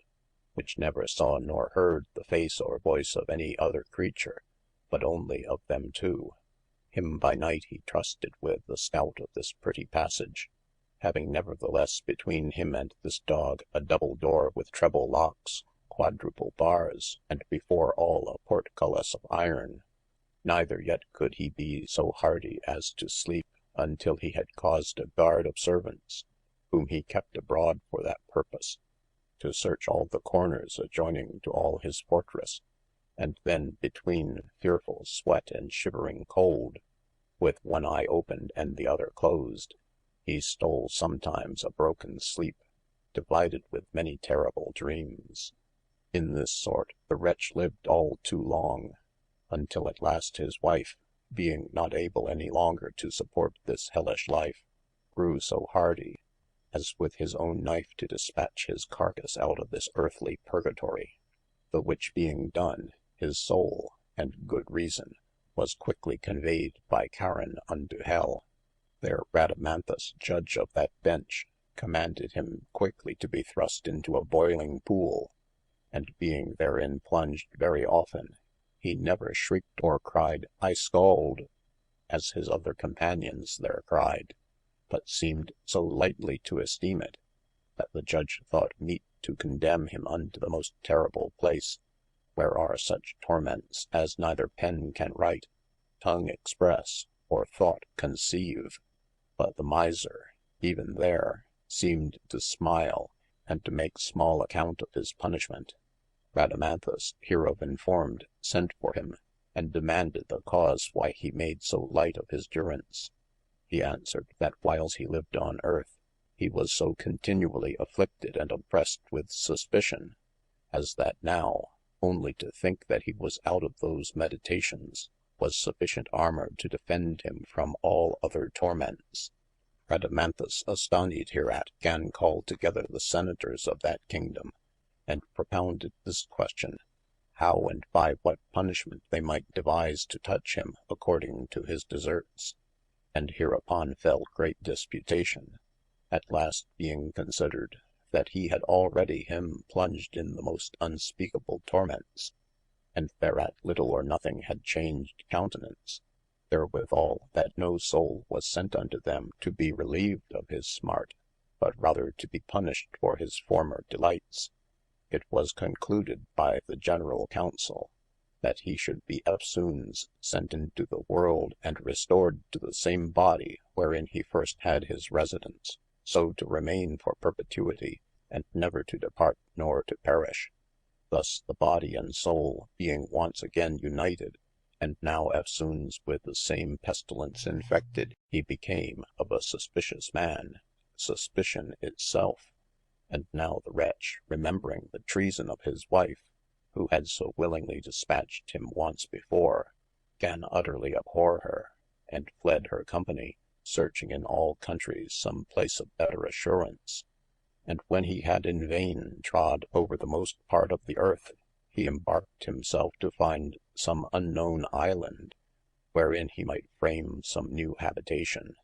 which never saw nor heard the face or voice of any other creature, but only of them two. Him by night he trusted with the scout of this pretty passage, having nevertheless between him and this dog a double door with treble locks, quadruple bars, and before all a portcullis of iron. Neither yet could he be so hardy as to sleep until he had caused a guard of servants, whom he kept abroad for that purpose, to search all the corners adjoining to all his fortress, and then between fearful sweat and shivering cold, with one eye opened and the other closed, he stole sometimes a broken sleep, divided with many terrible dreams. In this sort the wretch lived all too long, until at last his wife, being not able any longer to support this hellish life, grew so hardy, as with his own knife to dispatch his carcass out of this earthly purgatory. The which being done, his soul, and good reason, was quickly conveyed by Charon unto hell. There Radamanthus, judge of that bench, commanded him quickly to be thrust into a boiling pool, and being therein plunged very often, he never shrieked or cried, I scald, as his other companions there cried, but seemed so lightly to esteem it, that the judge thought meet to condemn him unto the most terrible place, where are such torments as neither pen can write, tongue express, or thought conceive. But the miser, even there, seemed to smile, and to make small account of his punishment. Radamanthus, hereof informed, sent for him, and demanded the cause why he made so light of his durance. He answered, that whiles he lived on earth, he was so continually afflicted and oppressed with suspicion, as that now, only to think that he was out of those meditations, was sufficient armour to defend him from all other torments. Radamanthus, astonied hereat, gan call together the senators of that kingdom, and propounded this question, how and by what punishment they might devise to touch him according to his deserts. And hereupon fell great disputation, at last being considered, that he had already him plunged in the most unspeakable torments, and thereat little or nothing had changed countenance, therewithal that no soul was sent unto them to be relieved of his smart, but rather to be punished for his former delights. It was concluded by the general council, that he should be eftsoons sent into the world, and restored to the same body wherein he first had his residence, so to remain for perpetuity, and never to depart nor to perish. Thus the body and soul being once again united, and now eftsoons with the same pestilence infected, he became of a suspicious man, suspicion it selfe. And now the wretch, remembring the treason of his wife, who had so willingly dispatched him once before, gan utterly abhorre her, and fled her company, searching in all countries some place of better assurance. And when he had in vaine trod over the most part of the earth, he embarked himself to find some unknown island, wherein he might frame some new habitation.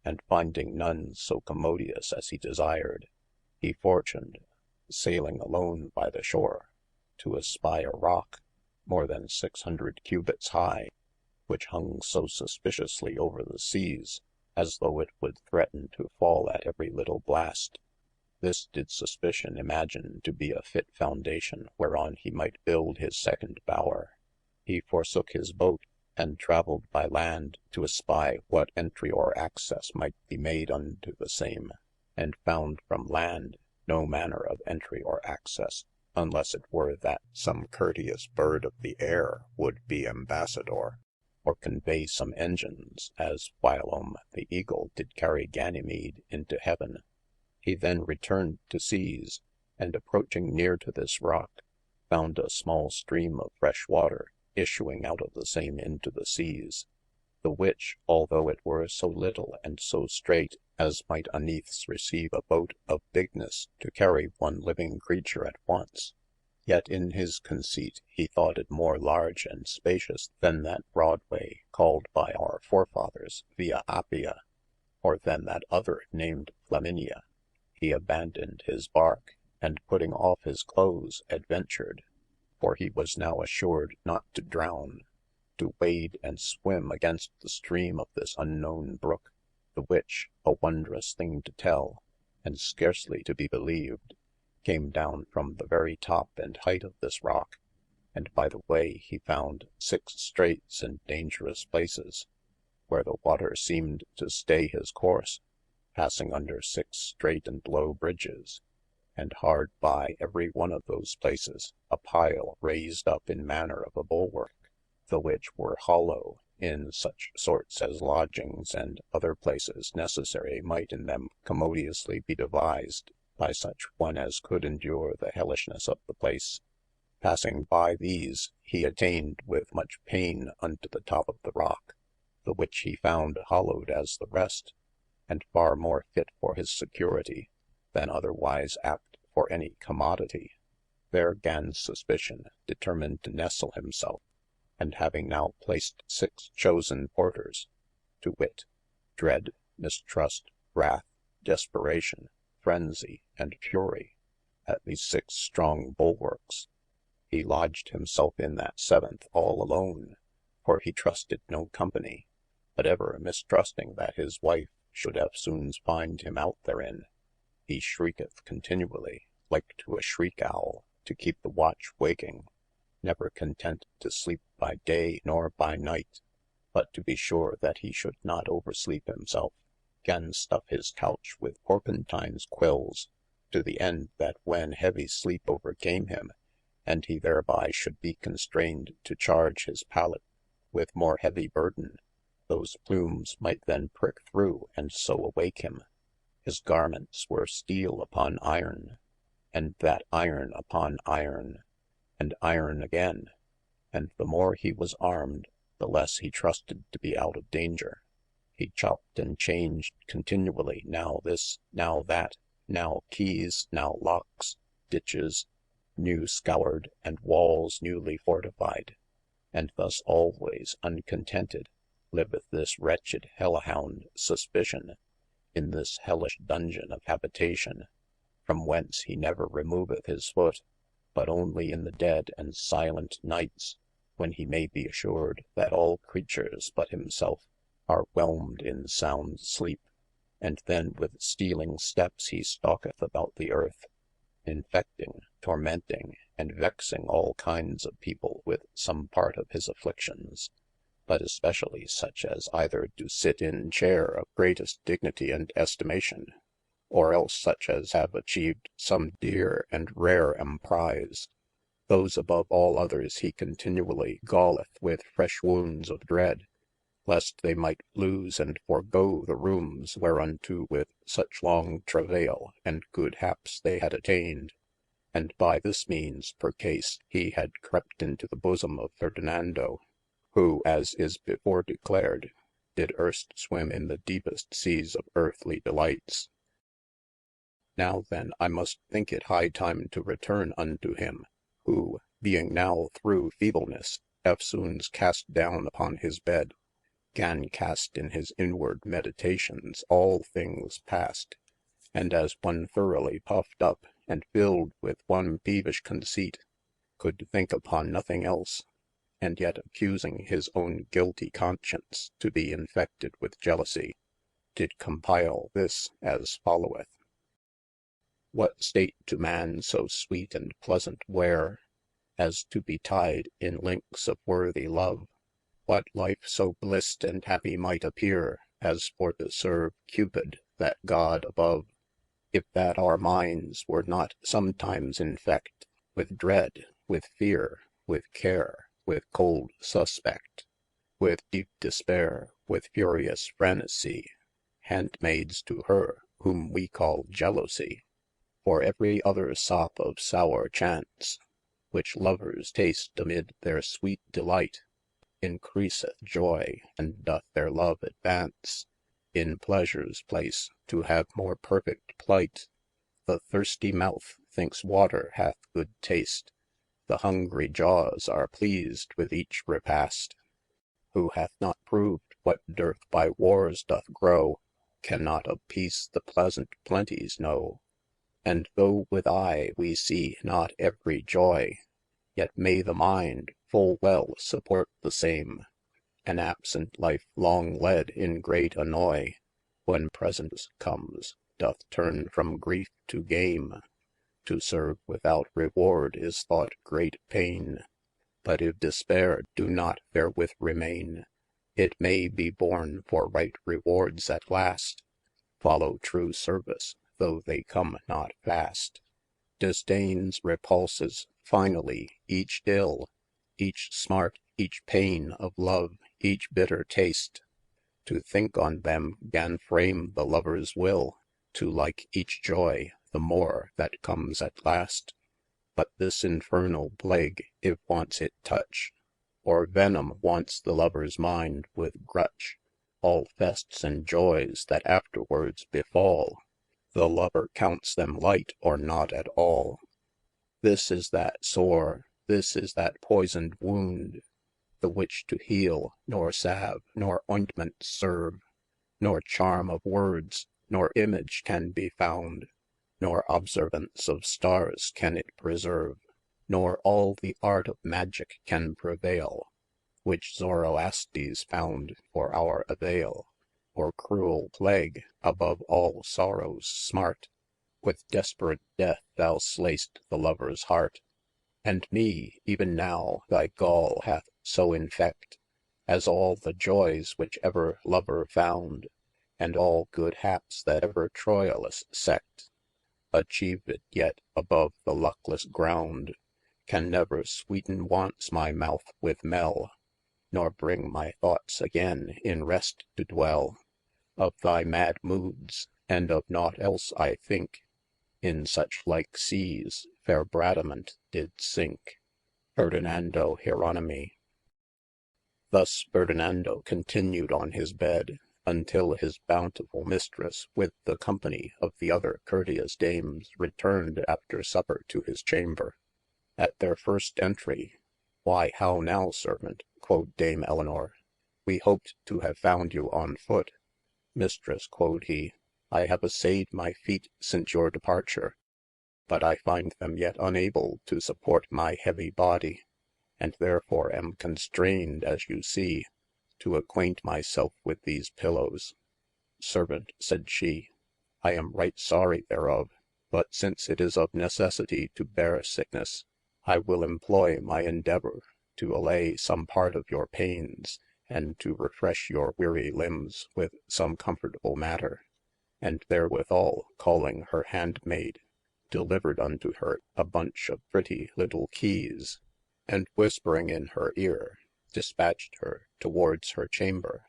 And finding none so commodious as he desired, he fortuned, sailing alone by the shore, to espie a rock, more than 600 cubits high, which hung so suspiciously over the seas, as though it would threaten to fall at every little blast. This did suspicion imagine to be a fit foundation whereon he might build his second bower. He forsook his boat, and travelled by land to espie what entry or access might be made unto the same, and found from land no manner of entry or access, unless it were that some courteous bird of the air would be ambassador, or convey some engines, as whilome the eagle did carry Ganymede into heaven. He then returned to seas, and approaching near to this rock, found a small stream of fresh water issuing out of the same into the seas, the which, although it were so little and so streight, as might uneaths receive a boat of bignesse to carry one living creature at once, yet in his conceit he thought it more large and spacious than that broad way called by our forefathers Via Appia, or than that other named Flaminia. He abandoned his barke, and putting off his clothes, adventured, for he was now assured not to drowne, to wade and swim against the stream of this unknown brooke, the which, a wondrous thing to tell, and scarcely to be believed, came down from the very top and height of this rock, and by the way he found 6 straits and dangerous places, where the water seemed to stay his course, passing under 6 streight and low bridges, and hard by every one of those places a pile raised up in manner of a bulwark, the which were hollow, in such sorts as lodgings and other places necessary might in them commodiously be devised by such one as could endure the hellishness of the place. Passing by these, he attained with much paine unto the top of the rock, the which he found hollowed as the rest, and far more fit for his security, than otherwise apt for any commodity. There gan suspicion determined to nestle himself, and having now placed 6 chosen porters, to wit, dread, mistrust, wrath, desperation, frenzy, and fury, at these 6 strong bulwarks, he lodged himself in that 7th all alone, for he trusted no company, but ever mistrusting that his wife should eftsoons find him out therein. He shrieketh continually, like to a shriek-owl, to keep the watch waking, never content to sleep by day nor by night, but to be sure that he should not oversleep himself. gan stuffe his couch with porpentines quills, to the end that when heavy sleepe overcame him, and he thereby should be constrained to charge his palate with more heavy burden, those plumes might then prick through and so awake him. His garments were steele upon iron, and that iron upon iron, and iron again, and the more he was armed, the less he trusted to be out of danger. He chopped and changed continually, now this, now that, now keys, now locks, ditches, new scoured, and walls newly fortified. And thus always uncontented liveth this wretched hellhound Suspicion, in this hellish dungeon of habitation, from whence he never removeth his foot, but only in the dead and silent nights, when he may be assured that all creatures but himself are whelmed in sound sleep, and then with stealing steps he stalketh about the earth, infecting, tormenting, and vexing all kinds of people with some part of his afflictions, but especially such as either do sit in chaire of greatest dignity and estimation, or else such as have atchieved some deare and rare emprise. Those above all others he continually galleth with fresh wounds of dread, lest they might lose and forego the roomes whereunto with such long travaile and good haps they had attained. And by this means percase he had crept into the bosome of Fernando, who, as is before declared, did erst swim in the deepest seas of earthly delights. Now then I must think it high time to return unto him, who, being now through feeblenesse eftsoons cast down upon his bed, gan cast in his inward meditations all things past, and as one thoroughly puffed up, and filled with one peevish conceit, could think upon nothing else, and yet accusing his own guilty conscience to be infected with jealousy, did compile this as followeth. What state to man so sweet and pleasant weare, as to be tied in linkes of worthy love? What life so blist and happy might appeare, as for to serve Cupid, that God above? If that our mindes were not sometimes infect with dread, with feare, with care, with cold suspect, with deep despaire, with furious phrenesy, handmaides to her whom we call jealousy. For every other sop of sour chance, which lovers taste amid their sweet delight, increaseth joy, and doth their love advance. In pleasures place, to have more perfect plight, the thirsty mouth thinks water hath good taste, the hungry jawes are pleased with each repast. Who hath not proved what dearth by warres doth grow, cannot of peace the pleasant plenties know. And though with eye we see not every joy, yet may the mind full well support the same. An absent life long led in great annoy, when presence comes, doth turn from griefe to game. To serve without reward is thought great paine, but if despair do not therewith remaine, it may be borne for right rewards at last. Follow true service, though they come not fast. Disdaines, repulses, finally each ill, each smart, each paine of love, each bitter taste, to think on them gan frame the lovers will, to like each joy the more that comes at last. But this infernal plague, if once it touch, or venom once the lovers mind with grutch, all festes and joyes that afterwards befall, the lover counts them light or not at all. This is that sore, this is that poysoned wound, the which to heale, nor salve, nor ointment serve, nor charme of words, nor image can be found, nor observance of starres can it preserve, nor all the art of magic can prevaile, which Zoroastes found for our availe. Or cruel plague, above all sorrows smart, with desperate death thou slay'st the lovers heart. And me even now thy gall hath so infect, as all the joyes which ever lover found, and all good haps that ever Troilus sect achieved, yet above the luckless ground, can never sweeten once my mouth with mel, nor bring my thoughts again in rest to dwell. Of thy mad moods, and of naught else I think, in such like seas fair Bradamant did sink. Fernando Jeronimi. Thus Fernando continued on his bed, until his bountiful mistress, with the company of the other courteous dames, returned after supper to his chamber. At their first entry, "Why, how now, servant," quod Dame Elinor, "we hoped to have found you on foot." "Mistress," quod he, "I have assayed my feet since your departure, but I find them yet unable to support my heavy body, and therefore am constrained, as you see, to acquaint myself with these pillows." "Servant," said she, "I am right sorry thereof, but since it is of necessity to bear sickness, I will employ my endeavour to allay some part of your pains, and to refresh your weary limbs with some comfortable matter." And therewithal, calling her handmaid, delivered unto her a bunch of pretty little keys, and whispering in her ear, dispatched her towards her chamber.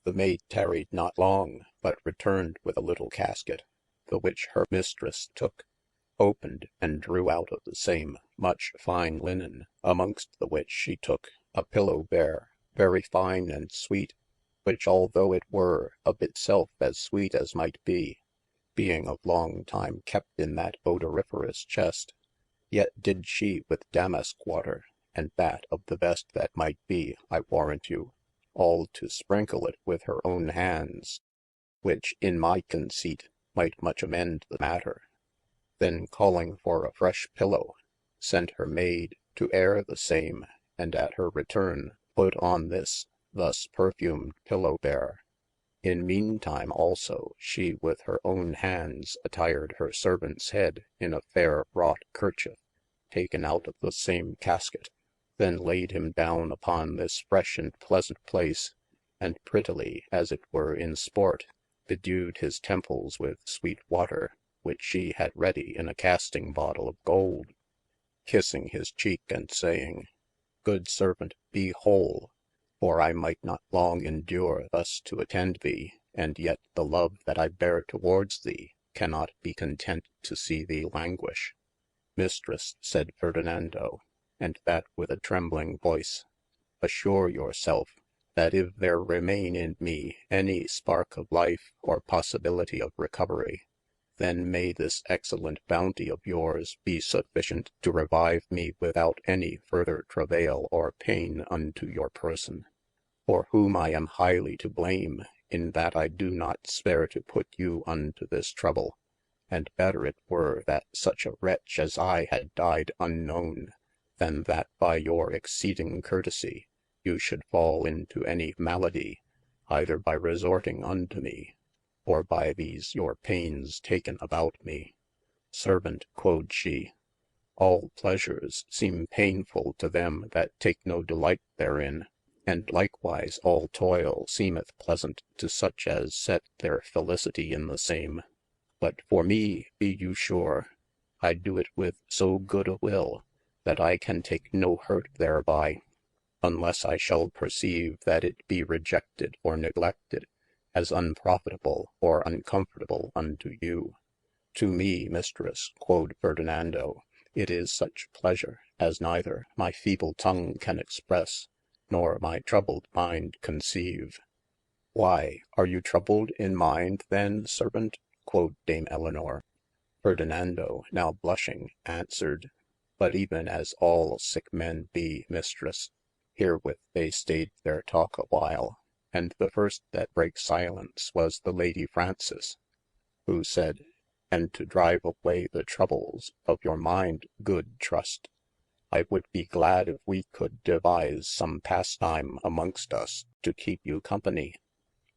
The maid tarried not long, but returned with a little casket, the which her mistress took, opened, and drew out of the same much fine linen, amongst the which she took a pillow bare, very fine and sweet, which although it were of it self as sweet as might be, being of long time kept in that odoriferous chest, yet did she with damask water, and that of the best that might be, I warrant you, all to sprinkle it with her own hands, which in my conceit might much amend the matter. Then calling for a fresh pillow, sent her maid to aire the same, and at her return put on this thus perfumed pillow bare. In mean time also she with her own hands attired her servant's head in a fair wrought kerchief, taken out of the same casket, then laid him down upon this fresh and pleasant place, and prettily, as it were in sport, bedewed his temples with sweet water, which she had ready in a casting bottle of gold, kissing his cheek and saying, "Good servant, be whole, for I might not long endure thus to attend thee, and yet the love that I bear towards thee cannot be content to see thee languish." "Mistress," said Fernando, and that with a trembling voice, "assure yourself, that if there remain in me any spark of life or possibility of recovery, then may this excellent bounty of yours be sufficient to revive me without any further travail or pain unto your person. For whom I am highly to blame, in that I do not spare to put you unto this trouble, and better it were that such a wretch as I had died unknown, than that by your exceeding courtesie you should fall into any malady, either by resorting unto me, or by these your pains taken about me." "Servant," quod she, "all pleasures seeme painfull to them that take no delight therein, and likewise all toyle seemeth pleasant to such as set their felicity in the same. But for me, be you sure, I do it with so good a will, that I can take no hurt thereby, unless I shall perceive that it be rejected or neglected, as unprofitable or uncomfortable unto you. To me, mistress," quod Fernando, "it is such pleasure, as neither my feeble tongue can expresse, nor my troubled mind conceive." "Why, are you troubled in mind then, servant?" quod Dame Elinor. Fernando now blushing answered, "But even as all sick men be, mistress." Herewith they stayed their talk a while, and the first that brake silence was the Lady Fraunces, who said, "And to drive away the troubles of your mind, good Trust, I would be glad if we could devise some pastime amongst us to keep you company.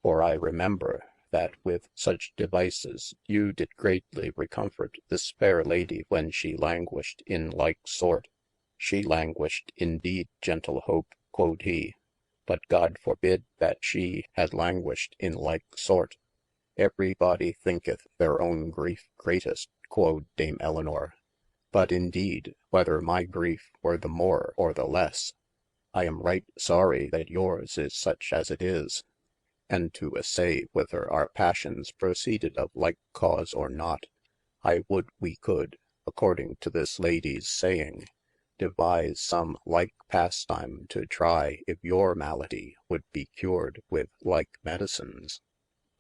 For I remember, that with such devices you did greatly recomfort this fair Lady when she languished in like sort." "She languished indeed, gentle Hope," quod he, "but God forbid that she had languished in like sort. Everybody thinketh their own grief greatest, quod Dame Elinor. But indeed, whether my grief were the more or the less, I am right sorry that yours is such as it is. And to assay whether our passions proceeded of like cause or not, I would we could, according to this lady's saying, devise some like pastime to try if your malady would be cured with like medicines.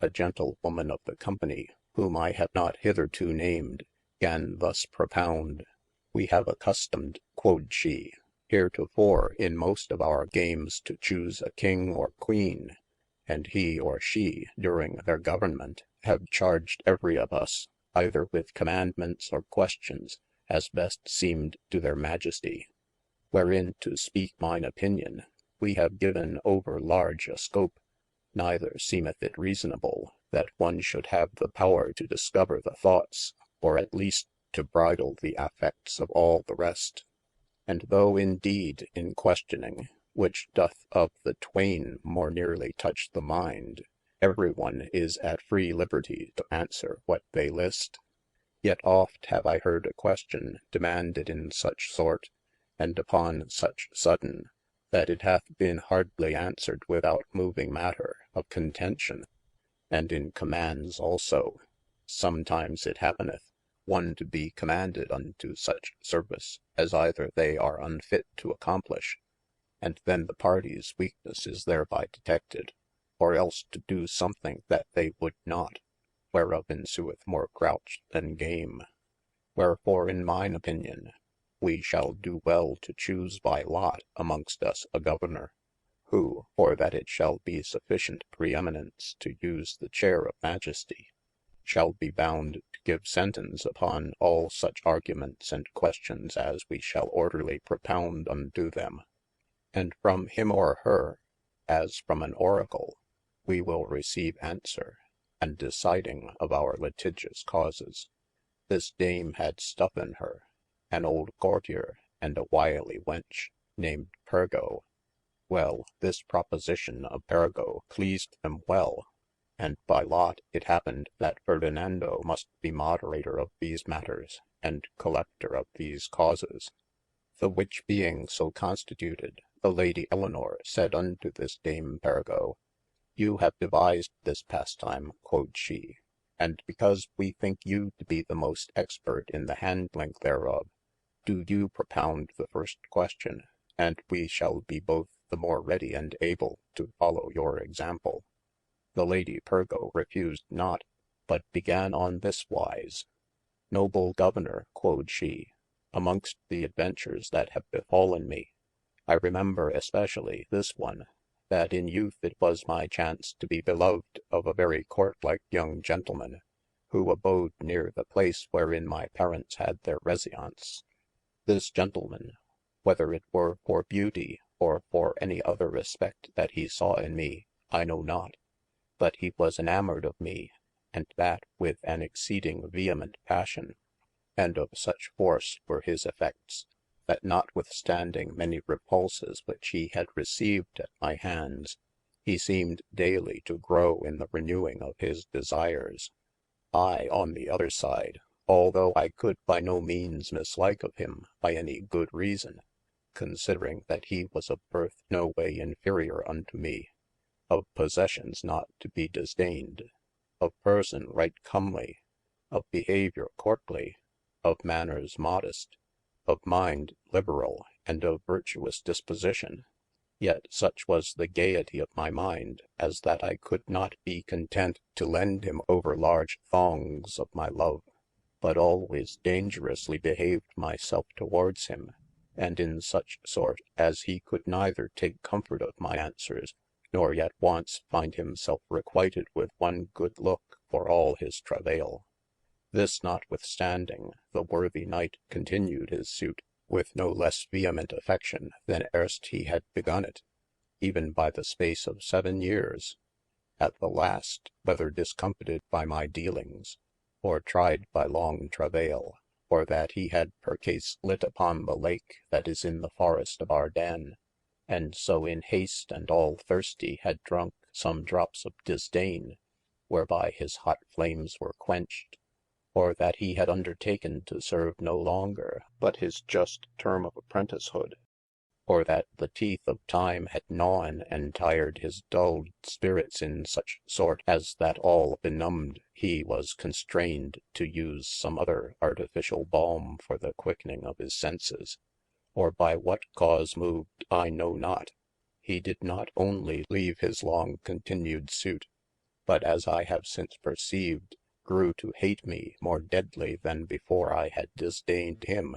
A gentlewoman of the company, whom I have not hitherto named, gan thus propound. We have accustomed, quod she, heretofore in most of our games to choose a king or queen, and he or she, during their government, have charged every of us, either with commandments or questions, as best seemed to their majesty. Wherein, to speak mine opinion, we have given over large a scope, neither seemeth it reasonable, that one should have the power to discover the thoughts, or at least to bridle the affects of all the rest. And though indeed in questioning, which doth of the twain more nearly touch the mind, every one is at free liberty to answer what they list, yet oft have I heard a question demanded in such sort, and upon such sudden, that it hath been hardly answered without moving matter of contention. And in commands also, sometimes it happeneth, one to be commanded unto such service, as either they are unfit to accomplish, and then the parties weakness is thereby detected, or else to do something that they would not, whereof ensueth more grouch than game. Wherefore in mine opinion, we shall do well to choose by lot amongst us a governor, who, for that it shall be sufficient preeminence to use the chair of majesty, shall be bound to give sentence upon all such arguments and questions as we shall orderly propound unto them. And from him or her, as from an oracle, we will receive answer, and deciding of our litigious causes. This dame had stuff in her, an old courtier, and a wily wench, named Pergo. Well, this proposition of Pergo pleased them well, and by lot it happened that Fernando must be moderator of these matters, and collector of these causes. The which being so constituted, the Lady Elinor said unto this Dame Pergo, You have devised this pastime, quod she, and because we think you to be the most expert in the handling thereof, do you propound the first question, and we shall be both the more ready and able to follow your example. The Lady Pergo refused not, but began on this wise. Noble Governor, quod she, amongst the adventures that have befallen me, I remember especially this one, that in youth it was my chance to be beloved of a very court-like young gentleman, who abode near the place wherein my parents had their residence. This gentleman, whether it were for beauty, or for any other respect that he saw in me, I know not, but he was enamored of me, and that with an exceeding vehement passion, and of such force were his effects, that notwithstanding many repulses which he had received at my hands, he seemed daily to grow in the renewing of his desires. I, on the other side, although I could by no means mislike of him by any good reason, considering that he was of birth no way inferior unto me, of possessions not to be disdained, of person right comely, of behaviour courtly, of manners modest, of mind liberal, and of virtuous disposition, yet such was the gaiety of my mind, as that I could not be content to lend him over large thongs of my love, but always dangerously behaved my selfe towards him, and in such sort as he could neither take comfort of my answers, nor yet once find himselfe requited with one good look for all his travaile. This notwithstanding, the worthy knight continued his suit with no lesse vehement affection than erst he had begun it, even by the space of 7 years. At the last, whether discomfited by my dealings, or tried by long travaile, or that he had percase lit upon the lake that is in the forest of Ardennes, and so in haste and all thirsty had drunk some drops of disdaine, whereby his hot flames were quenched, or that he had undertaken to serve no longer but his just term of apprenticehood, or that the teeth of time had gnawen and tired his dulled spirits in such sort as that all benumbed he was constrained to use some other artificial balm for the quickening of his senses, or by what cause moved I know not, he did not only leave his long continued suit, but as I have since perceived, grew to hate me more deadly than before I had disdained him.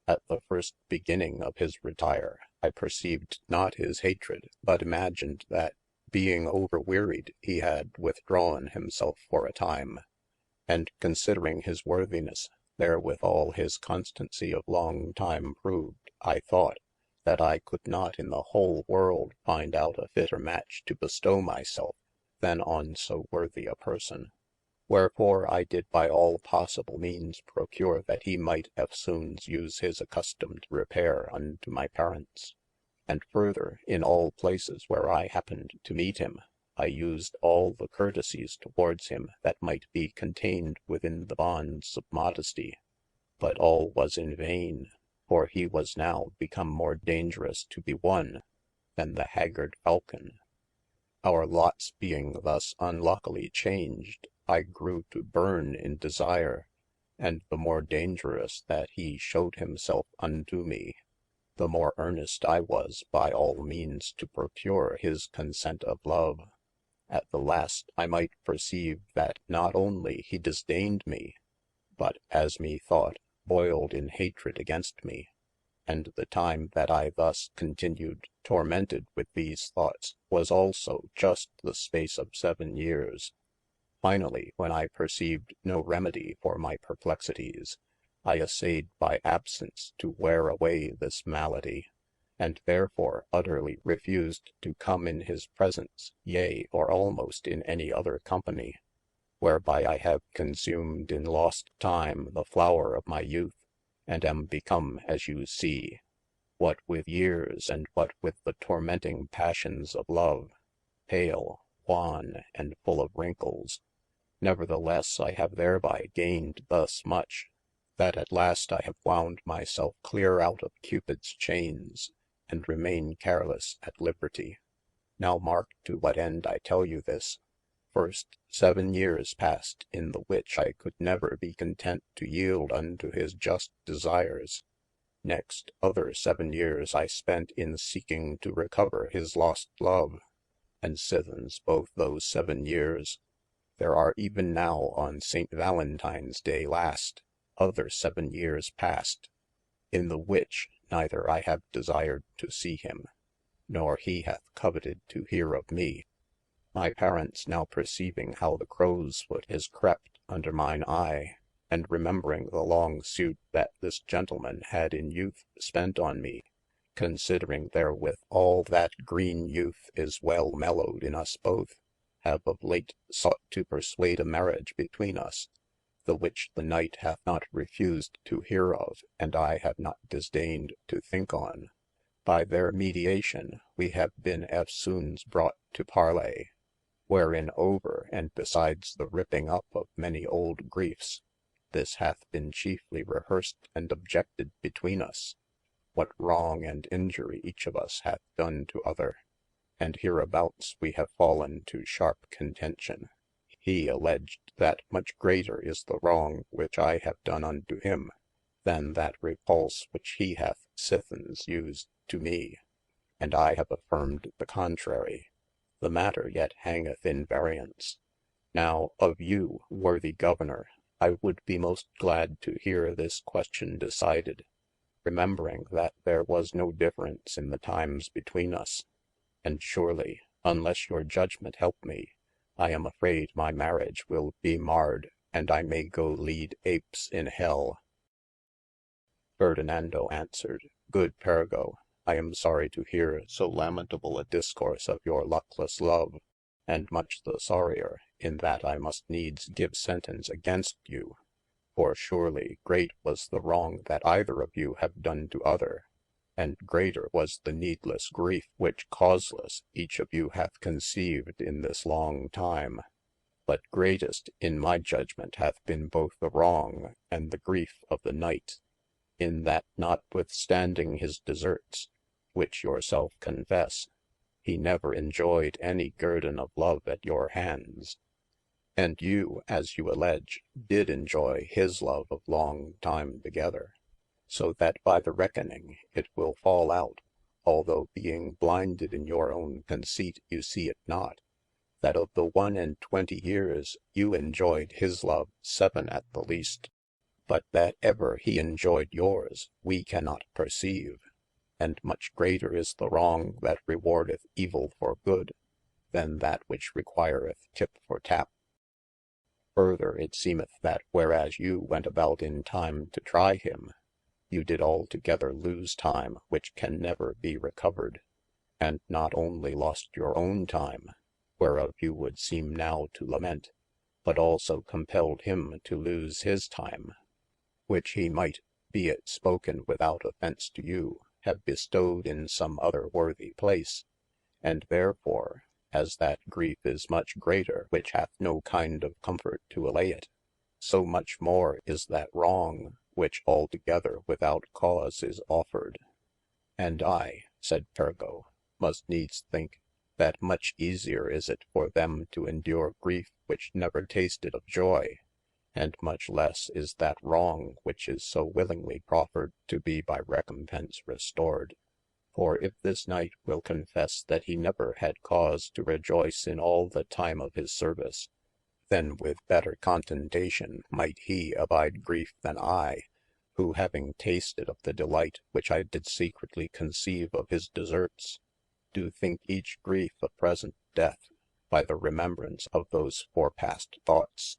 At the first beginning of his retire, I perceived not his hatred, but imagined that, being overwearied, he had withdrawen himself for a time, and considering his worthinesse, therewithal his constancy of long time proved, I thought, that I could not in the whole world find out a fitter match to bestow my selfe, than on so worthy a person. Wherefore I did by all possible meanes procure that he might eftsoons use his accustomed repaire unto my parents. And further, in all places where I happened to meet him, I used all the courtesies towards him that might be contained within the bonds of modesty. But all was in vaine, for he was now become more dangerous to be wonne, than the haggard falcon. Our lots being thus unluckily changed, I grew to burn in desire, and the more dangerous that he shewed himselfe unto me, the more earnest I was by all meanes to procure his consent of love. At the last I might perceive that not only he disdained me, but as me thought, boyled in hatred against me. And the time that I thus continued tormented with these thoughts was also just the space of 7 years. Finally, when I perceived no remedy for my perplexities, I assayed by absence to weare away this malady, and therefore utterly refused to come in his presence, yea, or almost in any other company, whereby I have consumed in lost time the flower of my youth, and am become, as you see, what with years and what with the tormenting passions of love, pale, wan, and full of wrinkles. Nevertheless I have thereby gained thus much, that at last I have wound myself clear out of Cupids chaines, and remaine careless at liberty. Now mark to what end I tell you this. First, 7 years passed, in the which I could never be content to yield unto his just desires. Next, other 7 years I spent in seeking to recover his lost love. And sithens both those 7 years, there are even now on Saint Valentines day last, other 7 years past, in the which neither I have desired to see him, nor he hath coveted to hear of me. My parents now perceiving how the crowes foot is crept under mine eye, and remembring the long suit that this gentleman had in youth spent on me, considering therewith all that green youth is well mellowed in us both, have of late sought to persuade a marriage between us, the which the knight hath not refused to hear of, and I have not disdained to think on. By their mediation we have been eftsoons brought to parley, wherein over and besides the ripping up of many old griefs, this hath been chiefly rehearsed and objected between us, what wrong and injury each of us hath done to other, and hereabouts we have fallen to sharp contention. He alleged that much greater is the wrong which I have done unto him, than that repulse which he hath sithens used to me, and I have affirmed the contrary. The matter yet hangeth in variance. Now of you, worthy Governor, I would be most glad to hear this question decided, remembring that there was no difference in the times between us. And surely, unless your judgment help me, I am afraid my marriage will be marred, and I may go lead apes in hell. Ferdinando answered, Good Pergo, I am sorry to hear so lamentable a discourse of your luckless love, and much the sorrier, in that I must needs give sentence against you. For surely great was the wrong that either of you have done to other, and greater was the needless grief which causeless each of you hath conceived in this long time. But greatest in my judgment hath been both the wrong and the grief of the knight, in that notwithstanding his deserts, which your self confesse, he never enjoyed any guerdon of love at your hands. And you, as you allege, did enjoy his love of long time together, so that by the reckoning it will fall out, although being blinded in your own conceit you see it not, that of the 21 years you enjoyed his love 7 at the least, but that ever he enjoyed yours we cannot perceive. And much greater is the wrong that rewardeth evil for good, than that which requireth tip for tap. Further, it seemeth that whereas you went about in time to try him, you did altogether lose time which can never be recovered, and not only lost your own time, whereof you would seem now to lament, but also compelled him to lose his time, which he might, be it spoken without offence to you, have bestowed in some other worthy place. And therefore, as that grief is much greater which hath no kind of comfort to allay it, so much more is that wrong which altogether without cause is offered. And I, said Pergo, must needs think, that much easier is it for them to endure grief which never tasted of joy, and much less is that wrong which is so willingly proffered to be by recompense restored. For if this knight will confesse that he never had cause to rejoice in all the time of his service, then with better contentation might he abide grief than I, who having tasted of the delight which I did secretly conceive of his deserts, do think each grief a present death, by the remembrance of those forepast thoughts.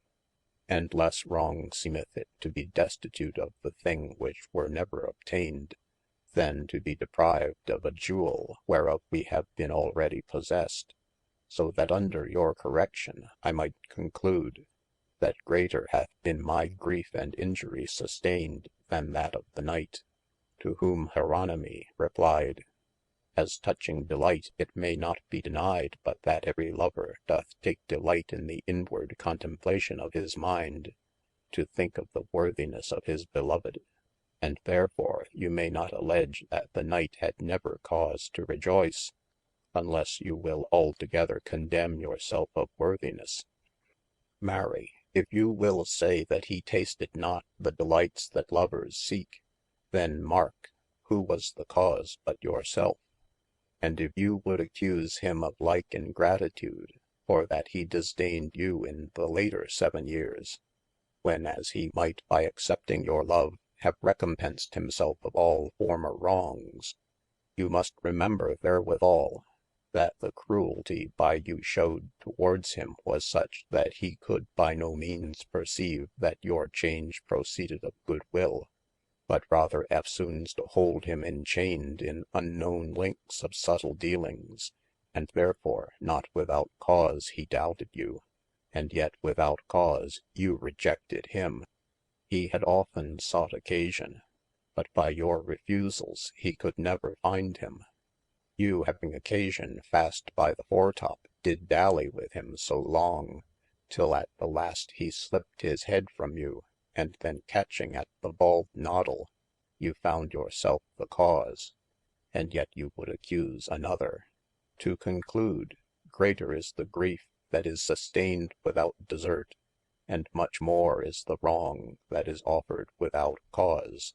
And less wrong seemeth it to be destitute of the thing which were never obtained, than to be deprived of a jewel whereof we have been already possessed. So that under your correction I might conclude, that greater hath been my grief and injury sustained than that of the knight. To whom Jeronimi replied, as touching delight, it may not be denied but that every lover doth take delight in the inward contemplation of his mind, to think of the worthiness of his beloved. And therefore you may not allege that the knight had never cause to rejoice, unless you will altogether condemn yourself of worthiness. Marry, if you will say that he tasted not the delights that lovers seek, then mark, who was the cause but yourself? And if you would accuse him of like ingratitude, for that he disdained you in the later 7 years, when as he might by accepting your love have recompensed himself of all former wrongs, you must remember therewithal, that the cruelty by you showed towards him was such that he could by no means perceive that your change proceeded of good will, but rather eftsoons to hold him enchained in unknown links of subtle dealings, and therefore not without cause he doubted you, and yet without cause you rejected him. He had often sought occasion, but by your refusals he could never find him. You having occasion fast by the foretop, did dally with him so long, till at the last he slipped his head from you, and then catching at the bald noddle, you found yourself the cause, and yet you would accuse another. To conclude, greater is the grief that is sustained without desert, and much more is the wrong that is offered without cause.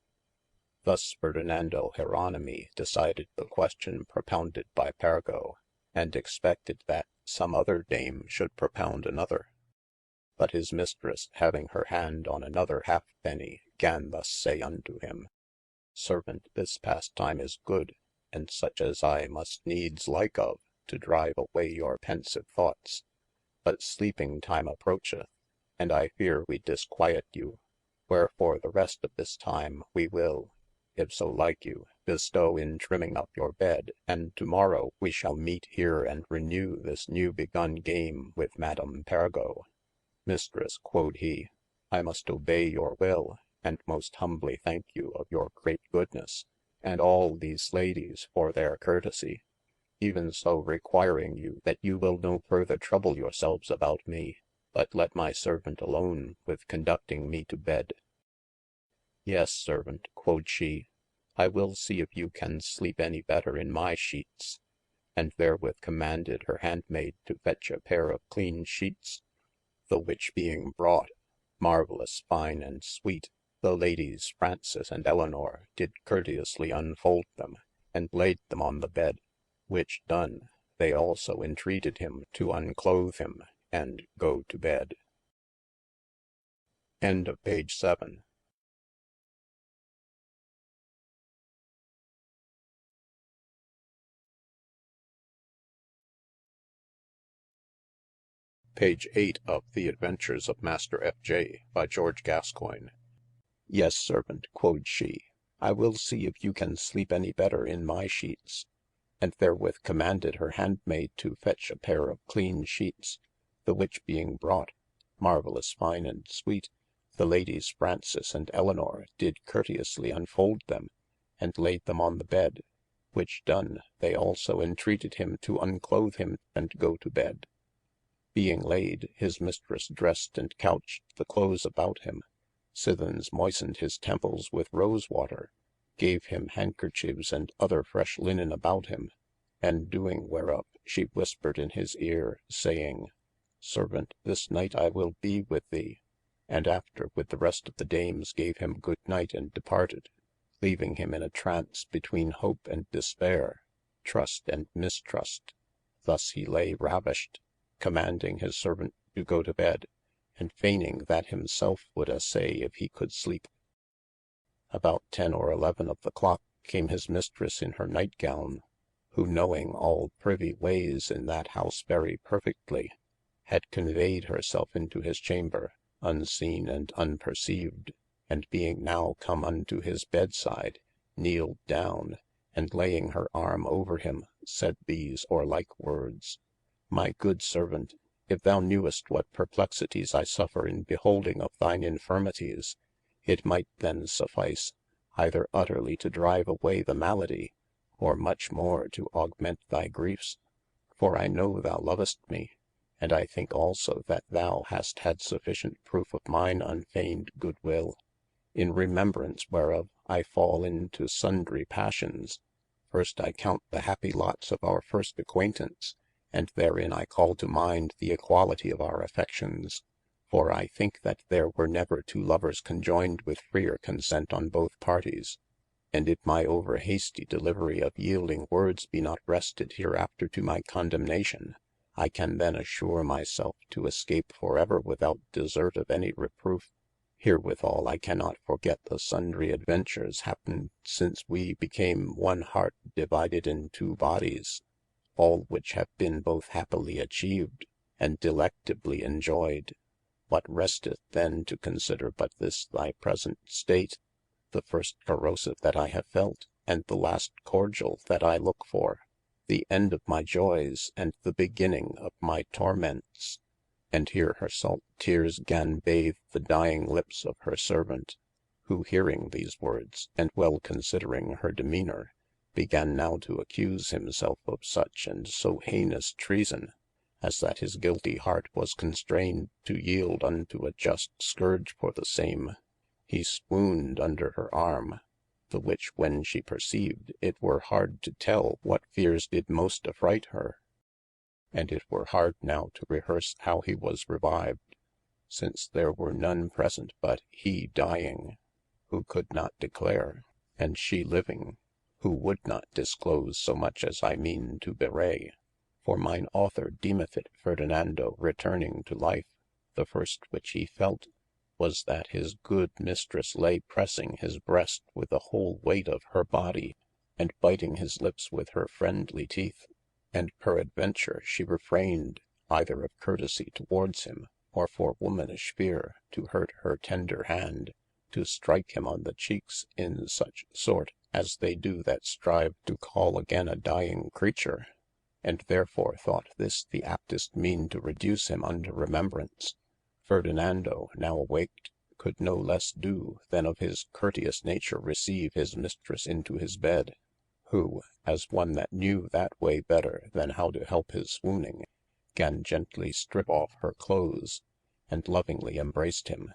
Thus Fernando Jeronimi decided the question propounded by Pergo, and expected that some other dame should propound another. But his mistress, having her hand on another halfpenny, gan thus say unto him, Servant, this pastime is good, and such as I must needs like of, to drive away your pensive thoughts. But sleeping time approacheth, and I fear we disquiet you, wherefore the rest of this time we will, if so like you, bestow in trimming up your bed, and to-morrow we shall meet here and renew this new begun game with Madame Pergo. Mistress, quod he, I must obey your will, and most humbly thank you of your great goodness, and all these ladies for their courtesy, even so requiring you that you will no further trouble yourselves about me, but let my servant alone with conducting me to bed. Yes, servant, quod she, I will see if you can sleep any better in my sheets. And therewith commanded her handmaid to fetch a pair of clean sheets, the which being brought, marvellous fine and sweet, the ladies Frances and Elinor did courteously unfold them, and laid them on the bed, which done, they also entreated him to unclothe him, and go to bed. End of page 7. Page 8 of The Adventures of Master F.J. by George Gascoigne. Yes, servant, quod she, I will see if you can sleep any better in my sheets. And therewith commanded her handmaid to fetch a pair of clean sheets, the which being brought, marvellous fine and sweet, the ladies Frances and Elinor did courteously unfold them, and laid them on the bed, which done, they also entreated him to unclothe him and go to bed. Being laid, his mistress dressed and couched the clothes about him, sithens moistened his temples with rose water, gave him handkerchiefs and other fresh linen about him, and doing whereof she whispered in his ear, saying, Servant, this night I will be with thee, and after with the rest of the dames gave him good night and departed, leaving him in a trance between hope and despair, trust and mistrust. Thus he lay ravished, commanding his servant to go to bed, and feigning that himself would assay if he could sleep. About 10 or 11 of the clock came his mistress in her nightgown, who knowing all privy ways in that house very perfectly, had conveyed herself into his chamber, unseen and unperceived, and being now come unto his bedside, kneeled down, and laying her arm over him, said these or like words: My good servant, if thou knewest what perplexities I suffer in beholding of thine infirmities, it might then suffice, either utterly to drive away the malady, or much more to augment thy griefs. For I know thou lovest me, and I think also that thou hast had sufficient proof of mine unfeigned good will, in remembrance whereof I fall into sundry passions. First I count the happy lots of our first acquaintance, and therein I call to mind the equality of our affections. For I think that there were never two lovers conjoined with freer consent on both parties. And if my over hasty delivery of yielding words be not wrested hereafter to my condemnation, I can then assure myself to escape for ever without desert of any reproof. Herewithal I cannot forget the sundry adventures happened since we became one heart divided in two bodies, all which have been both happily achieved, and delectably enjoyed. What resteth then to consider but this thy present state, the first corrosive that I have felt, and the last cordial that I look for, the end of my joys, and the beginning of my torments. And here her salt tears gan bathe the dying lips of her servant, who hearing these words, and well considering her demeanour, began now to accuse himself of such and so heinous treason, as that his guilty heart was constrained to yield unto a just scourge for the same. He swooned under her arm, the which when she perceived, it were hard to tell what fears did most affright her. And it were hard now to rehearse how he was revived, since there were none present but he dying, who could not declare, and she living, who would not disclose so much as I mean to bewray. For mine author deemeth it Fernando returning to life, the first which he felt was that his good mistress lay pressing his breast with the whole weight of her body, and biting his lips with her friendly teeth, and peradventure she refrained, either of courtesy towards him, or for womanish fear to hurt her tender hand, to strike him on the cheekes in such sort as they do that strive to call again a dying creature, and therefore thought this the aptest meane to reduce him unto remembrance. Ferdinando, now awaked, could no less do than of his courteous nature receive his mistress into his bed, who, as one that knew that way better than how to help his swooning, gan gently strip off her clothes, and lovingly embraced him,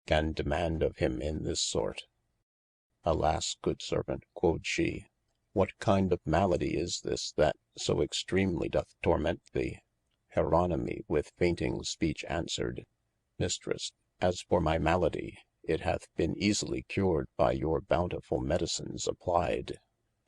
gan demaund of him in this sort: Alas good servant, quod she, what kind of malady is this that so extremely doth torment thee? Jeronimi with fainting speech answered, Mistresse, as for my malady, it hath been easily cured by your bountifull medicines applied,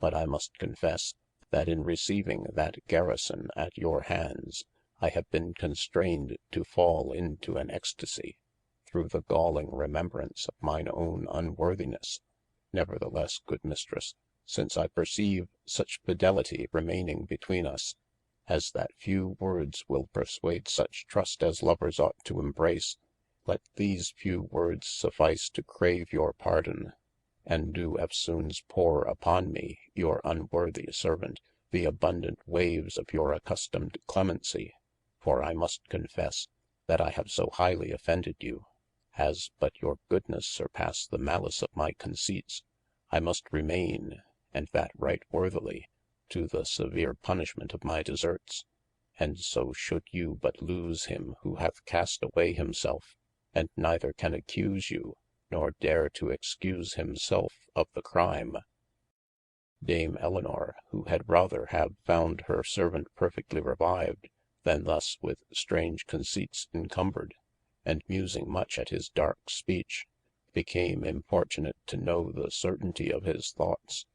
but I must confesse, that in receiving that garrison at your hands, I have been constrained to fall into an ecstasie, through the galling remembrance of mine owne unworthinesse. Neverthelesse, good Mistresse, since I perceive such fidelity remaining between us, as that few words will perswade such trust as lovers ought to embrace, let these few words suffice to crave your pardon, and do eftsones pour upon me, your unworthy servant, the abundant waves of your accustomed clemency. For I must confesse, that I have so highly offended you, as but your goodnesse surpasse the malice of my conceits, I must remaine, and that right worthily, to the severe punishment of my deserts. And so should you but lose him who hath cast away himselfe, and neither can accuse you, nor dare to excuse himselfe of the crime. Dame Elinor, who had rather have found her servant perfectly revived, than thus with strange conceits encumbred, and musing much at his dark speech, became importunate to know the certainty of his thoughts.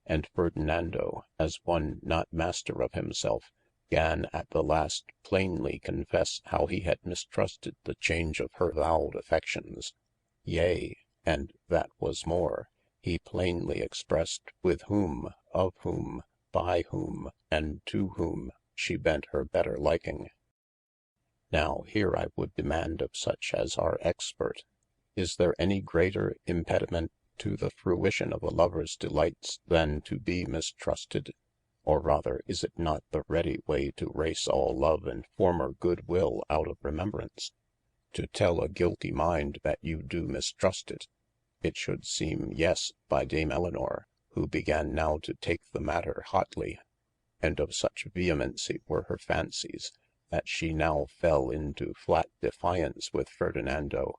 And Ferdinando, as one not master of himselfe, gan at the last plainly confesse how he had mistrusted the change of her vowed affections. Yea, and that was more, he plainly expressed with whom, of whom, by whom, and to whom she bent her better liking. Now here I would demaund of such as are expert, is there any greater impediment to the fruition of a lovers delights than to be mistrusted? Or rather, is it not the ready way to race all love and former good will out of remembrance? To tell a guilty mind that you do mistrust it? It should seeme yes, by Dame Elinor, who began now to take the matter hotly, and of such vehemency were her fancies, that she now fell into flat defiance with Ferdinando,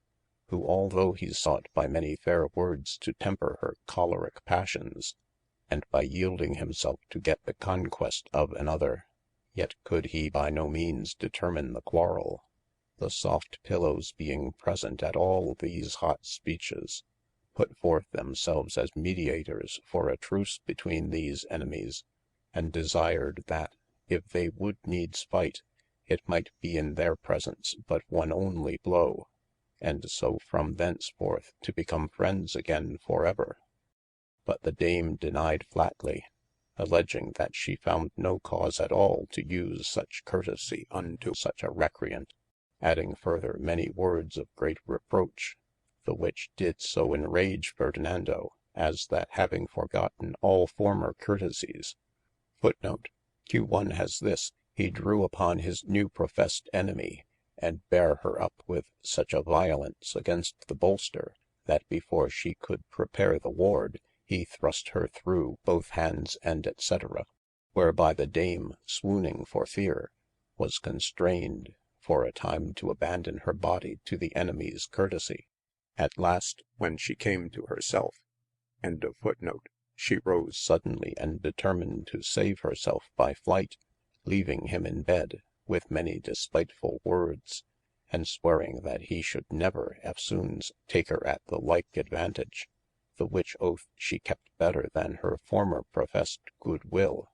who although he sought by many faire words to temper her cholerique passions, and by yielding himselfe to get the conquest of another, yet could he by no meanes determine the quarrel. The soft pillows being present at all these hot speeches, put forth themselves as mediators for a truce between these enemies, and desired that, if they would needes fight, it might be in their presence but one only blow, and so from thenceforth to become friends againe for ever. But the Dame denied flatly, alledging that she found no cause at all to use such courtesie unto such a recreant, adding further many words of great reproach, the which did so enrage Ferdinando, as that having forgotten all former courtesies, Q1 has this, he drew upon his new professed enemy, and bare her up with such a violence against the bolster, that before she could prepare the ward, he thrust her through both hands and &c. Whereby the Dame swooning for feare, was constrained for a time to abandon her body to the enemies courtesie. At last when she came to her selfe, she rose suddenly and determined to save herself by flight, leaving him in bed, with many despitefull words, and swearing that he should never eftsones take her at the like advantage, the which oath she kept better than her former professed good will,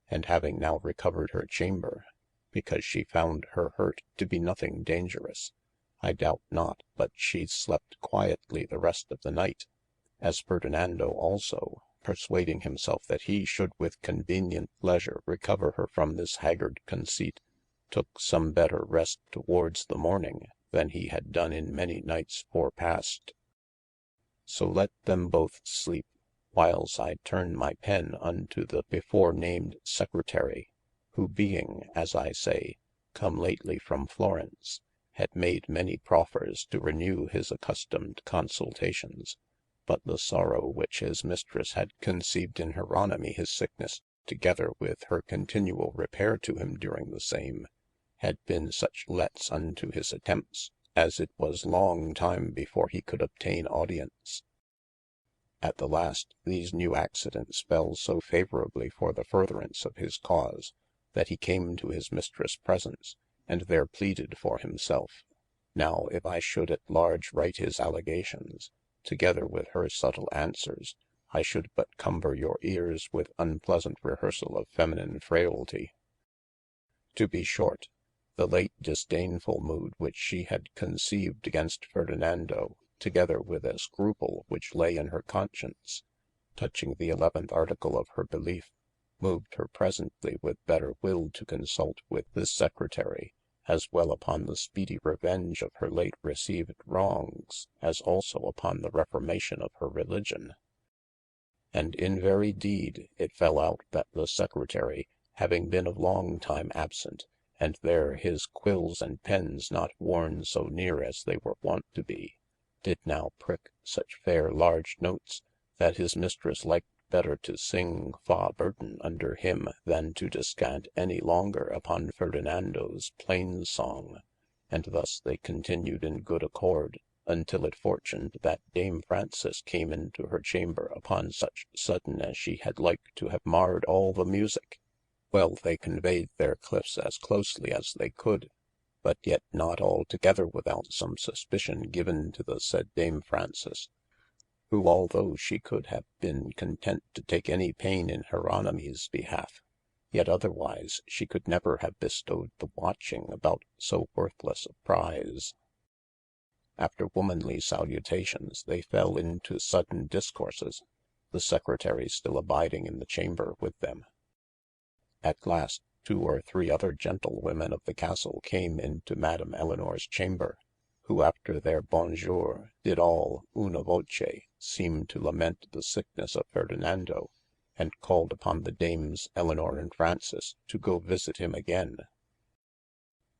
and having now recovered her chamber, because she found her hurt to be nothing dangerous, I doubt not but she slept quietly the rest of the night, as Ferdinando also, perswading himselfe that he should with convenient leasure recover her from this haggard conceit, took some better rest towards the morning than he had done in many nights forepast. So let them both sleep, whiles I turne my pen unto the before named Secretary, who being (as I say) come lately from Florence, had made many proffers to renew his accustomed consultations, but the sorrow which his Mistresse had conceived in Jeronimi his sicknesse, together with her continuall repaire to him during the same, had been such lets unto his attempts, as it was long time before he could obtain audience. At the last, these new accidents fell so favourably for the furtherance of his cause, that he came to his mistress' presence, and there pleaded for himself. Now, if I should at large write his allegations, together with her subtle answers, I should but cumber your ears with unpleasant rehearsal of feminine frailty. To be short, the late disdainful mood which she had conceived against Ferdinando, together with a scruple which lay in her conscience, touching the 11th article of her belief, moved her presently with better will to consult with this secretary, as well upon the speedy revenge of her late received wrongs, as also upon the reformation of her religion. And in very deed, it fell out that the secretary, having been of long time absent, and there his quills and pens not worn so near as they were wont to be, did now prick such fair large notes, that his mistress liked better to sing fa burden under him than to descant any longer upon Ferdinando's plain song, and thus they continued in good accord, until it fortuned that Dame Frances came into her chamber upon such sudden as she had like to have marred all the music. Well, they conveyed their cliffs as closely as they could, but yet not altogether without some suspicion given to the said Dame Frances, who although she could have been content to take any pain in Jeronimi's behalf, yet otherwise she could never have bestowed the watching about so worthless a prize. After womanly salutations, they fell into sudden discourses, the secretary still abiding in the chamber with them. At last, 2 or 3 other gentlewomen of the castle came into Madame Elinor's chamber, who after their bonjour did all una voce seem to lament the sickness of Ferdinando, and called upon the dames Elinor and Frances to go visit him again.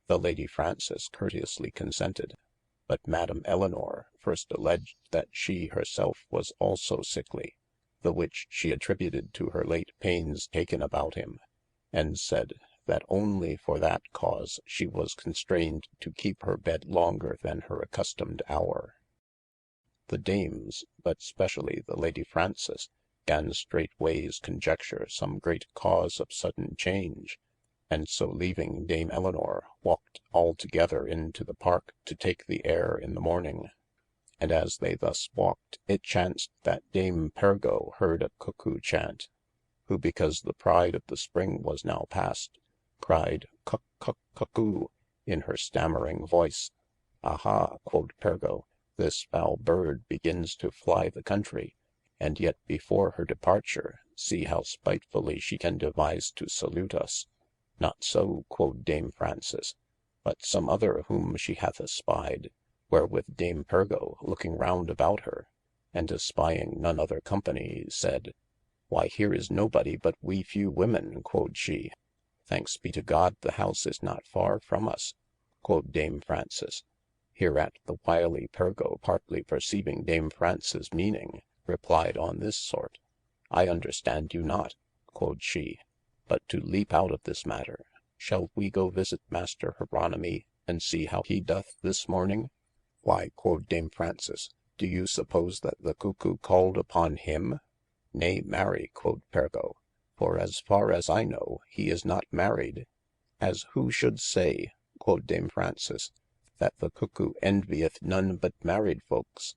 The Lady Frances courteously consented, but Madame Elinor first alledged that she herself was also sickly, the which she attributed to her late paines taken about him, and said, that only for that cause she was constrained to keep her bed longer than her accustomed hour. The dames, but specially the Lady Frances, gan straightways conjecture some great cause of sudden change, and so leaving Dame Elinor, walked all together into the park to take the air in the morning. And as they thus walked, it chanced that Dame Pergo heard a cuckoo chant, who because the pride of the spring was now past, cried cuck cuck cuckoo in her stammering voice. Aha, quod Pergo, this foul bird begins to fly the country, and yet before her departure, see how spitefully she can devise to salute us. Not so, quod Dame Frances, but some other whom she hath espied, wherewith Dame Pergo looking round about her, and espying none other company, said, Why here is nobody but we few women, quod she. Thanks be to God the house is not far from us, quod Dame Frances. Hereat the wily Pergo partly perceiving Dame Frances' meaning, replied on this sort, I understand you not, quod she, but to leap out of this matter, shall we go visit Master Jeronimi, and see how he doth this morning? Why, quod Dame Frances, do you suppose that the cuckoo called upon him? Nay, marry, quod Pergo, for as far as I know, he is not married. As who should say, quod Dame Frances, that the cuckoo envieth none but married folks?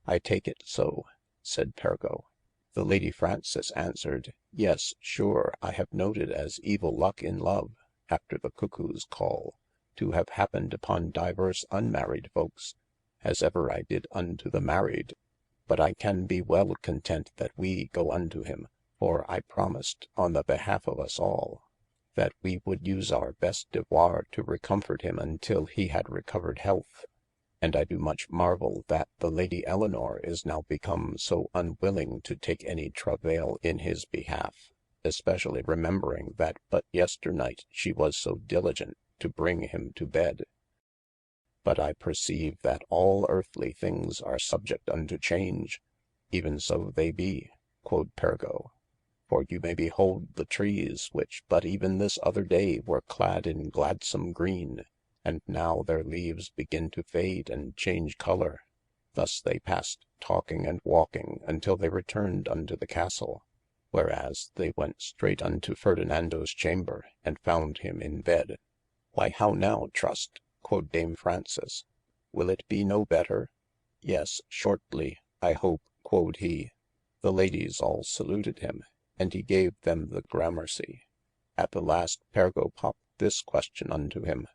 I take it so, said Pergo. The Lady Frances answered, Yes, sure, I have noted as evil luck in love, after the cuckoo's call, to have happened upon divers unmarried folks, as ever I did unto the married. But I can be well content that we go unto him, for I promised, on the behalf of us all, that we would use our best devoir to recomfort him until he had recovered health. And I do much marvel that the Lady Elinor is now become so unwilling to take any travail in his behalf, especially remembering that but yesternight she was so diligent to bring him to bed. But I perceive that all earthly things are subject unto change. Even so they be, quod Pergo. For you may behold the trees which but even this other day were clad in gladsome green, and now their leaves begin to fade and change colour. Thus they passed, talking and walking, until they returned unto the castle, whereas they went straight unto Ferdinando's chamber, and found him in bed. Why, how now, Trust, quod Dame Frances, will it be no better? Yes, shortly, I hope, quod he. The ladies all saluted him, and he gave them the gramercy. At the last Pergo popped this question unto him: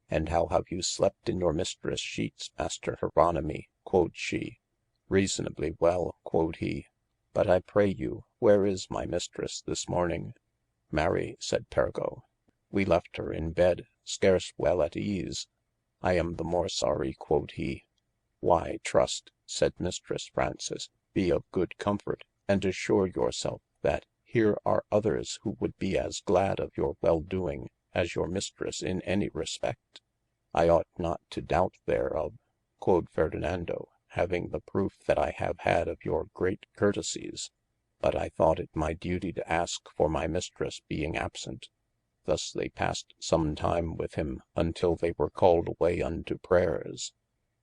And how have you slept in your mistress' sheets, Master Jeronimi, quod she. Reasonably well, quod he, but I pray you, where is my mistress this morning? Marry, said Pergo, we left her in bed, scarce well at ease. I am the more sorry, quod he. Why, Trust, said Mistress Frances, be of good comfort, and assure yourself that here are others who would be as glad of your well-doing as your mistress in any respect. I ought not to doubt thereof, quod Ferdinando, having the proof that I have had of your great courtesies, but I thought it my duty to ask for my mistress being absent. Thus they passed some time with him until they were called away unto prayers,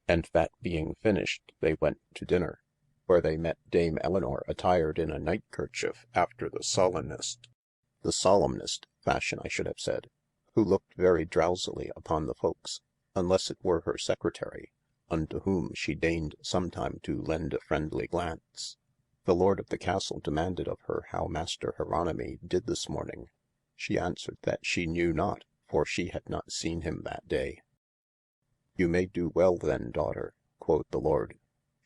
and that being finished, they went to dinner, where they met Dame Elinor attired in a night-kerchief after the solemnest fashion I should have said, who looked very drowsily upon the folks, unless it were her secretary, unto whom she deigned sometime to lend a friendly glance. The lord of the castle demanded of her how Master Jeronimi did this morning. She answered that she knew not, for she had not seen him that day. You may do well then, daughter, quoth the lord,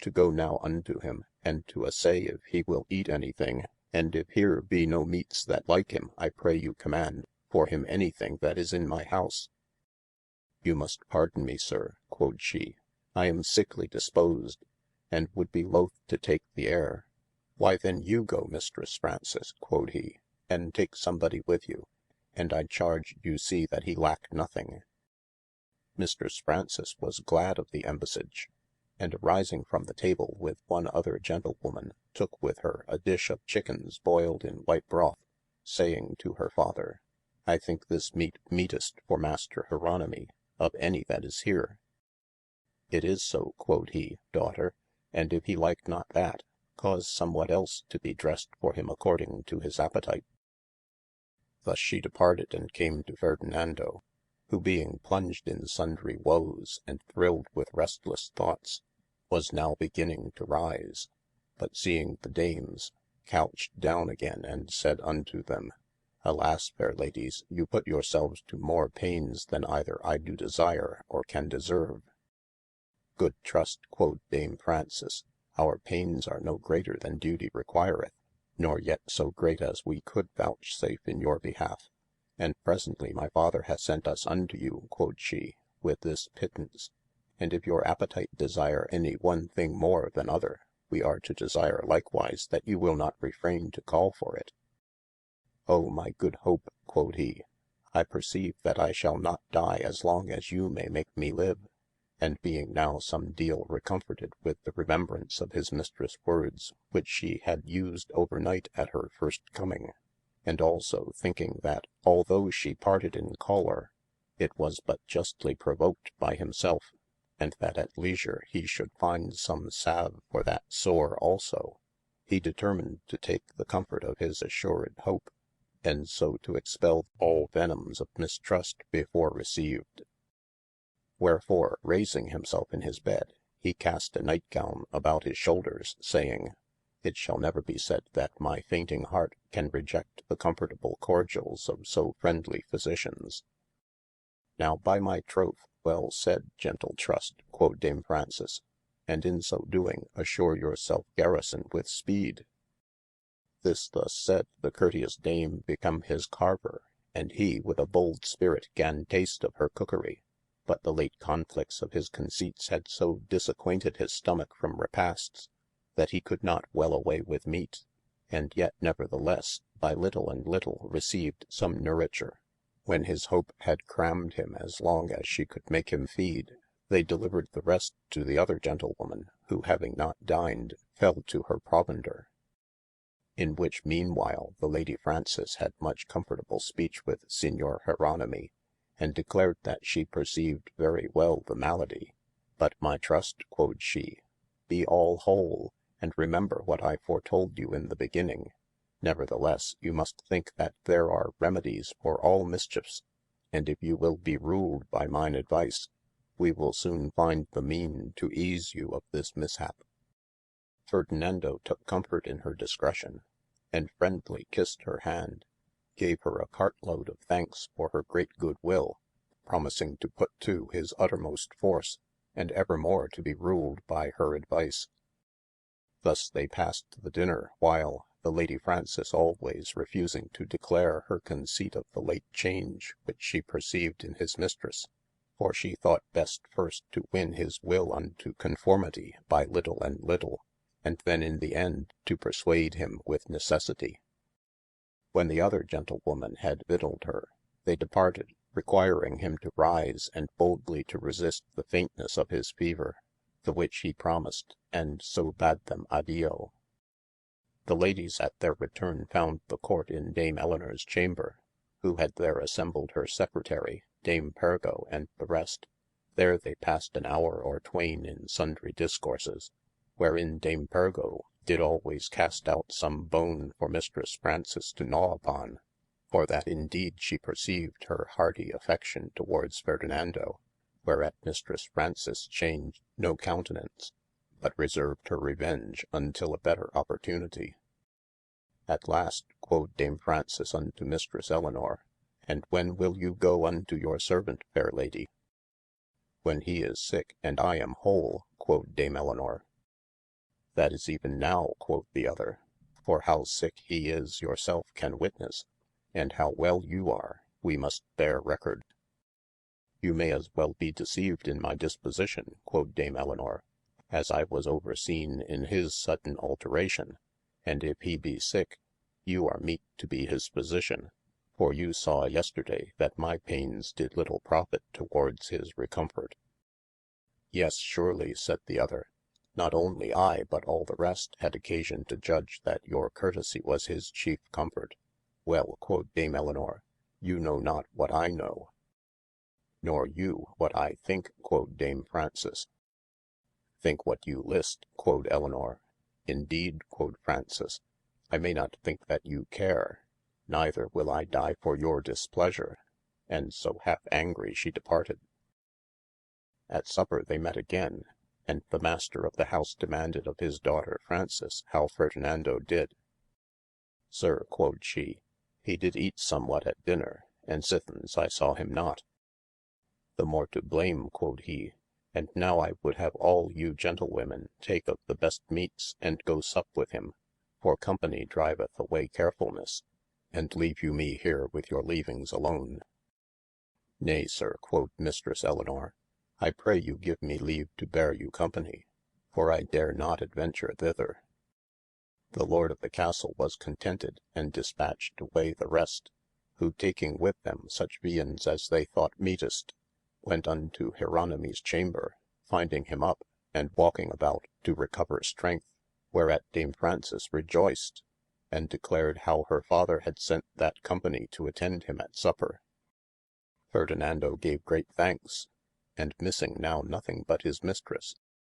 to go now unto him, and to assay if he will eat anything, and if here be no meats that like him, I pray you command for him anything that is in my house. You must pardon me, sir, quod she, I am sickly disposed, and would be loath to take the air. Why then you go, Mistress Frances, quod he, and take somebody with you, and I charge you see that he lack nothing. Mistress Frances was glad of the embassage, and arising from the table with one other gentlewoman, took with her a dish of chickens boiled in white broth, saying to her father, I think this meat meetest for Master Jeronimi, of any that is here. It is so, quod he, daughter, and if he like not that, cause somewhat else to be dressed for him according to his appetite. Thus she departed and came to Ferdinando, who being plunged in sundry woes, and thrilled with restless thoughts, was now beginning to rise, but seeing the dames, couched down again, and said unto them, Alas, fair ladies, you put yourselves to more paines than either I do desire or can deserve. Good Trust, quod Dame Frances, our paines are no greater than duty requireth, nor yet so great as we could vouchsafe in your behalf. And presently my father hath sent us unto you, quod she, with this pittance, and if your appetite desire any one thing more than other, we are to desire likewise that you will not refrain to call for it. O my good Hope, quod he, I perceive that I shall not die as long as you may make me live. And being now some deal recomforted with the remembrance of his mistress' words, which she had used overnight at her first coming, and also thinking that although she parted in choler, it was but justly provoked by himself, and that at leisure he should find some salve for that sore also, he determined to take the comfort of his assured hope, and so to expel all venoms of mistrust before received. Wherefore, raising himself in his bed, he cast a nightgown about his shoulders, saying, It shall never be said that my fainting heart can reject the comfortable cordials of so friendly physicians. Now by my troth, well said, gentle Trust, quod Dame Frances, and in so doing assure yourself garrison with speed. This thus said, the courteous dame become his carver, and he with a bold spirit gan taste of her cookery. But the late conflicts of his conceits had so disacquainted his stomach from repasts, that he could not well away with meat, and yet nevertheless by little and little received some nouriture. When his hope had crammed him as long as she could make him feed, they delivered the rest to the other gentlewoman, who having not dined, fell to her provender. In which meanwhile the Lady Frances had much comfortable speech with Signor Jeronimi, and declared that she perceived very well the malady. But my trust, quod she, be all whole, and remember what I foretold you in the beginning. Nevertheless, you must think that there are remedies for all mischiefs, and if you will be ruled by mine advice, we will soon find the mean to ease you of this mishap. Ferdinando took comfort in her discretion, and friendly kissed her hand, gave her a cartload of thanks for her great good will, promising to put to his uttermost force, and evermore to be ruled by her advice. Thus they passed the dinner, while the Lady Frances always refusing to declare her conceit of the late change which she perceived in his mistress, for she thought best first to win his will unto conformity by little and little, and then in the end to persuade him with necessity. When the other gentlewoman had victualled her, they departed, requiring him to rise and boldly to resist the faintness of his fever, the which he promised, and so bade them addio. The ladies at their return found the court in Dame Elinor's chamber, who had there assembled her secretary, Dame Pergo, and the rest. There they passed an hour or twain in sundry discourses, wherein Dame Pergo did always cast out some bone for Mistress Frances to gnaw upon, for that indeed she perceived her hearty affection towards Ferdinando, whereat Mistress Frances changed no countenance, but reserved her revenge until a better opportunity. At last quod Dame Frances unto Mistress Elinor, and when will you go unto your servant, fair lady? When he is sick, and I am whole, quod Dame Elinor. That is even now, quod the other, for how sick he is yourself can witness, and how well you are, we must bear record. You may as well be deceived in my disposition, quod Dame Elinor, as I was overseen in his sudden alteration, and if he be sick, you are meet to be his physician, for you saw yesterday that my paines did little profit towards his recomfort. Yes, surely, said the other, not only I, but all the rest had occasion to judge that your courtesy was his chief comfort. Well, quod Dame Elinor, you know not what I know. Nor you what I think, quod Dame Frances. Think what you list, quod Elinor. Indeed, quod Frances, I may not think that you care, neither will I die for your displeasure. And so half angry she departed. At supper they met again, and the master of the house demanded of his daughter Frances how Ferdinando did. Sir, quod she, he did eat somewhat at dinner, and sithens I saw him not. The more to blame, quod he, and now I would have all you gentlewomen take of the best meates, and go sup with him, for company driveth away carefulness, and leave you me here with your leavings alone. Nay, sir, quod Mistress Elinor, I pray you give me leave to bear you company, for I dare not adventure thither. The Lord of the Castle was contented, and dispatched away the rest, who taking with them such viands as they thought meetest, went unto Jeronimi's chamber, finding him up, and walking about to recover strength, whereat Dame Frances rejoiced, and declared how her father had sent that company to attend him at supper. Ferdinando gave great thanks, and missing now nothing but his mistress,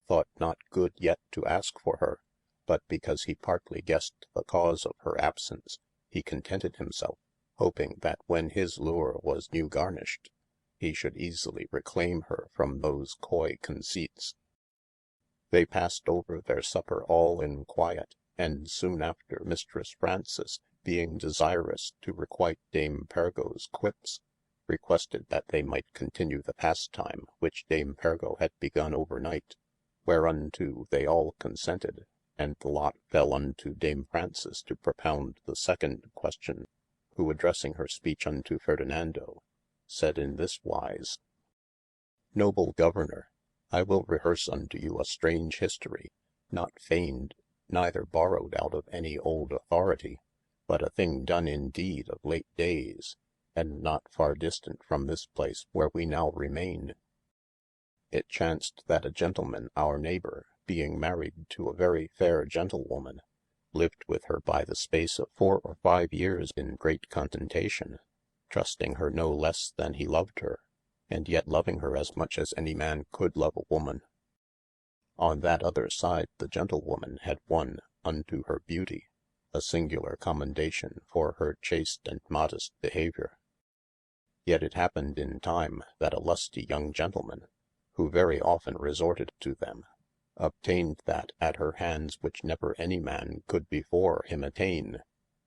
thought not good yet to ask for her, but because he partly guessed the cause of her absence, he contented himself, hoping that when his lure was new garnished, he should easily reclaim her from those coy conceits. They passed over their supper all in quiet, and soon after Mistress Frances, being desirous to requite Dame Pergo's quips, requested that they might continue the pastime which Dame Pergo had begun overnight, whereunto they all consented, and the lot fell unto Dame Frances to propound the second question, who addressing her speech unto Ferdinando, said in this wise: Noble Governor, I will rehearse unto you a strange history, not feigned, neither borrowed out of any old authority, but a thing done indeed of late days, and not far distant from this place where we now remain. It chanced that a gentleman our neighbour, being married to a very fair gentlewoman, lived with her by the space of 4 or 5 years in great contentation, trusting her no less than he loved her, and yet loving her as much as any man could love a woman. On that other side the gentlewoman had won unto her beauty a singular commendation for her chaste and modest behaviour. Yet it happened in time that a lusty young gentleman, who very often resorted to them, obtained that at her hands which never any man could before him attain,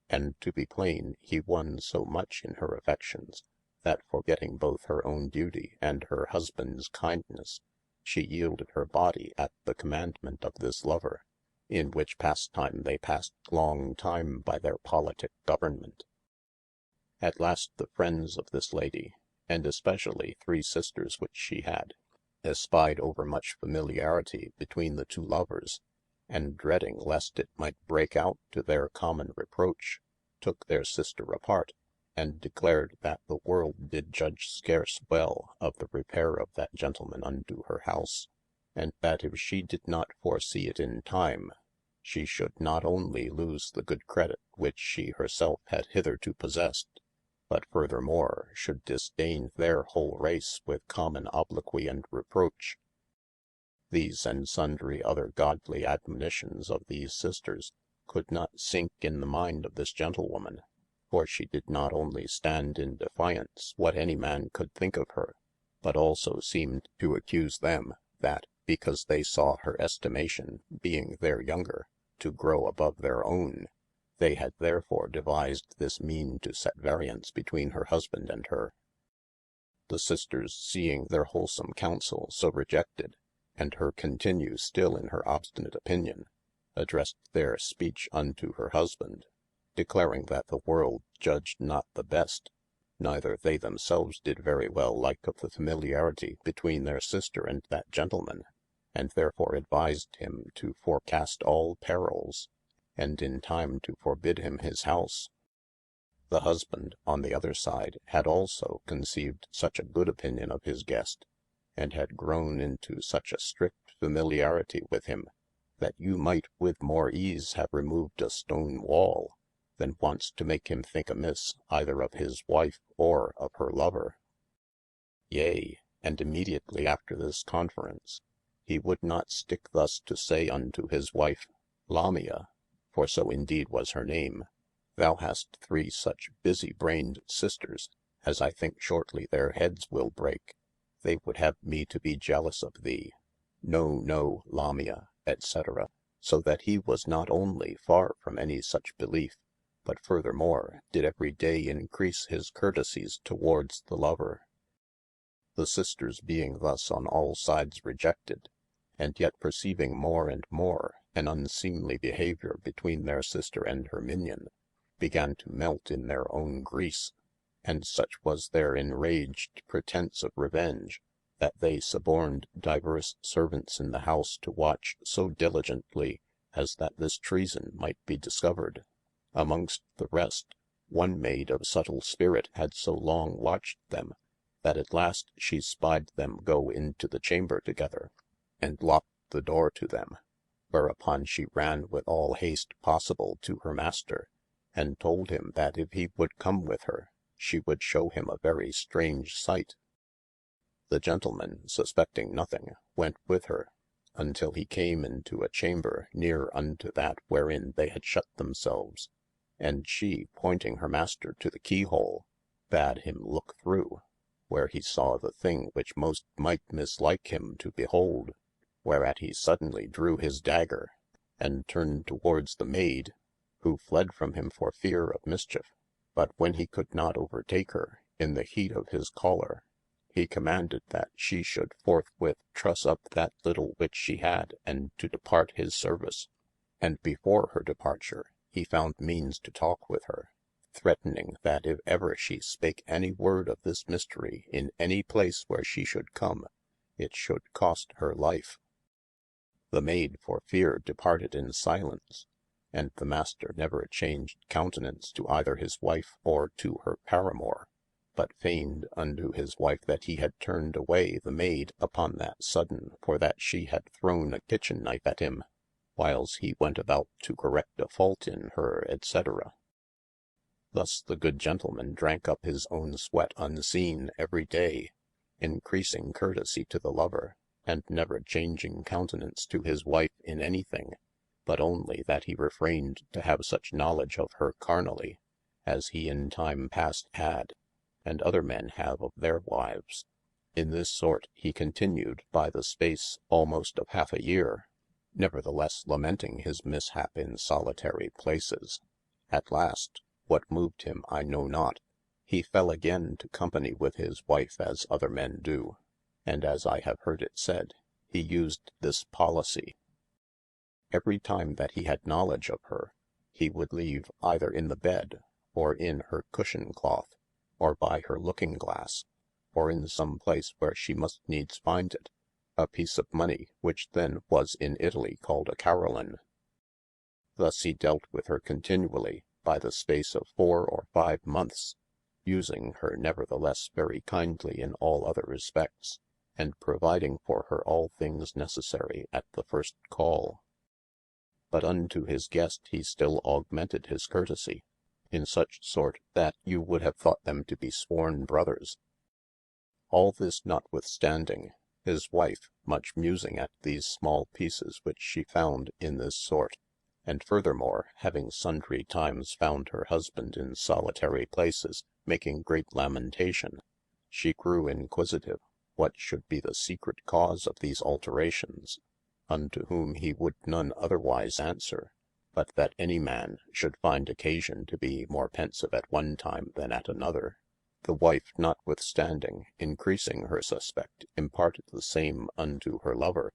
and to be plain, he won so much in her affections, that forgetting both her own duty and her husband's kindness, she yielded her body at the commandment of this lover, in which pastime they passed long time by their politic government. At last the friends of this lady, and especially 3 sisters which she had, espied overmuch familiarity between the 2 lovers, and dreading lest it might break out to their common reproach, took their sister apart, and declared that the world did judge scarce well of the repair of that gentleman unto her house, and that if she did not foresee it in time, she should not only lose the good credit which she herself had hitherto possessed, but furthermore should disdain their whole race with common obloquy and reproach. These and sundry other godly admonitions of these sisters could not sink in the mind of this gentlewoman, for she did not only stand in defiance what any man could think of her, but also seemed to accuse them, that, because they saw her estimation, being their younger, to grow above their own, they had therefore devised this mean to set variance between her husband and her. The sisters, seeing their wholesome counsel so rejected, and her continue still in her obstinate opinion, addressed their speech unto her husband, declaring that the world judged not the best, neither they themselves did very well like of the familiarity between their sister and that gentleman, and therefore advised him to forecast all perils, and in time to forbid him his house. The husband, on the other side, had also conceived such a good opinion of his guest, and had grown into such a strict familiarity with him, that you might with more ease have removed a stone wall, than once to make him think amiss either of his wife or of her lover. Yea, and immediately after this conference, he would not stick thus to say unto his wife, Lamia, for so indeed was her name, thou hast 3 such busy-brained sisters, as I think shortly their heads will break. They would have me to be jealous of thee. No, no, Lamia, etc. So that he was not only far from any such belief, but furthermore did every day increase his courtesies towards the lover. The sisters being thus on all sides rejected, and yet perceiving more and more an unseemly behaviour between their sister and her minion, began to melt in their own grease, and such was their enraged pretence of revenge, that they suborned divers servants in the house to watch so diligently as that this treason might be discovered. Amongst the rest, one maid of subtle spirit had so long watched them, that at last she spied them go into the chamber together, and locked the door to them, whereupon she ran with all haste possible to her master, and told him that if he would come with her, she would show him a very strange sight. The gentleman, suspecting nothing, went with her, until he came into a chamber near unto that wherein they had shut themselves, and she, pointing her master to the keyhole, bade him look through, where he saw the thing which most might mislike him to behold, whereat he suddenly drew his dagger, and turned towards the maid, who fled from him for fear of mischief. But when he could not overtake her, in the heat of his choler, he commanded that she should forthwith truss up that little which she had, and to depart his service. And before her departure, he found means to talk with her, threatening that if ever she spake any word of this mystery in any place where she should come, it should cost her life. The maid for fear departed in silence, and the master never changed countenance to either his wife or to her paramour, but feigned unto his wife that he had turned away the maid upon that sudden for that she had thrown a kitchen knife at him, whiles he went about to correct a fault in her, etc. Thus the good gentleman drank up his own sweat unseen every day, increasing courtesy to the lover, and never changing countenance to his wife in anything, but only that he refrained to have such knowledge of her carnally, as he in time past had, and other men have of their wives. In this sort he continued by the space almost of half a year, nevertheless lamenting his mishap in solitary places. At last, what moved him I know not, he fell again to company with his wife as other men do, and as I have heard it said, he used this policy. Every time that he had knowledge of her, he would leave either in the bed, or in her cushion cloth, or by her looking glass, or in some place where she must needs find it, a piece of money, which then was in Italy called a carolin. Thus he dealt with her continually by the space of 4 or 5 months, using her nevertheless very kindly in all other respects, and providing for her all things necessary at the first call. But unto his guest he still augmented his courtesy, in such sort that you would have thought them to be sworn brothers. All this notwithstanding, his wife, much musing at these small pieces which she found in this sort, and furthermore, having sundry times found her husband in solitary places, making great lamentation, she grew inquisitive what should be the secret cause of these alterations, unto whom he would none otherwise answer, but that any man should find occasion to be more pensive at one time than at another. The wife, notwithstanding, increasing her suspect, imparted the same unto her lover,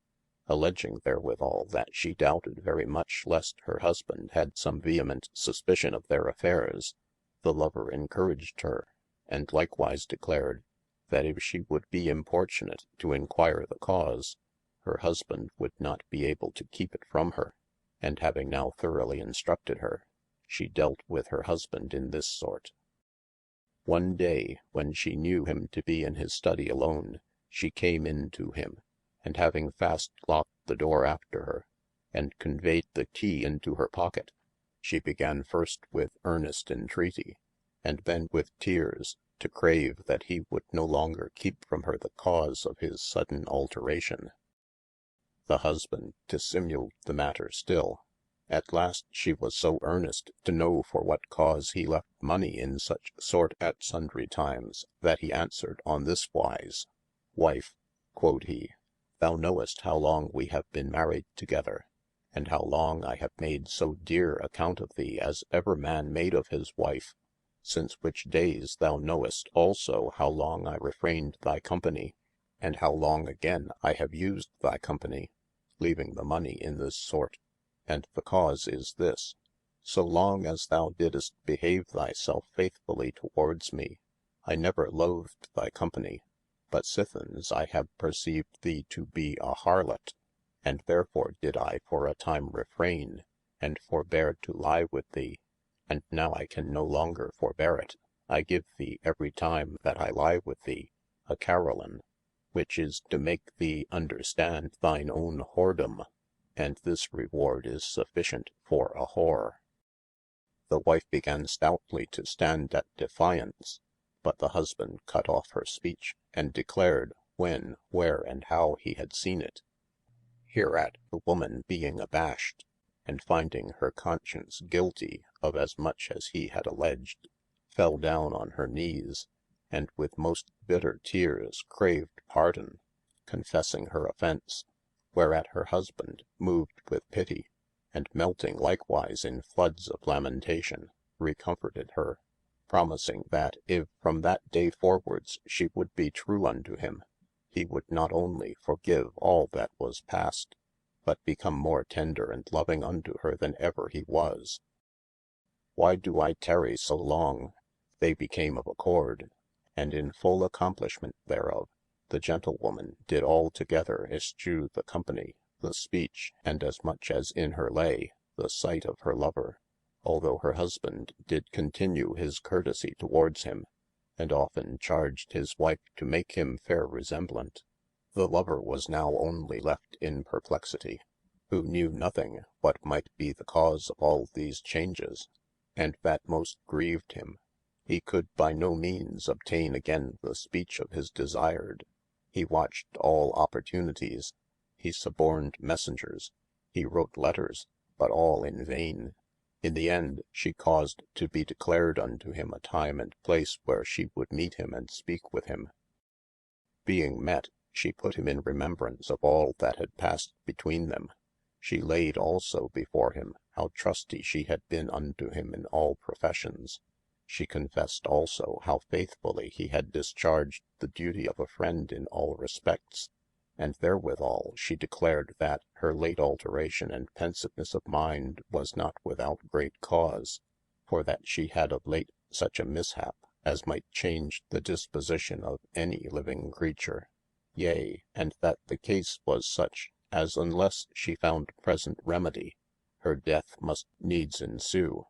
alleging therewithal that she doubted very much lest her husband had some vehement suspicion of their affairs. The lover encouraged her, and likewise declared, that if she would be importunate to inquire the cause, her husband would not be able to keep it from her, and having now thoroughly instructed her, she dealt with her husband in this sort. One day, when she knew him to be in his study alone, she came in to him, and having fast locked the door after her, and conveyed the key into her pocket, she began first with earnest entreaty, and then with tears, to crave that he would no longer keep from her the cause of his sudden alteration. The husband dissimuled the matter still. At last she was so earnest to know for what cause he left money in such sort at sundry times, that he answered on this wise: Wife, quod he, thou knowest how long we have been married together, and how long I have made so dear account of thee as ever man made of his wife, since which days thou knowest also how long I refrained thy company, and how long again I have used thy company, leaving the money in this sort. And the cause is this: so long as thou didst behave thyself faithfully towards me, I never loathed thy company, but sithens I have perceived thee to be a harlot, and therefore did I for a time refrain, and forbear to lie with thee, and now I can no longer forbear it, I give thee every time that I lie with thee, a carolin, which is to make thee understand thine own whoredom, and this reward is sufficient for a whore. The wife began stoutly to stand at defiance, but the husband cut off her speech, and declared when, where, and how he had seen it. Hereat the woman being abashed, and finding her conscience guilty of as much as he had alleged, fell down on her knees, and with most bitter tears craved pardon, confessing her offence. Whereat her husband, moved with pity, and melting likewise in floods of lamentation, recomforted her, promising that if from that day forwards she would be true unto him, he would not only forgive all that was past, but become more tender and loving unto her than ever he was. Why do I tarry so long? They became of accord, and in full accomplishment thereof, the gentlewoman did altogether eschew the company, the speech, and as much as in her lay, the sight of her lover, although her husband did continue his courtesy towards him, and often charged his wife to make him fair resemblant. The lover was now only left in perplexity, who knew nothing what might be the cause of all these changes, and that most grieved him. He could by no means obtain again the speech of his desired. He watched all opportunities. He suborned messengers. He wrote letters, but all in vain. In the end, she caused to be declared unto him a time and place where she would meet him and speak with him. Being met, she put him in remembrance of all that had passed between them. She laid also before him how trusty she had been unto him in all professions. She confessed also how faithfully he had discharged the duty of a friend in all respects, and therewithal she declared that her late alteration and pensiveness of mind was not without great cause, for that she had of late such a mishap as might change the disposition of any living creature. Yea, and that the case was such, as unless she found present remedy, her death must needs ensue,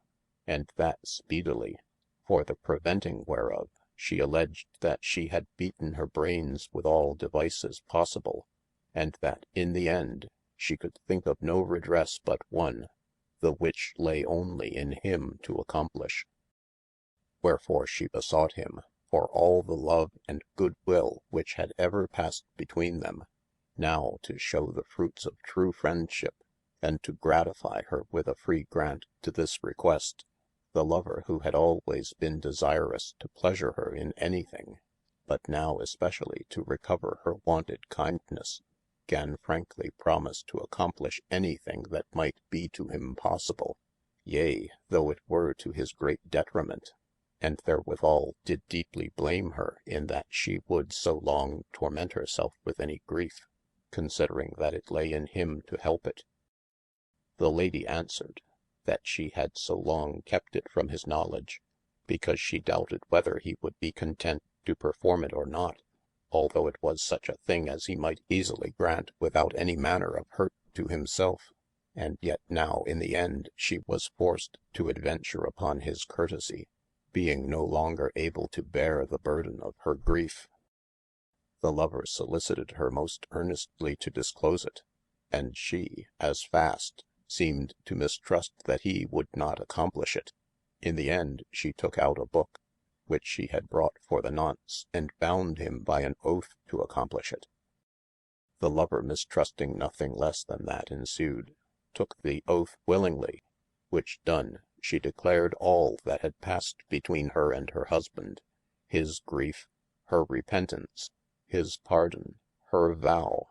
and that speedily, for the preventing whereof she alleged that she had beaten her brains with all devices possible, and that in the end she could think of no redress but one, the which lay only in him to accomplish. Wherefore she besought him, for all the love and good will which had ever passed between them, now to show the fruits of true friendship, and to gratify her with a free grant to this request. The lover, who had always been desirous to pleasure her in anything, but now especially to recover her wonted kindness, gan frankly promise to accomplish anything that might be to him possible, yea, though it were to his great detriment, and therewithal did deeply blame her in that she would so long torment herself with any grief, considering that it lay in him to help it. The lady answered, that she had so long kept it from his knowledge, because she doubted whether he would be content to perform it or not, although it was such a thing as he might easily grant without any manner of hurt to himself, and yet now in the end she was forced to adventure upon his courtesy, being no longer able to bear the burden of her grief. The lover solicited her most earnestly to disclose it, and she, as fast, seemed to mistrust that he would not accomplish it. In the end she took out a book, which she had brought for the nonce, and bound him by an oath to accomplish it. The lover, mistrusting nothing less than that ensued, took the oath willingly, which done, she declared all that had passed between her and her husband, his grief, her repentance, his pardon, her vow,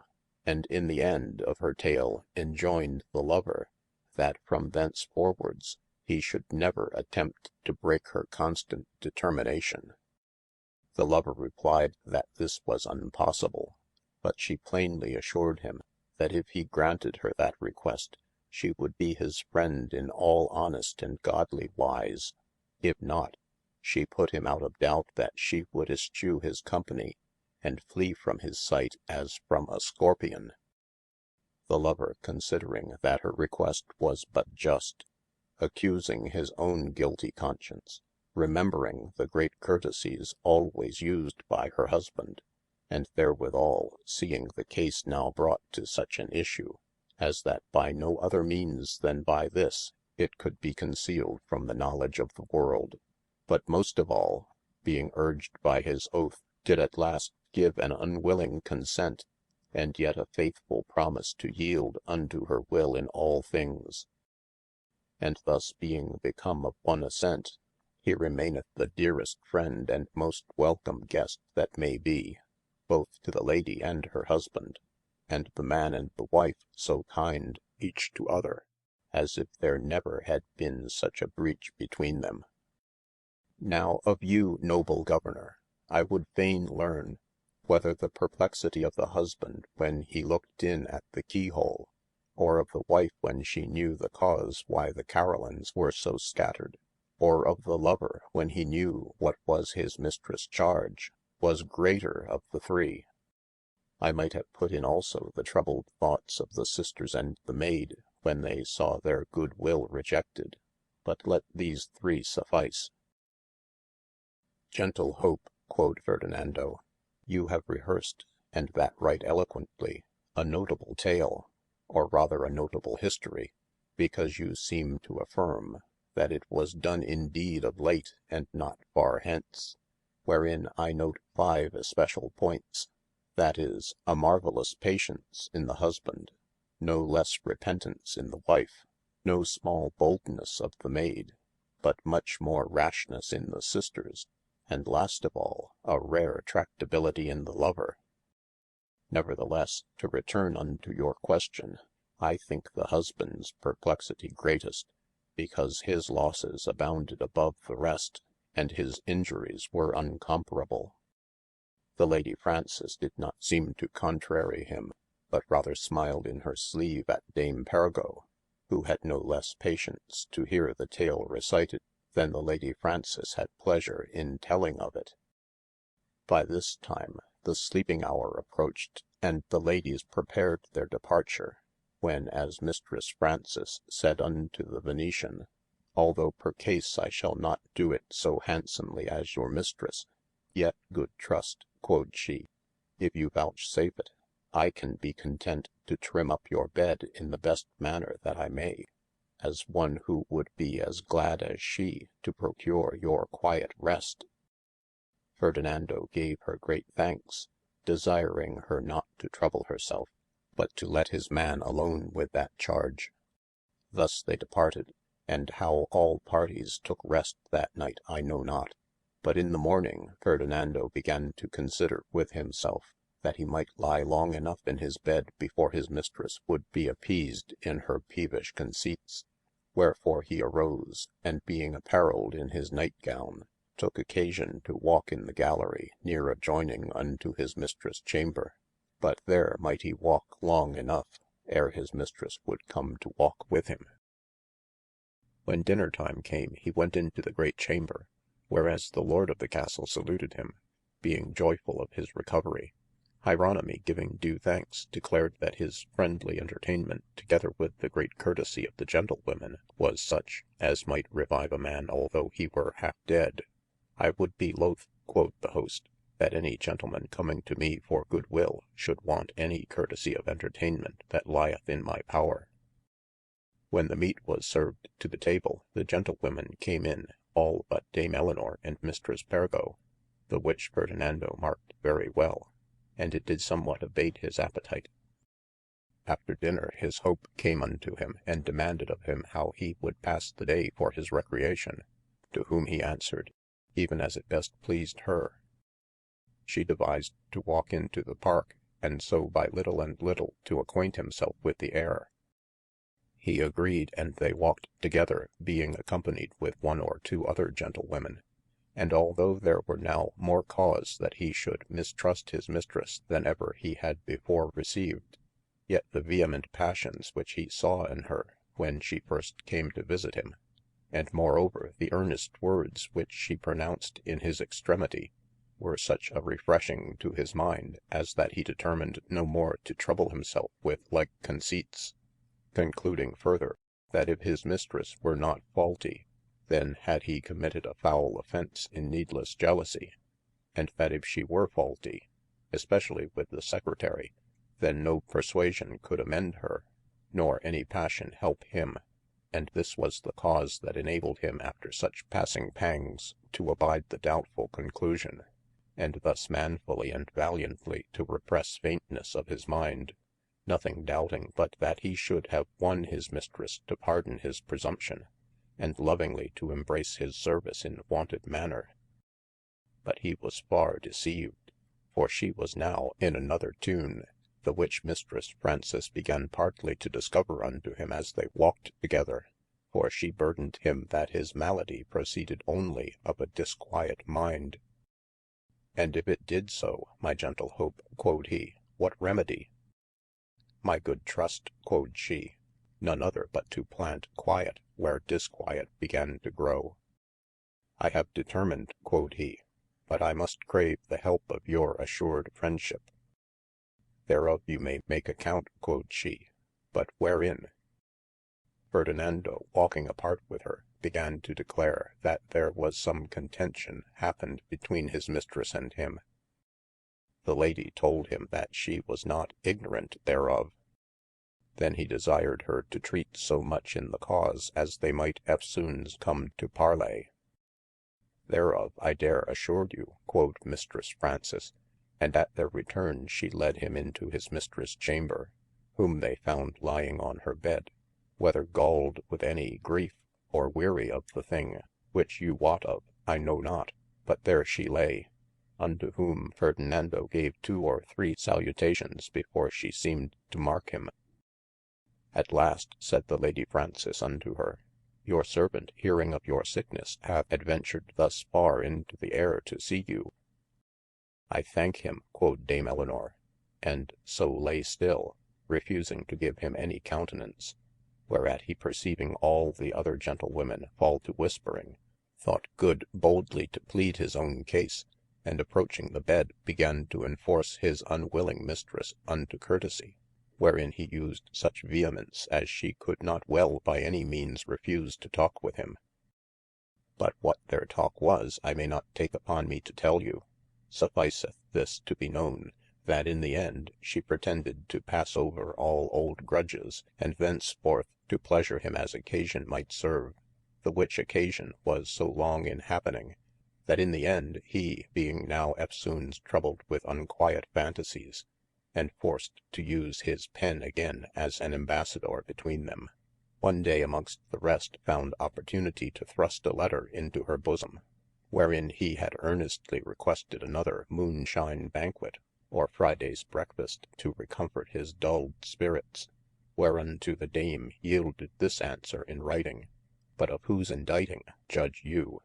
and in the end of her tale enjoined the lover, that from thenceforwards he should never attempt to break her constant determination. The lover replied that this was impossible, but she plainly assured him, that if he granted her that request, she would be his friend in all honest and godly wise. If not, she put him out of doubt that she would eschew his company, and flee from his sight as from a scorpion. The lover, considering that her request was but just, accusing his own guilty conscience, remembering the great courtesies always used by her husband, and therewithal seeing the case now brought to such an issue, as that by no other means than by this it could be concealed from the knowledge of the world, but most of all, being urged by his oath, did at last give an unwilling consent, and yet a faithful promise to yield unto her will in all things. And thus being become of one assent, he remaineth the dearest friend and most welcome guest that may be, both to the lady and her husband, and the man and the wife so kind each to other, as if there never had been such a breach between them. Now of you, noble Governor, I would fain learn, whether the perplexity of the husband when he looked in at the keyhole, or of the wife when she knew the cause why the carolines were so scattered, or of the lover when he knew what was his mistress' charge, was greater of the three. I might have put in also the troubled thoughts of the sisters and the maid, when they saw their good will rejected, but let these three suffice. Gentle Hope, quod Ferdinando, you have rehearsed, and that right eloquently, a notable tale, or rather a notable history, because you seem to affirme, that it was done indeed of late, and not far hence, wherein I note 5 especial points, that is, a marvellous patience in the husband, no less repentance in the wife, no small boldness of the maid, but much more rashness in the sisters, and last of all, a rare tractability in the lover. Nevertheless, to return unto your question, I think the husband's perplexity greatest, because his losses abounded above the rest, and his injuries were uncomparable. The Lady Frances did not seem to contrary him, but rather smiled in her sleeve at Dame Pergo, who had no less patience to hear the tale recited, than the Lady Frances had pleasure in telling of it. By this time the sleeping hour approached, and the ladies prepared their departure, when as Mistress Frances said unto the Venetian, although per case I shall not do it so handsomely as your mistress, yet good trust, quod she, if you vouchsafe it, I can be content to trim up your bed in the best manner that I may, as one who would be as glad as she to procure your quiet rest. Ferdinando gave her great thanks, desiring her not to trouble herself, but to let his man alone with that charge. Thus they departed, and how all parties took rest that night I know not. But in the morning Ferdinando began to consider with himself, that he might lie long enough in his bed before his mistress would be appeased in her peevish conceits. Wherefore he arose, and being apparelled in his night gowne, took occasion to walk in the gallery near adjoyning unto his mistress' chamber. But there might he walk long enough, ere his mistress would come to walk with him. When dinner time came, he went into the great chamber, whereas the lord of the castle saluted him, being joyful of his recovery. Jeronimi, giving due thanks, declared that his friendly entertainment, together with the great courtesy of the gentlewomen, was such as might revive a man although he were half dead. I would be loath, quoth the host, that any gentleman coming to me for good will should want any courtesy of entertainment that lieth in my power. When the meat was served to the table, the gentlewomen came in, all but Dame Elinor and Mistress Pergo, the which Ferdinando marked very well, and it did somewhat abate his appetite. After dinner his hope came unto him, and demanded of him how he would pass the day for his recreation, to whom he answered, even as it best pleased her. She devised to walk into the park, and so by little and little to acquaint himself with the air. He agreed, and they walked together, being accompanied with 1 or 2 other gentlewomen. And although there were now more cause that he should mistrust his mistress than ever he had before received, yet the vehement passions which he saw in her when she first came to visit him, and moreover the earnest words which she pronounced in his extremity, were such a refreshing to his mind, as that he determined no more to trouble himself with like conceits, concluding further, that if his mistress were not faulty, then had he committed a foul offence in needless jealousy, and that if she were faulty, especially with the secretary, then no persuasion could amend her, nor any passion help him. And this was the cause that enabled him after such passing pangs to abide the doubtful conclusion, and thus manfully and valiantly to repress faintness of his mind, nothing doubting but that he should have won his mistress to pardon his presumption, and lovingly to embrace his service in wonted manner. But he was far deceived, for she was now in another tune, the which Mistress Frances began partly to discover unto him as they walked together, for she burdened him that his malady proceeded only of a disquiet mind. And if it did so, my gentle Hope, quod he, what remedy? My good trust, quod she, none other but to plant quiet where disquiet began to grow. I have determined, quod he, but I must crave the help of your assured friendship. Thereof you may make account, quod she, but wherein? Ferdinando, walking apart with her, began to declare that there was some contention happened between his mistress and him. The lady told him that she was not ignorant thereof. Then he desired her to treat so much in the cause, as they might eftsoons come to parley. Thereof I dare assure you, quod Mistress Frances, and at their return she led him into his mistress' chamber, whom they found lying on her bed, whether galled with any griefe, or weary of the thing, which you wot of, I know not, but there she lay, unto whom Ferdinando gave 2 or 3 salutations before she seemed to marke him. At last said the Lady Frances unto her, your servant hearing of your sicknesse hath adventured thus far into the aire to see you. I thank him, quod Dame Elinor, and so lay still, refusing to give him any countenance. Whereat he perceiving all the other gentlewomen fall to whispering, thought good boldly to plead his own case, and approaching the bed, began to enforce his unwilling mistresse unto courtesie, wherein he used such vehemence as she could not well by any means refuse to talk with him. But what their talk was, I may not take upon me to tell you. Sufficeth this to be known, that in the end she pretended to passe over all old grudges, and thenceforth to pleasure him as occasion might serve, the which occasion was so long in happening, that in the end he, being now eftsoons troubled with unquiet fantasies, and forced to use his pen again as an ambassador between them, one day amongst the rest found opportunity to thrust a letter into her bosom, wherein he had earnestly requested another moonshine banquet, or Friday's breakfast, to recomfort his dulled spirits. Whereunto the Dame yielded this answer in writing, but of whose inditing judge you.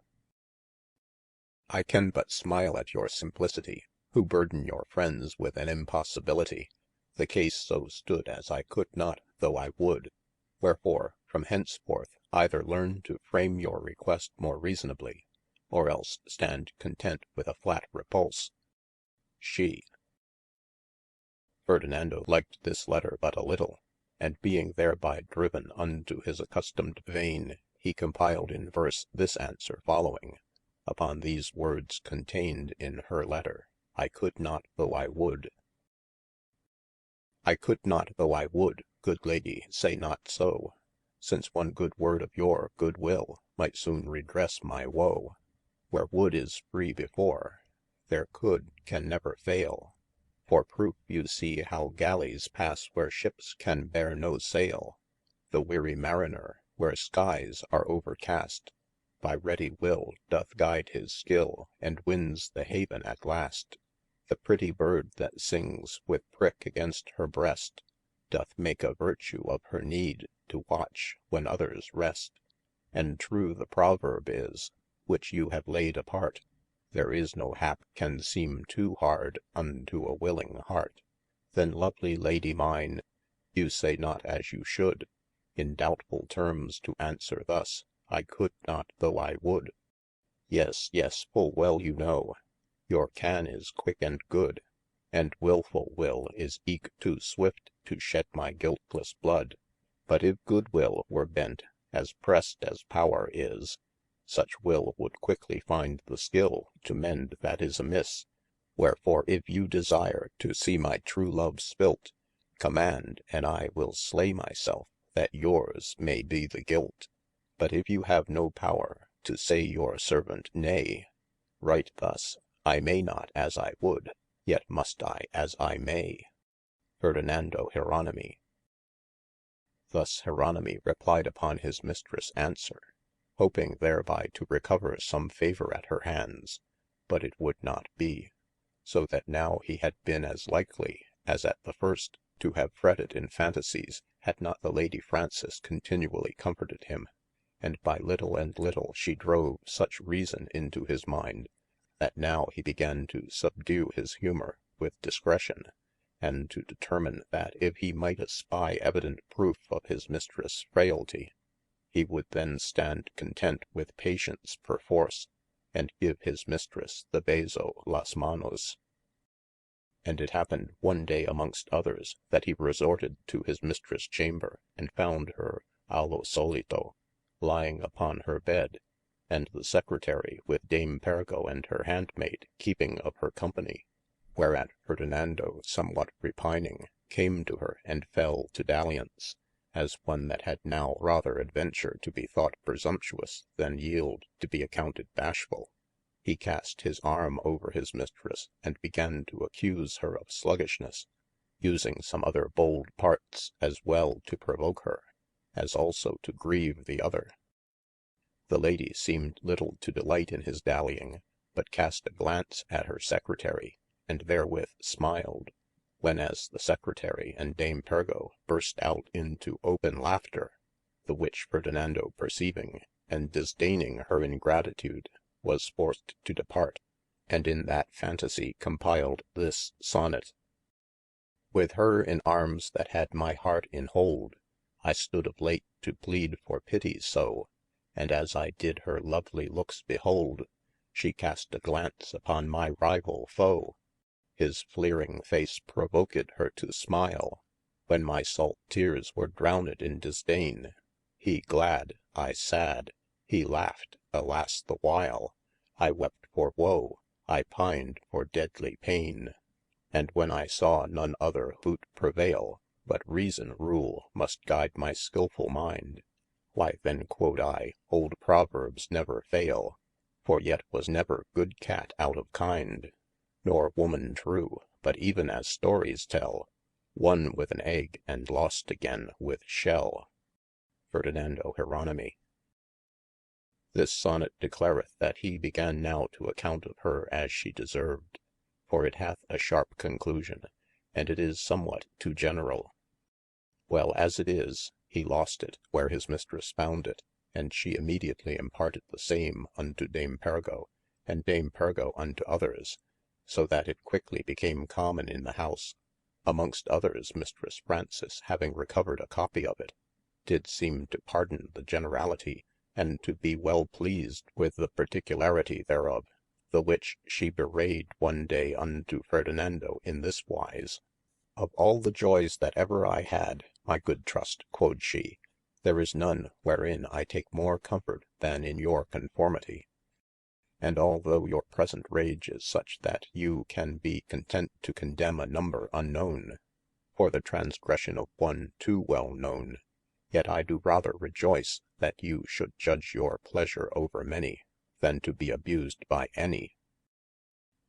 I can but smile at your simplicity, who burden your friends with an impossibility. The case so stood as I could not, though I would. Wherefore, from henceforth, either learn to frame your request more reasonably, or else stand content with a flat repulse. She. Ferdinando liked this letter but a little, and being thereby driven unto his accustomed veine, he compiled in verse this answer following, upon these words contained in her letter, I could not though I would. I could not though I would, good Lady, say not so, since one good word of your good will might soon redresse my woe. Where would is free before, there could can never faile. For proof you see how gallies passe where shippes can bear no saile. The weary mariner, where skies are overcast, by ready will doth guide his skill, and wins the haven at last. The pretty bird that sings with prick against her breast, doth make a virtue of her need to watch when others rest. And true the proverb is, which you have laid apart, there is no hap can seeme too hard unto a willing heart. Then lovely Lady mine, you say not as you should, in doubtful termes to answer thus, I could not though I would. Yes, yes, full well you know, your can is quick and good, and wilfull will is eke too swift to shed my guiltless blood. But if good will were bent, as prest as power is, such will would quickly find the skill to mend that is amisse. Wherefore if you desire to see my true love spilt, command, and I will slay myself, that yours may be the guilt. But if you have no power to say your servant nay, write thus, I may not as I would, yet must I as I may. Fernando Jeronimi. Thus Jeronimi replied upon his mistress' answer, hoping thereby to recover some favour at her hands, but it would not be. So that now he had been as likely, as at the first, to have fretted in fantasies, had not the Lady Frances continually comforted him, and by little and little she drove such reason into his mind, that now he began to subdue his humour with discretion, and to determine that if he might espie evident proof of his mistress' frailty, he would then stand content with patience perforce, and give his mistress the beso las manos. And it happened one day amongst others, that he resorted to his mistress' chamber, and found her a lo solito, lying upon her bed, and the secretary with Dame Pergo and her handmaid keeping of her company. Whereat Ferdinando somewhat repining, came to her, and fell to dalliance, as one that had now rather adventure to be thought presumptuous, than yield to be accounted bashfull. He cast his arme over his mistresse, and began to accuse her of sluggishnesse, using some other bold parts, as well to provoke her, as also to grieve the other. The Lady seemed little to delight in his dallying, but cast a glance at her secretary, and therewith smiled, when as the secretary and Dame Pergo burst out into open laughter, the which Ferdinando perceiving, and disdaining her ingratitude, was forced to depart, and in that fantasie compiled this sonnet. With her in armes that had my heart in hold, I stood of late to plead for pity so, and as I did her lovely lookes behold, she cast a glance upon my rivall foe. His fleering face provoked her to smile, when my salt teares were drowned in disdaine. He glad, I sad, he laughd, alas the while, I wept for woe, I pined for deadly paine. And when I saw none other hoot prevaile, but reason rule must guide my skilfull mind, why then quod I, old proverbs never faile, for yet was never good cat out of kind, nor woman true, but even as stories tell, won with an egg and lost again with shell. Fernando Jeronimi. This sonnet declareth that he began now to account of her as she deserved, for it hath a sharp conclusion, and it is somewhat too general. Well, as it is, he lost it where his mistress found it, and she immediately imparted the same unto Dame Pergo, and Dame Pergo unto others, so that it quickly became common in the house. Amongst others, Mistress Fraunces having recovered a copy of it, did seeme to pardon the generality, and to be well pleased with the particularity thereof, the which she bewrayed one day unto Ferdinando in this wise. Of all the joyes that ever I had, my good Trust, quod she, there is none wherein I take more comfort than in your conformity. And although your present rage is such that you can be content to condemne a number unknown, for the transgression of one too well known, yet I do rather rejoyce that you should judge your pleasure over many, than to be abused by any.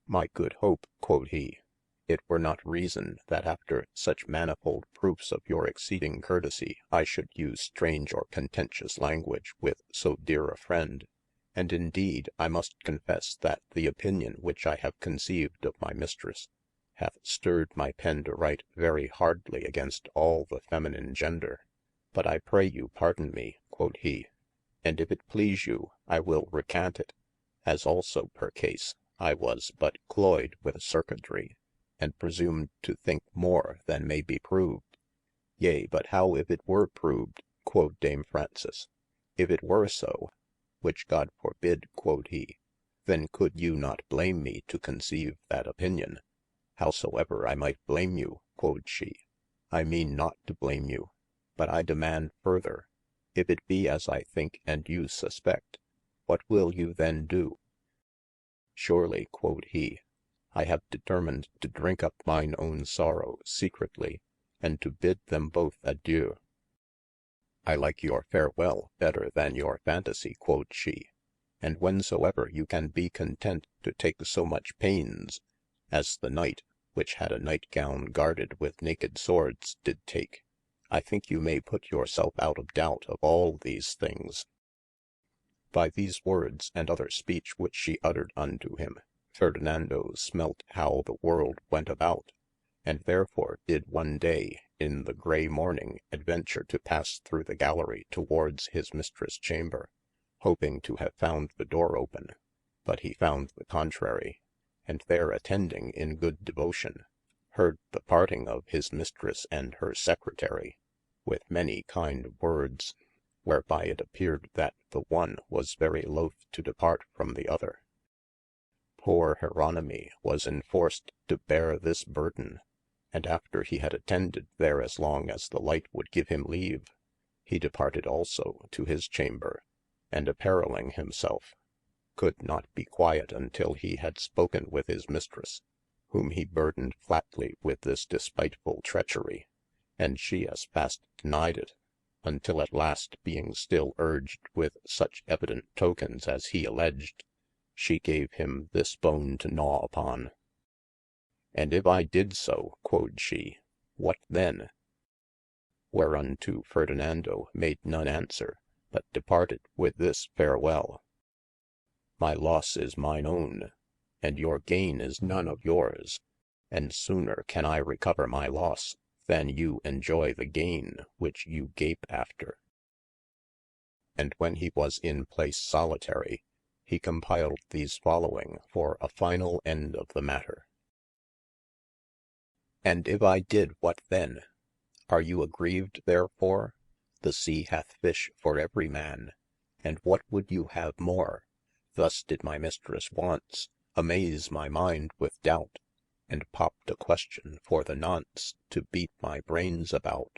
My good Hope, quod he, it were not reason that after such manifold proofs of your exceeding courtesie, I should use strange or contentious language with so dear a friend. And indeed I must confesse that the opinion which I have conceived of my mistress, hath stirred my pen to write very hardly against all the feminine gender. But I pray you pardon me, quod he, and if it please you, I will recant it, as also per case I was but cloyed with circuitry, and presumed to think more than may be proved. Yea, but how if it were proved, quod Dame Fraunces? If it were so, which God forbid, quod he, then could you not blame me to conceive that opinion. Howsoever I might blame you, quod she, I meane not to blame you, but I demand further, if it be as I think and you suspect, what will you then do? Surely, quod he, I have determined to drink up mine own sorrow secretly, and to bid them both adieu. I like your farewell better than your fantasie, quod she, and whensoever you can be content to take so much paines, as the Knight, which had a night gowne guarded with naked swords, did take, I think you may put your selfe out of doubt of all these things. By these words, and other speech which she uttered unto him, Ferdinando smelt how the world went about, and therefore did one day in the gray morning adventure to passe through the gallery towards his mistress chamber, hoping to have found the door open, but he found the contrary, and there attending in good devotion, heard the parting of his mistress and her secretary, with many kind words, whereby it appeared that the one was very loath to depart from the other. Poor Jeronimi was enforced to bear this burden, and after he had attended there as long as the light would give him leave, he departed also to his chamber, and appareling himselfe, could not be quiet until he had spoken with his mistress. whom he burdened flatly with this despiteful treachery, and she as fast denied it, until at last being still urged with such evident tokens as he alleged, she gave him this bone to gnaw upon. And if I did so, quod she, what then? Whereunto Ferdinando made none answer, but departed with this farewell: My losse is mine owne, and your gaine is none of yours, and sooner can I recover my losse, than you enjoy the gaine which you gape after. And when he was in place solitary, he compiled these following for a finall end of the matter. And if I did, what then? Are you aggrieved therefore? The sea hath fish for every man, and what would you have more? Thus did my mistresse once amaze my mind with doubt, and popped a question for the nonce to beat my braines about,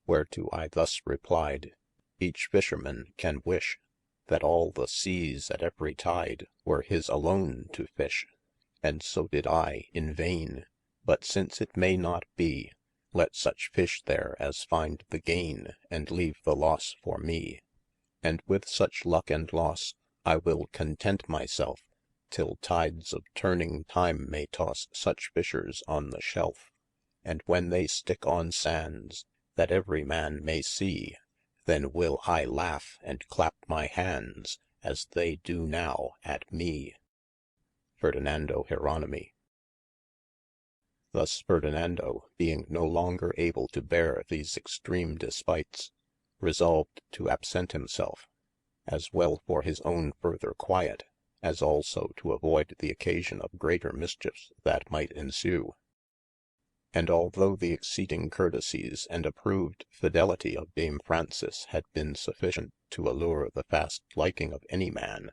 whereto I thus replied: Each fisherman can wish, that all the seas at every tide were his alone to fish, and so did I in vaine, but since it may not be, let such fish there as find the gaine, and leave the losse for me. And with such luck and losse, I will content my selfe, till tides of turning time may tosse such fishers on the shelfe, and when they stick on sands, that every man may see, then will I laugh and clap my hands, as they do now at me. Fernando Jeronimi. Thus Ferdinando, being no longer able to bear these extreme despites, resolved to absent himselfe, as well for his own further quiet, as also to avoid the occasion of greater mischiefs that might ensue. And although the exceeding courtesies and approved fidelity of Dame Fraunces had been sufficient to allure the fast liking of any man,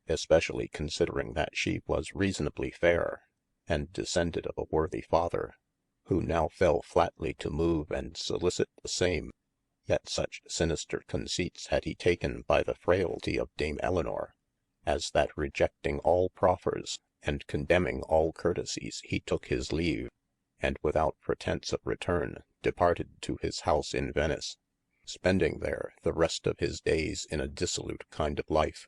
especially considering that she was reasonably faire, and descended of a worthy father, who now fell flatly to move and solicite the same, yet such sinister conceipts had he taken by the frailty of Dame Elinor, as that rejecting all proffers, and condemning all courtesies, he tooke his leave, and without pretence of returne, departed to his house in Venice, spending there the rest of his dayes in a dissolute kind of life,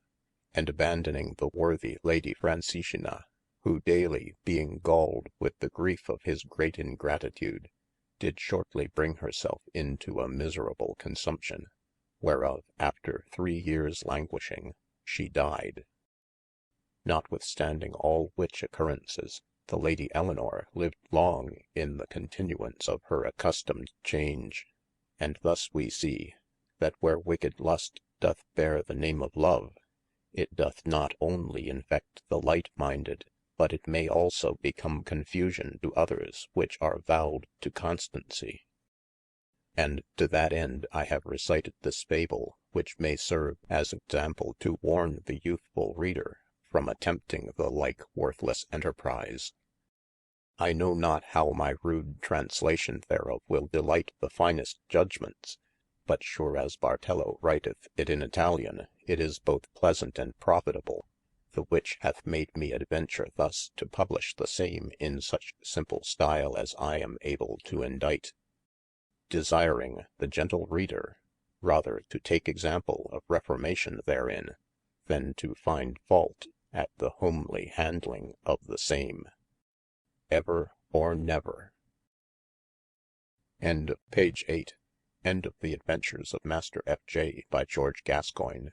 and abandoning the worthy Lady Francesina, who daily being galled with the griefe of his great ingratitude, did shortly bring herselfe into a miserable consumption, whereof after 3 years languishing, she died. Notwithstanding all which occurrences, the Lady Elinor lived long in the continuance of her accustomed change, and thus we see, that where wicked lust doth bear the name of love, it doth not only infect the light-minded, but it may also become confusion to others which are vowed to constancy. And to that end I have recited this fable, which may serve as example to warne the youthful reader from attempting the like worthless enterprise. I know not how my rude translation thereof will delight the finest judgments, but sure as Bartello writeth it in Italian, it is both pleasant and profitable, the which hath made me adventure thus to publish the same in such simple style as I am able to indite, desiring the gentle reader rather to take example of reformation therein, than to find fault at the homely handling of the same. Ever or never. End of page 8. End of the Adventures of Master F.J. by George Gascoigne.